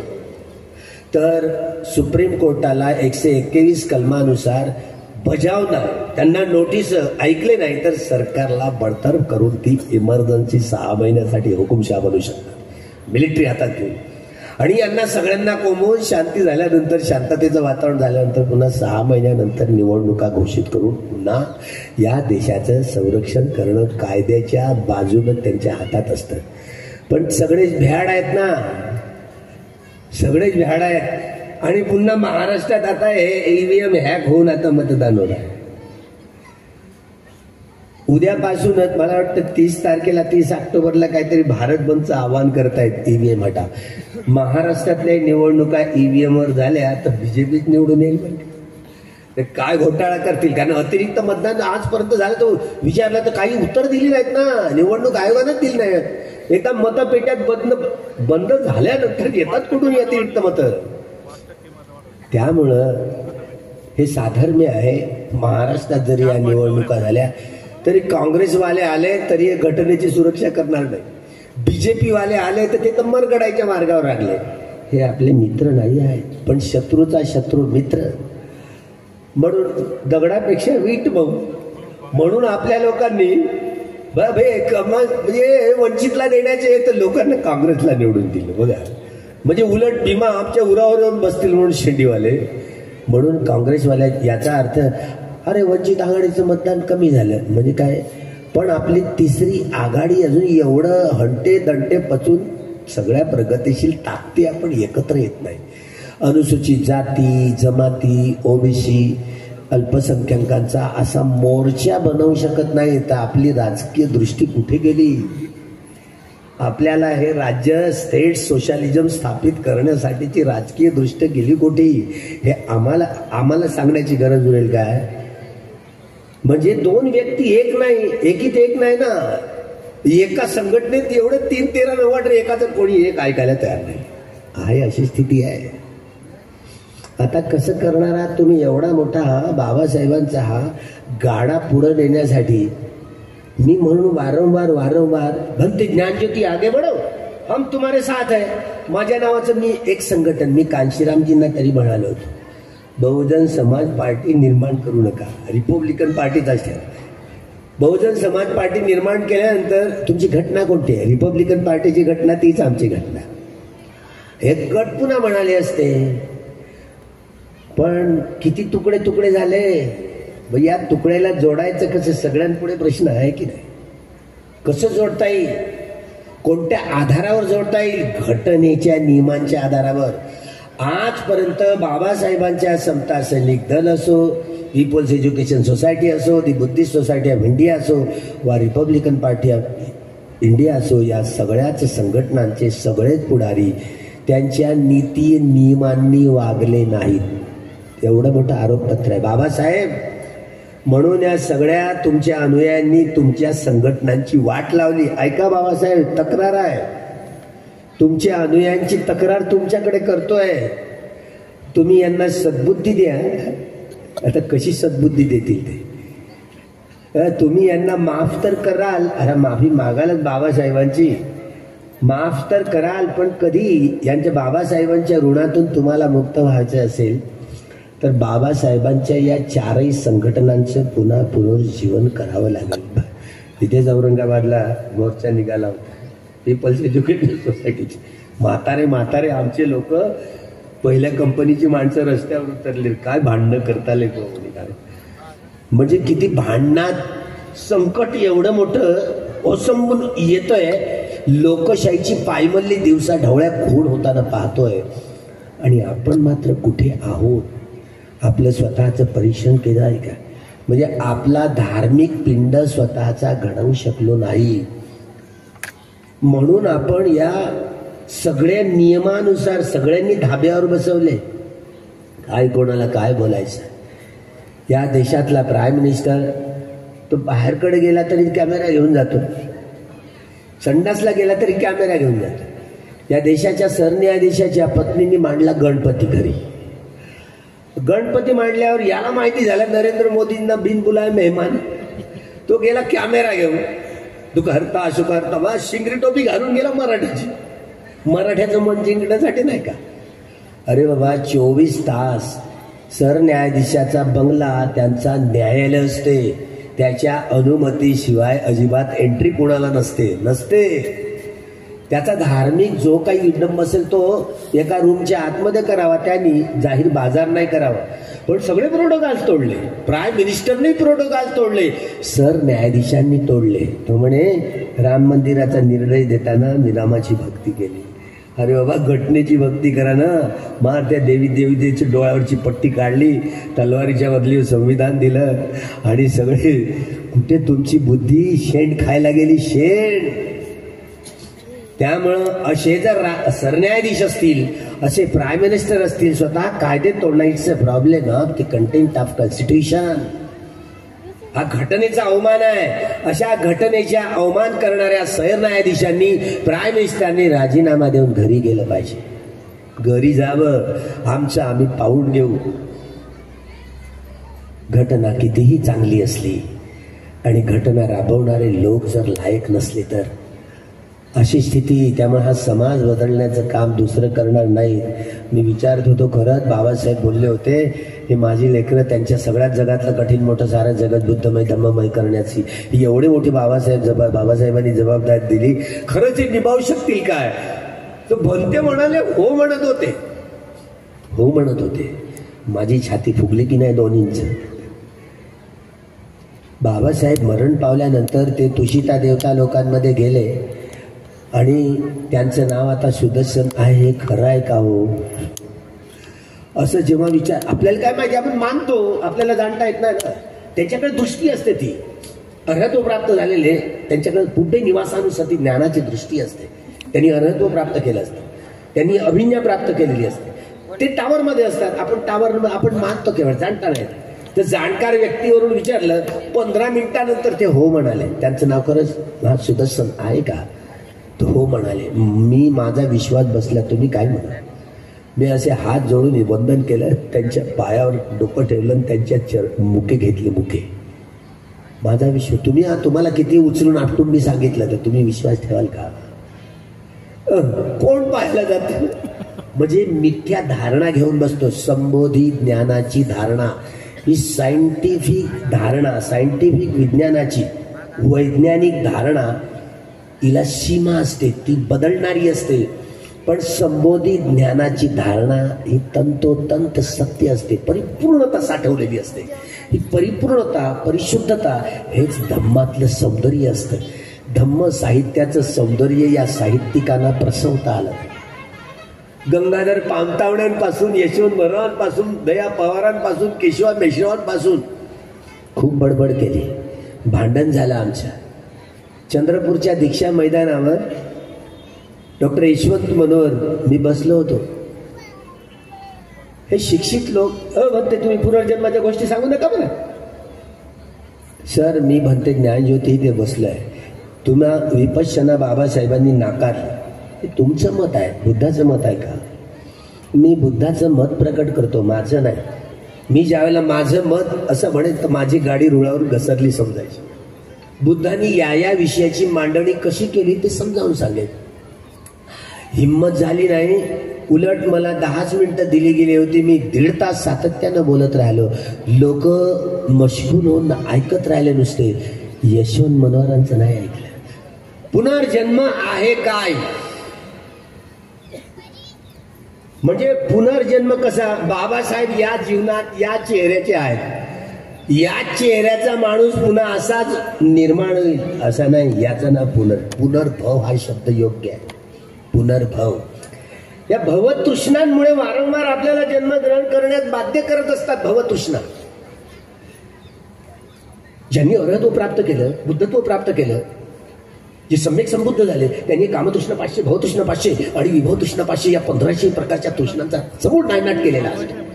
तर सुप्रीम कोर्टाला 121 कलमानुसार बजावणार. त्यांना नोटीस ऐकले नाही तर सरकारला बडतर्फ करून ती इमर्जन्सी 6 महिन्यासाठी हुकुमशाह बनवू शकतात मिलिटरी हातात घेऊन. आणि यांना सगळ्यांना कोंबून शांती झाल्यानंतर, शांततेचं वातावरण झाल्यानंतर पुन्हा 6 महिन्यानंतर निवडणुका घोषित करून पुन्हा या देशाचं संरक्षण करणं कायद्याच्या बाजूनं त्यांच्या हातात असतं. पण सगळेच भ्याड आहेत ना, सगळेच भ्याड आहेत. आणि पुन्हा महाराष्ट्रात आता हे EVM हॅक होऊन आता मतदान होणार. उद्यापासूनच मला वाटतं 30 ऑक्टोबरला काहीतरी भारत बंदचं आवाहन करतायत. EVM हटा. महाराष्ट्रातल्या निवडणुका EVM वर झाल्या तर BJPच निवडून येईल. ते काय घोटाळा करतील, कारण अतिरिक्त मतदान आजपर्यंत झालं तो विचारलं तर काही उत्तर दिली नाहीत ना, निवडणूक आयोगानंच दिली नाहीत. एकदा मतपेट्यात बंद झाल्यानंतर येतात कुठून अतिरिक्त मतं. त्यामुळं हे साधर्म्य आहे. महाराष्ट्रात जरी या निवडणुका झाल्या तरी काँग्रेसवाले आले तरी हे घटनेची सुरक्षा करणार नाही, बीजेपी वाले आले तर ते तर मरगडायच्या मार्गावर लागले. हे आपले मित्र नाही आहेत, पण शत्रूचा शत्रू मित्र. म्हणून दगडापेक्षा वीट मऊ म्हणून आपल्या लोकांनी म्हणजे वंचितला देण्याचे तर लोकांना काँग्रेसला निवडून दिलं बघा. म्हणजे उलट भीमा आमच्या उरावर येऊन बसतील म्हणून शेंडीवाले. म्हणून काँग्रेसवाल्या याचा अर्थ अरे वंचित आघाडीचं मतदान कमी झालं म्हणजे काय, पण आपली तिसरी आघाडी अजून एवढं हंटे दंटे पचून सगळ्या प्रगतिशील ताकदी आपण एकत्र येत नाही. अनुसूचित जाती जमाती ओबीसी अल्पसंख्याकांचा असा मोर्चा बनवू शकत नाही तर आपली राजकीय दृष्टी कुठे गेली. आपल्याला हे राज्य स्टेट सोशलिझम स्थापित करण्यासाठीची राजकीय दृष्टी गेली कुठे हे आम्हाला सांगण्याची गरज उरेल काय. म्हणजे दोन व्यक्ती एक नाही, एकीत एक नाही ना. एका संघटनेत एवढे 3-13 नवाडे एकाच कोणी एक ऐकायला तयार नाही आहे, अशी स्थिती आहे. आता कसं करणार आहात तुम्ही एवढा मोठा बाबासाहेबांचा हा गाडा पुढे नेण्यासाठी. मी म्हणून वारंवार भंते ज्ञानज्योती आगे बढ़ो हम तुम्हारे साथ है. माझ्या नावाचं मी एक संघटन मी कांशीरामजींना तरी म्हणालो होतो, बहुजन समाज पार्टी निर्माण करू नका, रिपब्लिकन पार्टीचाच ठेवा. बहुजन समाज पार्टी निर्माण केल्यानंतर तुमची घटना कोणती आहे, रिपब्लिकन पार्टीची घटना तीच आमची घटना. एक गट पुन्हा म्हणाले असते, पण किती तुकडे तुकडे झाले. या तुकड्याला जोडायचं कसं, सगळ्यांपुढे प्रश्न आहे की नाही. कसं जोडता येईल, कोणत्या आधारावर जोडता येईल, घटनेच्या नियमांच्या आधारावर. आजपर्यंत बाबासाहेबांच्या समता सैनिक दल असो, पीपल्स एज्युकेशन सोसायटी असो, दी बुद्धिस्ट सोसायटी ऑफ इंडिया असो वा रिपब्लिकन पार्टी ऑफ इंडिया असो, या सगळ्याच संघटनांचे सगळेच पुढारी त्यांच्या नीती नियमांनी वागले नाहीत. एवढं मोठं आरोपपत्र आहे बाबासाहेब. म्हणून या सगळ्या तुमच्या अनुयायांनी तुमच्या संघटनांची वाट लावली. ऐका बाबासाहेब, तक्रार आहे तुमच्या अनुयायांची, तक्रार तुमच्याकडे करतोय. तुम्ही यांना सद्बुद्धी द्या. आता कशी सद्बुद्धी देतील ते, तुम्ही यांना माफ तर कराल. अरे माफी मागालच बाबासाहेबांची, माफ तर कराल, पण कधी यांच्या बाबासाहेबांच्या ऋणातून तुम्हाला मुक्त व्हायचं असेल तर बाबासाहेबांच्या या चारही संघटनांचं पुन्हा पुनर्जीवन करावं लागेल. तिथेच औरंगाबादला मोर्चा निघाला होता पीपल्स एज्युकेशन सोसायटीचे. म्हातारे आमचे लोक, पहिल्या कंपनीची माणसं रस्त्यावर उतरले, काय भांडणं करताले. म्हणजे किती भांडणात संकट एवढं मोठं ओसंबून येतोय. लोकशाहीची पायमल्ली दिवसा ढवळ्या खूण होताना पाहतोय आणि आपण मात्र कुठे आहोत. आपलं स्वतःचं परीक्षण केलं आहे का. म्हणजे आपला धार्मिक पिंड स्वतःचा घडवू शकलो नाही. म्हणून आपण या सगळ्या नियमानुसार सगळ्यांनी धाब्यावर बसवले. काय कोणाला काय बोलायचं. या देशातला प्राईम मिनिस्टर तो बाहेरकडे गेला तरी कॅमेरा घेऊन जातो, संडासला गेला तरी कॅमेरा घेऊन जातो. या देशाच्या सरन्यायाधीशाच्या पत्नींनी मांडला गणपती घरी. गणपती मांडल्यावर याला माहिती झालं नरेंद्र मोदींना बिनबुलाय मेहमान. तो गेला कॅमेरा घेऊन, तू करता अशो करता बा शिंगरी टोपी घालून गेला मराठ्याची. मराठ्याचं मन जिंकण्यासाठी नाही का. अरे बाबा 24 तास सरन्यायाधीशाचा बंगला त्यांचा न्यायालय असते, त्याच्या अनुमतीशिवाय अजिबात एंट्री कोणाला नसते. त्याचा धार्मिक जो काही विडंब असेल तो एका रूमच्या आतमध्ये करावा, त्यांनी जाहीर बाजार नाही करावा. पण सगळे प्रोटोकॉल्स तोडले. प्राईम मिनिस्टरने प्रोटोकॉल्स तोडले, सरन्यायाधीशांनी तोडले. तो म्हणे राम मंदिराचा निर्णय देताना मी रामाची भक्ती केली. अरे बाबा घटनेची भक्ती करा ना. मार त्या देवीची डोळ्यावरची पट्टी काढली, तलवारीच्या बदली संविधान दिलं आणि सगळे कुठे तुमची बुद्धी शेंड खायला गेली, शेंड. त्यामुळं असे जर सरन्यायाधीश असतील असे प्राईम मिनिस्टर असतील स्वतः कायदे तोडणं it's a problem of the content of constitution. हा घटनेचा अवमान आहे. अशा घटनेचा अवमान करणाऱ्या सरन्यायाधीशांनी प्राईम मिनिस्टरांनी राजीनामा देऊन घरी गेलं पाहिजे. घरी जावं, आमचं आम्ही पाहून घेऊ. घटना कितीही चांगली असली आणि घटना राबवणारे लोक जर लायक नसले तर अशी स्थिती. त्यामुळे हा समाज बदलण्याचं काम दुसरं करणार नाही. मी विचारत होतो, खरंच बाबासाहेब बोलले होते, हे माझी लेकरं त्यांच्या सगळ्यात जगातलं कठीण मोठं सारं जगत बुद्धमय धम्ममय करण्याची एवढी मोठी बाबासाहेबांनी जबाबदारी दिली, खरंच हे निभावू शकतील काय? तर भलते म्हणाले हो म्हणत होते, हो म्हणत होते. माझी छाती फुगली की नाही 2 इंच. बाबासाहेब मरण पावल्यानंतर ते तुषिता देवता लोकांमध्ये गेले आणि त्यांचं नाव आता सुदर्शन आहे. हे खरं आहे का हो? असं जेव्हा विचार, आपल्याला काय माहिती, आपण मानतो, आपल्याला जाणता येत नाही ना. त्यांच्याकडे दृष्टी असते, ती अर्हत्व प्राप्त झालेले, त्यांच्याकडे पुढे निवासानुसार ज्ञानाची दृष्टी असते. त्यांनी अर्हत्व प्राप्त केलं असतं, त्यांनी अभिज्ञा प्राप्त केलेली असते. ते टावरमध्ये असतात, आपण मानतो केवळ, जाणता नाही. तर जाणकार व्यक्तीवरून विचारलं, 15 मिनिटानंतर ते हो म्हणाले. त्यांचं नाव खरंच हा सुदर्शन आहे का? तो हो म्हणाले. मी माझा विश्वास बसला, तुम्ही काय म्हणा? मी असे हात जोडून वंदन केलं, त्यांच्या पायावर डोकं ठेवलं आणि त्यांच्या मुके घेतले. मुके माझा विश्वास, तुम्हाला किती उचलून आपटून मी सांगितलं तर तुम्ही विश्वास ठेवाल का? कोण पाहायला जात? म्हणजे मिथ्या धारणा घेऊन बसतो. संबोधी ज्ञानाची धारणा ही सायंटिफिक धारणा, सायंटिफिक विज्ञानाची वैज्ञानिक धारणा, तिला सीमा असते, ती बदलणारी असते. पण संबोधी ज्ञानाची धारणा ही तंतोतंत सत्य असते, परिपूर्णता साठवलेली असते. ही परिपूर्णता, परिशुद्धता हेच धम्मातलं सौंदर्य असतं. धम्म साहित्याचं सौंदर्य या साहित्यिकांना प्रसवता आलं. गंगाधर पामतावड्यांपासून, यशवंत बरोवांपासून, दया पवारांपासून, केशवा मेश्रावांपासून खूप बडबड केली. भांडण झालं आमच्या. चंद्रपूरच्या दीक्षा मैदानावर डॉक्टर यशवंत मनोहर, मी बसलो होतो. हे शिक्षित लोक म्हणते तुम्ही पुनर्जन्माच्या गोष्टी सांगू नका बरं. सर, मी म्हणते ज्ञानज्योती ते बसलंय, तुम्हा विपश्यना बाबासाहेबांनी नाकारलं, हे तुमचं मत आहे, बुद्धाचं मत आहे का? मी बुद्धाचं मत प्रकट करतो, माझं नाही. मी ज्यावेळेला माझं मत असं म्हणेल तर माझी गाडी रुळावर घसरली समजायची. बुद्धांनी या विषयाची मांडणी कशी केली ते समजावून सांगेल. हिंमत झाली नाही. उलट मला 10 मिनिटं दिली गेली होती. मी 1.5 तास सातत्यानं बोलत राहिलो. लोक मशगूल होऊन ऐकत राहिले नुसते. यशवंत मनोहरांचं नाही ऐकलं. पुनर्जन्म आहे काय म्हणजे पुनर्जन्म कसा? बाबासाहेब या जीवनात या चेहऱ्याचे आहेत. या चेहऱ्याचा माणूस पुन्हा असाच निर्माण होईल असं नाही. याचं नाव पुनर्भव हा शब्द योग्य आहे. पुनर्भव. या भवतृष्णांमुळे वारंवार आपल्याला जन्मग्रहण करण्यास बाध्य करत असतात. भवतृष्णा. ज्यांनी अर्हत्व प्राप्त केलं, बुद्धत्व प्राप्त केलं, जे सम्यक संबुद्ध झाले, त्यांनी कामतृष्णा 500, भवतृष्णा 500 आणि विभवतृष्णा 500 या 1500 प्रकारच्या तृष्णांचा समूळ नायनाट केलेला असतो.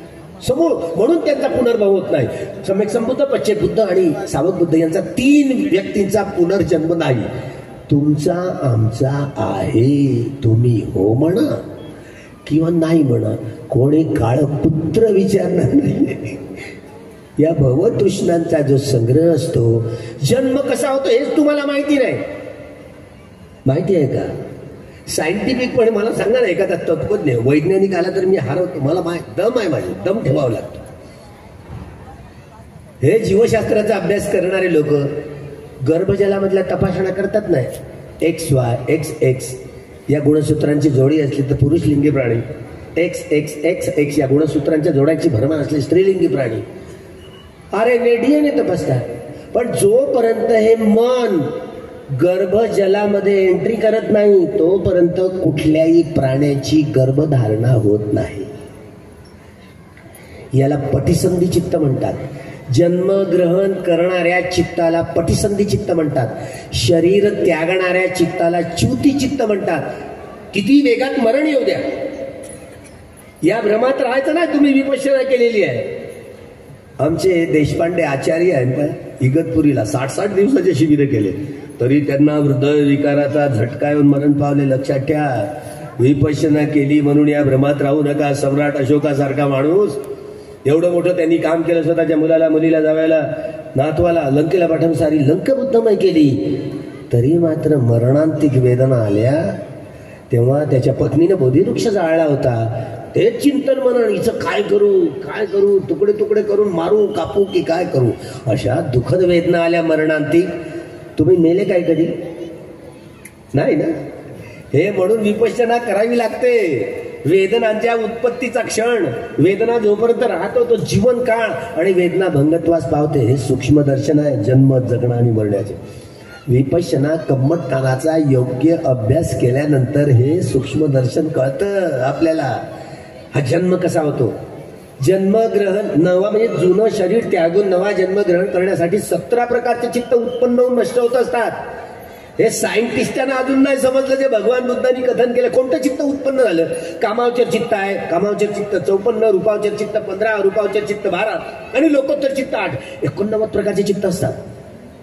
समूळ. म्हणून त्यांचा पुनर्भव होत नाही. सम्यक संबुद्ध, पश्चेत बुद्ध आणि सावक बुद्ध यांचा 3 व्यक्तींचा पुनर्जन्म नाही. तुमचा आमचा आहे. तुम्ही हो म्हणा किंवा नाही म्हणा, कोणी काळ पुत्र विचारणार नाही. या भवतृष्णांचा जो संग्रह असतो, जन्म कसा होतो हेच तुम्हाला माहिती नाही. माहिती आहे का? सायंटिफिकपणे मला सांगा ना, एखादा तत्वज्ञ वैज्ञानिक आला तर मी हरवतो. मला दम आहे, माझे दम ठेवावा लागतो. हे जीवशास्त्राचा अभ्यास करणारे लोक गर्भजलामधल्या तपासण्या करतात नाही. XY, XX या गुणसूत्रांची जोडी असली तर पुरुष लिंगी प्राणी, XX या गुणसूत्रांच्या जोड्यांची भरमान असली स्त्रीलिंगी प्राणी. अरे DNA तपासतात. पण जोपर्यंत हे मन गर्भजलामध्ये एंट्री करत नाही तोपर्यंत कुठल्याही प्राण्याची गर्भधारणा होत नाही. याला पटिसंधी चित्त म्हणतात. जन्मग्रहण करणाऱ्या चित्ताला पटिसंधी चित्त म्हणतात. शरीर त्यागणाऱ्या चित्ताला च्युती चित्त म्हणतात. किती वेगात मरण येऊ द्या, या भ्रमात राहायचं नाही. तुम्ही विपश्यना केलेली आहे. आमचे देशपांडे आचार्य आहेत ना, इगतपुरीला 60-60 दिवसाचे शिबिर केले, तरी त्यांना हृदय विकाराचा झटका येऊन मरण पावले. लक्षात ठेवा, विपश्यना केली म्हणून या भ्रमात राहू नका. सम्राट अशोकासारखा माणूस एवढं मोठं त्यांनी काम केलं, स्वतःच्या मुलाला, मुलीला, जावयाला, नातवाला लंकेला पाठवून सारी लंक बुद्धमय केली, तरी मात्र मरणांतिक वेदना आल्या तेव्हा त्याच्या पत्नीने बोधिवृक्ष जाळला होता. ते चिंतन मनन, हिचं काय करू, तुकडे तुकडे करून मारू, कापू की काय करू, अशा दुःखद वेदना आल्या मरणांतिक. तुम्ही मेले काय कधी? नाही ना. हे म्हणून विपश्यना करावी लागते. वेदनांच्या उत्पत्तीचा क्षण, वेदना जोपर्यंत राहतो तो जीवन काळ आणि वेदना भंगत्वास पावते, हे सूक्ष्म दर्शन आहे जन्म, जगणं आणि मरण्याचे. विपश्यना कम्मटतानाचा योग्य अभ्यास केल्यानंतर हे सूक्ष्म दर्शन कळतं आपल्याला. हा जन्म कसा होतो, जन्मग्रहण, नवा म्हणजे जुनं शरीर त्यागून नवा जन्म ग्रहण करण्यासाठी 17 प्रकारचे चित्त उत्पन्न होऊन नष्ट होत असतात. हे सायंटिस्टांना अजून नाही समजलं जे भगवान बुद्धांनी कथन केलं. कोणतं चित्त उत्पन्न झालं? कामावचर चित्त आहे, कामावचर चित्त 54, रूपावचर चित्त 15, रूपावचर चित्त 12 आणि लोकोत्तर चित्त 8. 89 प्रकारचे चित्त असतात.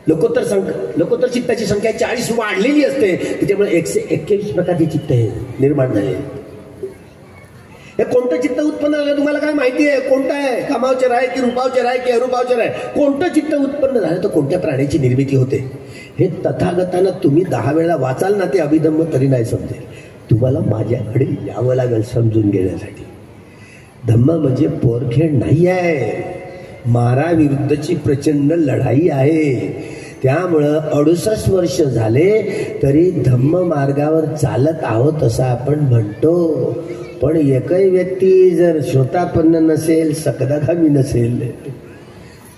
लोकोत्तर चित्ताची संख्या 40 वाढलेली असते, त्याच्यामुळे 121 प्रकारचे चित्त हे निर्माण झाले. हे कोणतं चित्त उत्पन्न झालं तुम्हाला काय माहिती आहे? कोणतं आहे? कामावचर आहे की रूपावचर आहे की अरूपावचर आहे? कोणतं चित्त उत्पन्न झालं तर कोणत्या प्राण्याची निर्मिती होते? हे तथागतानं तुम्ही 10 वेळा वाचाल ना, ते अभिधम्म तरी नाही समजेल. तुम्हाला माझ्याकडे यावं लागेल समजून घेण्यासाठी. धम्म म्हणजे पोरखेड नाही आहे, माराविरुद्धची प्रचंड लढाई आहे. त्यामुळं 68 वर्ष झाले तरी धम्म मार्गावर चालत आहोत असं आपण म्हणतो. पण एकही व्यक्ती जर श्रोतापन्न नसेल, सकदागामी नसेल.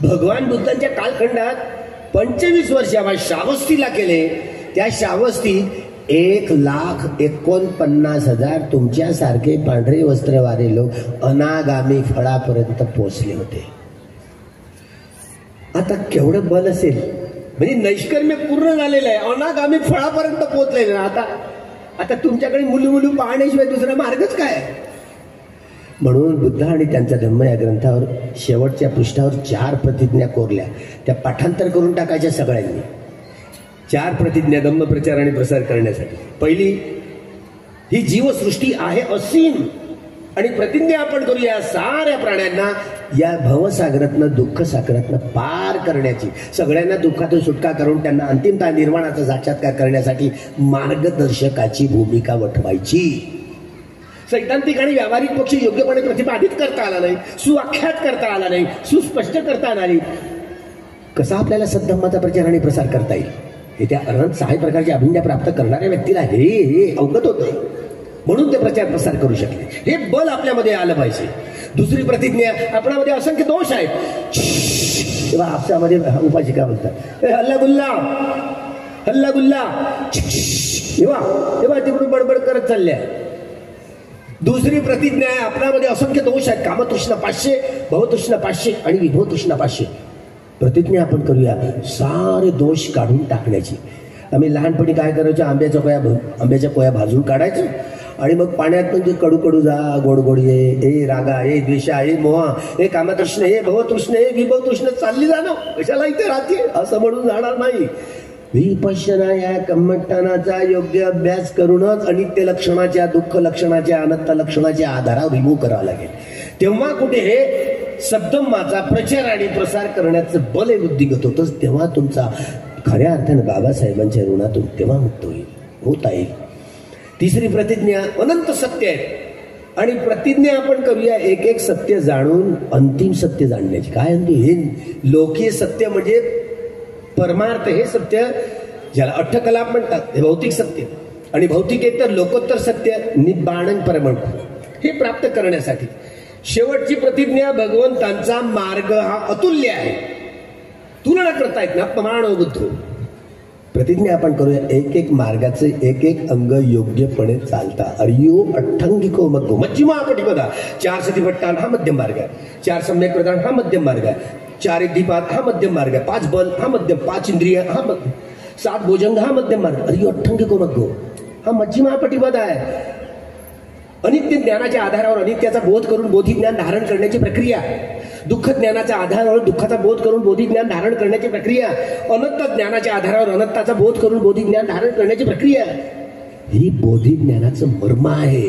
भगवान बुद्धांच्या कालखंडात 25 वर्षावर श्रावस्तीला केले. त्या श्रावस्तीत 1,49,000 तुमच्यासारखे पांढरे वस्त्रवारे लोक अनागामी फळापर्यंत पोहोचले होते. आता केवढं बल असेल, म्हणजे नैष्कर्म्य पूर्ण झालेलं आहे, अनागामी फळापर्यंत पोहोचलेलं आहे. आता तुमच्याकडे मुलू पाहण्याशिवाय दुसरा मार्गच काय? म्हणून बुद्ध आणि त्यांचा धम्म या ग्रंथावर शेवटच्या पृष्ठावर 4 प्रतिज्ञा कोरल्या. त्या पाठांतर करून टाकायच्या सगळ्यांनी. 4 प्रतिज्ञा धम्म प्रचार आणि प्रसार करण्यासाठी. पहिली, ही जीवसृष्टी आहे असीम आणि प्रतिज्ञा आपण करूया साऱ्या प्राण्यांना या भवसागरातनं, दुःख सागरातनं पार करण्याची, सगळ्यांना दुःखातून सुटका करून त्यांना अंतिमतः निर्वाणाचा साक्षात्कार करण्यासाठी मार्गदर्शकाची भूमिका वठवायची. सैद्धांतिक आणि व्यावहारिक पक्ष योग्यपणे प्रतिपादित करता आला नाही, सुआख्यात करता आला नाही, सुस्पष्ट करता आला नाही. कसा आपल्याला सद्धम्माचा प्रचार आणि प्रसार करता येईल हे त्या अनंत 6 प्रकारची अभिज्ञा प्राप्त करणाऱ्या व्यक्तीला हे अवगत होतं. म्हणून ते प्रचार प्रसार करू शकले. हे बल आपल्यामध्ये आलं पाहिजे. दुसरी प्रतिज्ञा, आपल्यामध्ये असंख्य दोष आहेत. तेव्हा आपल्यामध्ये उपाशिका बोलतात हल्ला गुल्ला तेव्हा तिकडून बडबड करत चालल्या. दुसरी प्रतिज्ञा आहे, आपल्यामध्ये असंख्य दोष आहेत. कामतृष्णा 500, भवतृष्णा 500 आणि विभवतृष्णा 500. प्रतिज्ञा आपण करूया सारे दोष काढून टाकण्याची. आम्ही लहानपणी काय करायचो, आंब्याच्या कोया भाजून काढायचं आणि मग पाण्यात म्हणजे कडू जा, गोड ये रागा, हे द्वेषा, हे मोहा, हे कामतृष्ण, हे भवतृष्ण, हे विभवतृष्ण चालली जाणं, कशाला इथे राहते असं म्हणून जाणार नाही. विपश्यना या कम्मटतानाचा योग्य अभ्यास करूनच अनित्य लक्षणाच्या, दुःख लक्षणाच्या, अनंत लक्षणाच्या आधारावर रिमूव्ह करावा लागेल. तेव्हा कुठे हे सद्धम्माचा प्रचार आणि प्रसार करण्याचं बल बुद्धिगत होतच. तेव्हा तुमचा खऱ्या अर्थानं बाबासाहेबांच्या ऋणातून तेव्हा मुक्त होता येईल. तिसरी प्रतिज्ञा, अनंत सत्य आहे आणि प्रतिज्ञा आपण करूया एक सत्य जाणून अंतिम सत्य जाणण्याची. काय म्हणतो हे लोकीय सत्य म्हणजे परमार्थ, हे सत्य ज्याला अठ्ठकलाप म्हणतात, हे भौतिक सत्य. आणि भौतिकेतर लोकोत्तर सत्य निब्बाण परमण, हे प्राप्त करण्यासाठी शेवटची प्रतिज्ञा, भगवंतांचा मार्ग हा अतुल्य आहे, तुलना करता येत ना, प्रमाण बुद्ध. प्रतिज्ञा आपण करूया एक मार्गाचे एक अंग योग्यपणे चालता. अर्यो अठ्ठंगिको मग्गो मज्जिमा पटिपदा. 4 सतिपट्टान हा मध्यम मार्ग आहे, 4 सम्यक प्रदान हा मध्यम मार्ग आहे, 4 इद्दीपात हा मध्यम मार्ग आहे, 5 बल हा मध्यम, 5 इंद्रिय हा मध्यम, 7 भोजंग हा मध्यम मार्ग. अर्यो अठ्ठंगिको मग्गो हा मज्जिमा पटिपदा आहे. अनित्य ज्ञानाच्या आधारावर अनित्याचा बोध करून बोधिज्ञान धारण करण्याची प्रक्रिया, दुःख ज्ञानाच्या आधारावर दुःखाचा बोध करून बोधिज्ञान धारण करण्याची प्रक्रिया, अनंत ज्ञानाच्या आधारावर अनंताचा बोध करून बोधिज्ञान धारण करण्याची प्रक्रिया, ही बोधिज्ञानाचं मर्म आहे.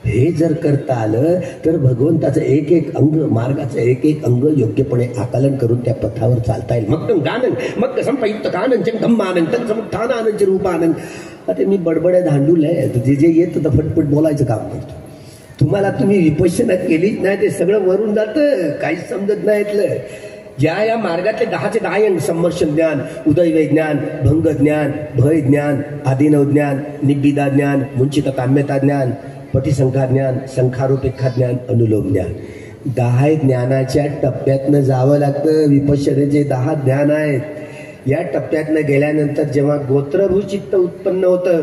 हे जर करता आलं तर भगवंताचं एक एक अंग, मार्गाचं एक एक अंग योग्यपणे आकलन करून त्या पथावर चालता येईल. मग गानन मग संपयुक्त कानंच धम्मानंद समुत्थानानंच रूपानंद. आता मी बडबड्या धांडूल आहे, जे जे येतं तर फटफट बोलायचं काम करतो. तुम्ही विपश्यना केलीच नाही, ते सगळं वरून जातं, काहीच समजत नाही इथलं. ज्या या मार्गातले 10चे 10 अंग, संमर्शन ज्ञान, उदय ज्ञान, भंग ज्ञान, भय ज्ञान, आदिनव ज्ञान, निब्बिदा ज्ञान, मुंचित काम्यता ज्ञान, पतिसंख्या ज्ञान, संखारोपेक्षा ज्ञान, अनुलोम ज्ञान. 10 ज्ञानाच्या टप्प्यातनं जावं लागतं. विपश्यनेचे 10 ज्ञान आहेत. या टप्प्यातनं गेल्यानंतर जेव्हा गोत्रभू चित्त उत्पन्न होतं,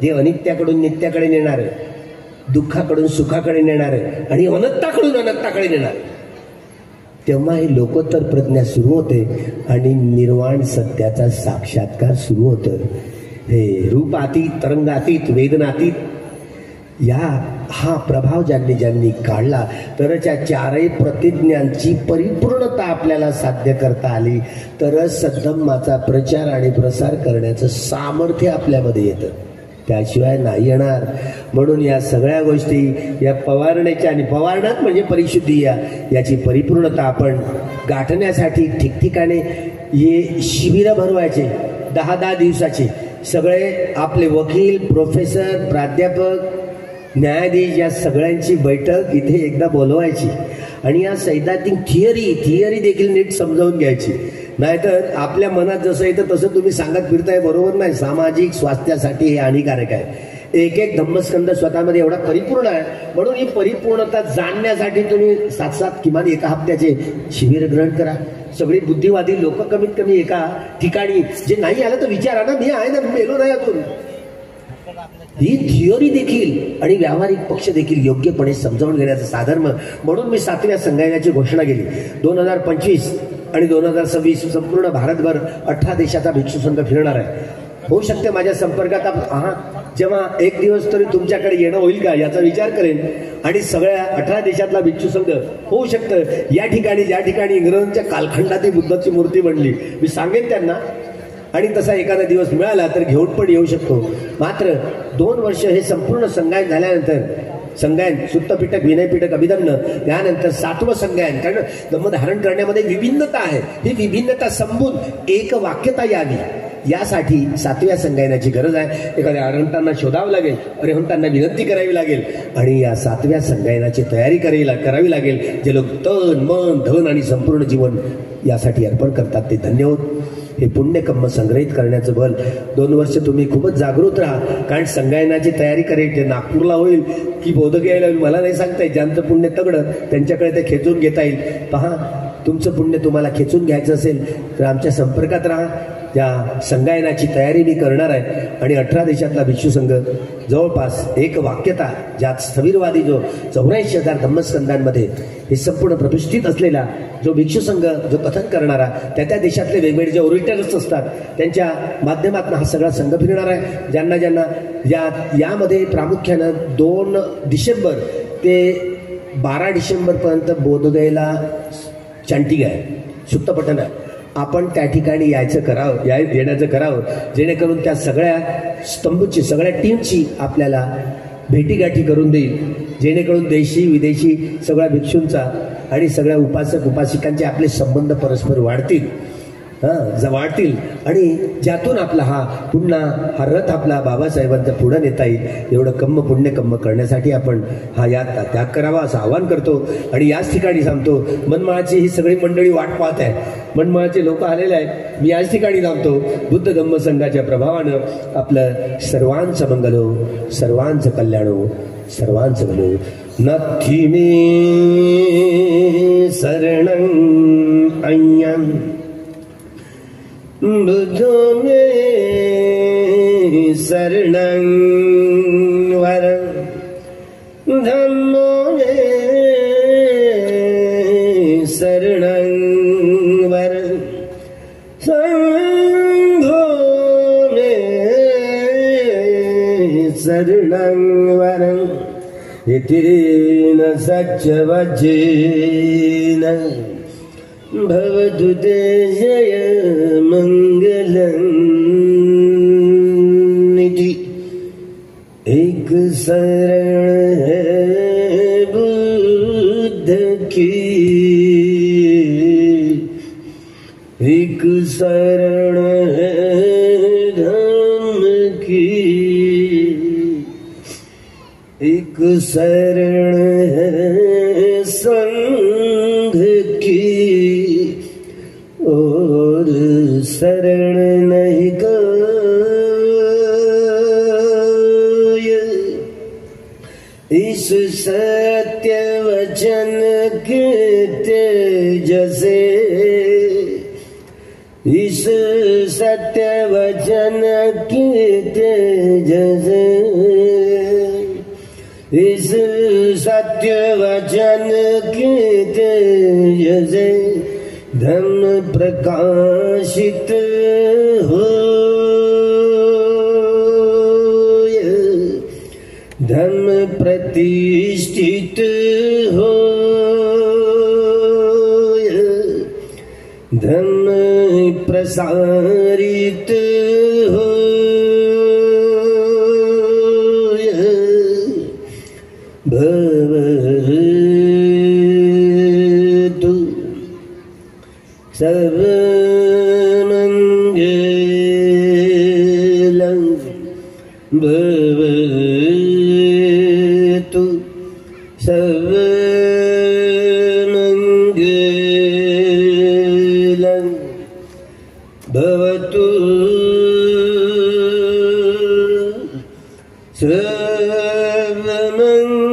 जे अनित्याकडून नित्याकडे नेणार आहे, दुःखाकडून सुखाकडे नेणार आहे आणि अनंताकडून अनंताकडे नेणार, तेव्हा हे लोकोत्तर प्रज्ञा सुरू होते आणि निर्वाण सत्याचा साक्षात्कार सुरू होतं. हे रूपातीत, तरंगातीत, वेदनातीत हा प्रभाव ज्यांनी काढला तरच या 4ही प्रतिज्ञांची परिपूर्णता आपल्याला साध्य करता आली, तरच सद्धम्माचा प्रचार आणि प्रसार करण्याचं सामर्थ्य आपल्यामध्ये येतं. त्याशिवाय नाही येणार. म्हणून या सगळ्या गोष्टी या पवारण्याच्या, आणि पवारणात म्हणजे परिशुद्धी, याची परिपूर्णता आपण गाठण्यासाठी ठिकठिकाणी हे शिबिरं भरवायचे. 10-10 दिवसाचे सगळे आपले वकील, प्रोफेसर, प्राध्यापक, न्यायाधीश या सगळ्यांची बैठक इथे एकदा बोलवायची आणि या सैद्धांतिक थिअरी देखील नीट समजावून घ्यायची. नाहीतर आपल्या मनात जसं येतं तसं तुम्ही सांगत फिरताय, बरोबर नाही. सामाजिक स्वास्थ्यासाठी हे हानिकारक आहे. एक धम्मस्कंद स्वतःमध्ये एवढा परिपूर्ण आहे. म्हणून ही परिपूर्णता जाणण्यासाठी तुम्ही 7 किमान एका हप्त्याचे शिबिर ग्रहण करा. सगळी बुद्धिवादी लोक कमीत कमी एका ठिकाणी, जे नाही आलं तर विचारा ना, मी आहे ना, मेलो नाही अजून. ही थिअरी देखील आणि व्यावहारिक पक्ष देखील योग्यपणे समजावून घेण्याचं साधर्म म्हणून मी 7व्या संगायनाची घोषणा केली. 2025 आणि 2026 संपूर्ण भारतभर 18 देशाचा भिक्षू संघ फिरणार आहे. होऊ शकते माझ्या संपर्कात आहात, जेव्हा एक दिवस तरी तुमच्याकडे येणं होईल का याचा विचार करेन आणि सगळ्या 18 देशातला भिक्षू संघ होऊ शकतं या ठिकाणी, ज्या ठिकाणी इंग्रजांच्या कालखंडात बुद्धाची मूर्ती बनली, मी सांगेन त्यांना. आणि तसा एखादा दिवस मिळाला तर घेऊन पण येऊ शकतो. मात्र 2 वर्ष हे संपूर्ण संगायन झाल्यानंतर, संगायन, सुत्तपिटक, विनयपिटक, अभिधम्म, त्यानंतर 7वं संगायन, कारण धम्म धारण करण्यामध्ये विभिन्नता आहे. ही विभिन्नता संपून एक वाक्यता यावी यासाठी 7व्या संगायनाची गरज आहे. एखाद्या अरहंतांना शोधावं लागेल, अरहंतांना विनंती करावी लागेल आणि या 7व्या संगायनाची तयारी करावी लागेल. जे लोक तन, मन, धन आणि संपूर्ण जीवन यासाठी अर्पण करतात ते धन्य होत. हे पुण्यकर्म संग्रहित करण्याचं बल 2 वर्ष तुम्ही खूपच जागृत राहा. कारण संगायनाची तयारी करेल ते नागपूरला होईल की बोधगयाला होईल मला नाही सांगता येईल. ज्यांचं पुण्य तगडं त्यांच्याकडे ते खेचून घेता येईल. पहा, तुमचं पुण्य तुम्हाला खेचून घ्यायचं असेल तर आमच्या संपर्कात राहा. त्या संगायनाची तयारी मी करणार आहे आणि 18 देशातला भिक्षू संघ जवळपास एक वाक्यता, ज्यात स्थविरवादी जो 84,000 धम्मस्कंदांमध्ये हे संपूर्ण प्रतिष्ठित असलेला जो भिक्षू संघ जो कथन करणारा, त्या देशातले वेगवेगळे जे ओरिएंटर्स असतात त्यांच्या माध्यमातून हा सगळा संघ फिरणार आहे. ज्यांना यामध्ये प्रामुख्यानं 2 डिसेंबर ते 12 डिसेंबरपर्यंत बोधगयेला चॅन्टिंग आहे, सुत्तपठण आहे. आपण त्या ठिकाणी येण्याचं करावं, जेणेकरून त्या सगळ्या स्तंभची, सगळ्या टीमची आपल्याला भेटीगाठी करून देईल, जेणेकरून देशी विदेशी सगळ्या भिक्षूंचा आणि सगळ्या उपासक उपासिकांचे आपले संबंध परस्पर वाढतील आणि ज्यातून आपला हा रथ आपला बाबासाहेबांचा पुढे नेता येईल. एवढं पुण्यकम्म करण्यासाठी आपण त्याग करावा असं आवाहन करतो. आणि याच ठिकाणी सांगतो, मनमाळाची ही सगळी मंडळी वाट पाहत आहे, मनमाळाचे लोक आलेले आहेत. मी याच ठिकाणी सांगतो, बुद्ध धम्म संघाच्या प्रभावानं आपलं सर्वांचं मंगलो, सर्वांचं कल्याणो, सर्वांचं भलो. नथी मे शरणं अय्यं बुद्धो मे शरणं वरं धम्मो मे शरणं वरं संघो मे शरणं वरं इतिरेण सच्चवचेन भवतु ते जय मंगलम् इति। एक शरण है बुद्ध की, एक शरण है धर्म की, एक शरण है संघ की, और शरण नहीं कोई। इस सत्य वचन के तेज से, इस सत्य वचन के तेज से, इस सत्य वचन के तेज से धर्म प्रकाशित हो, धर्म प्रतिष्ठित हो, धर्म प्रसारित हो, भवतु सर्वमङ्गलं, भवतु सर्वमङ्गलं, भवतु सर्वमङ्गलम्।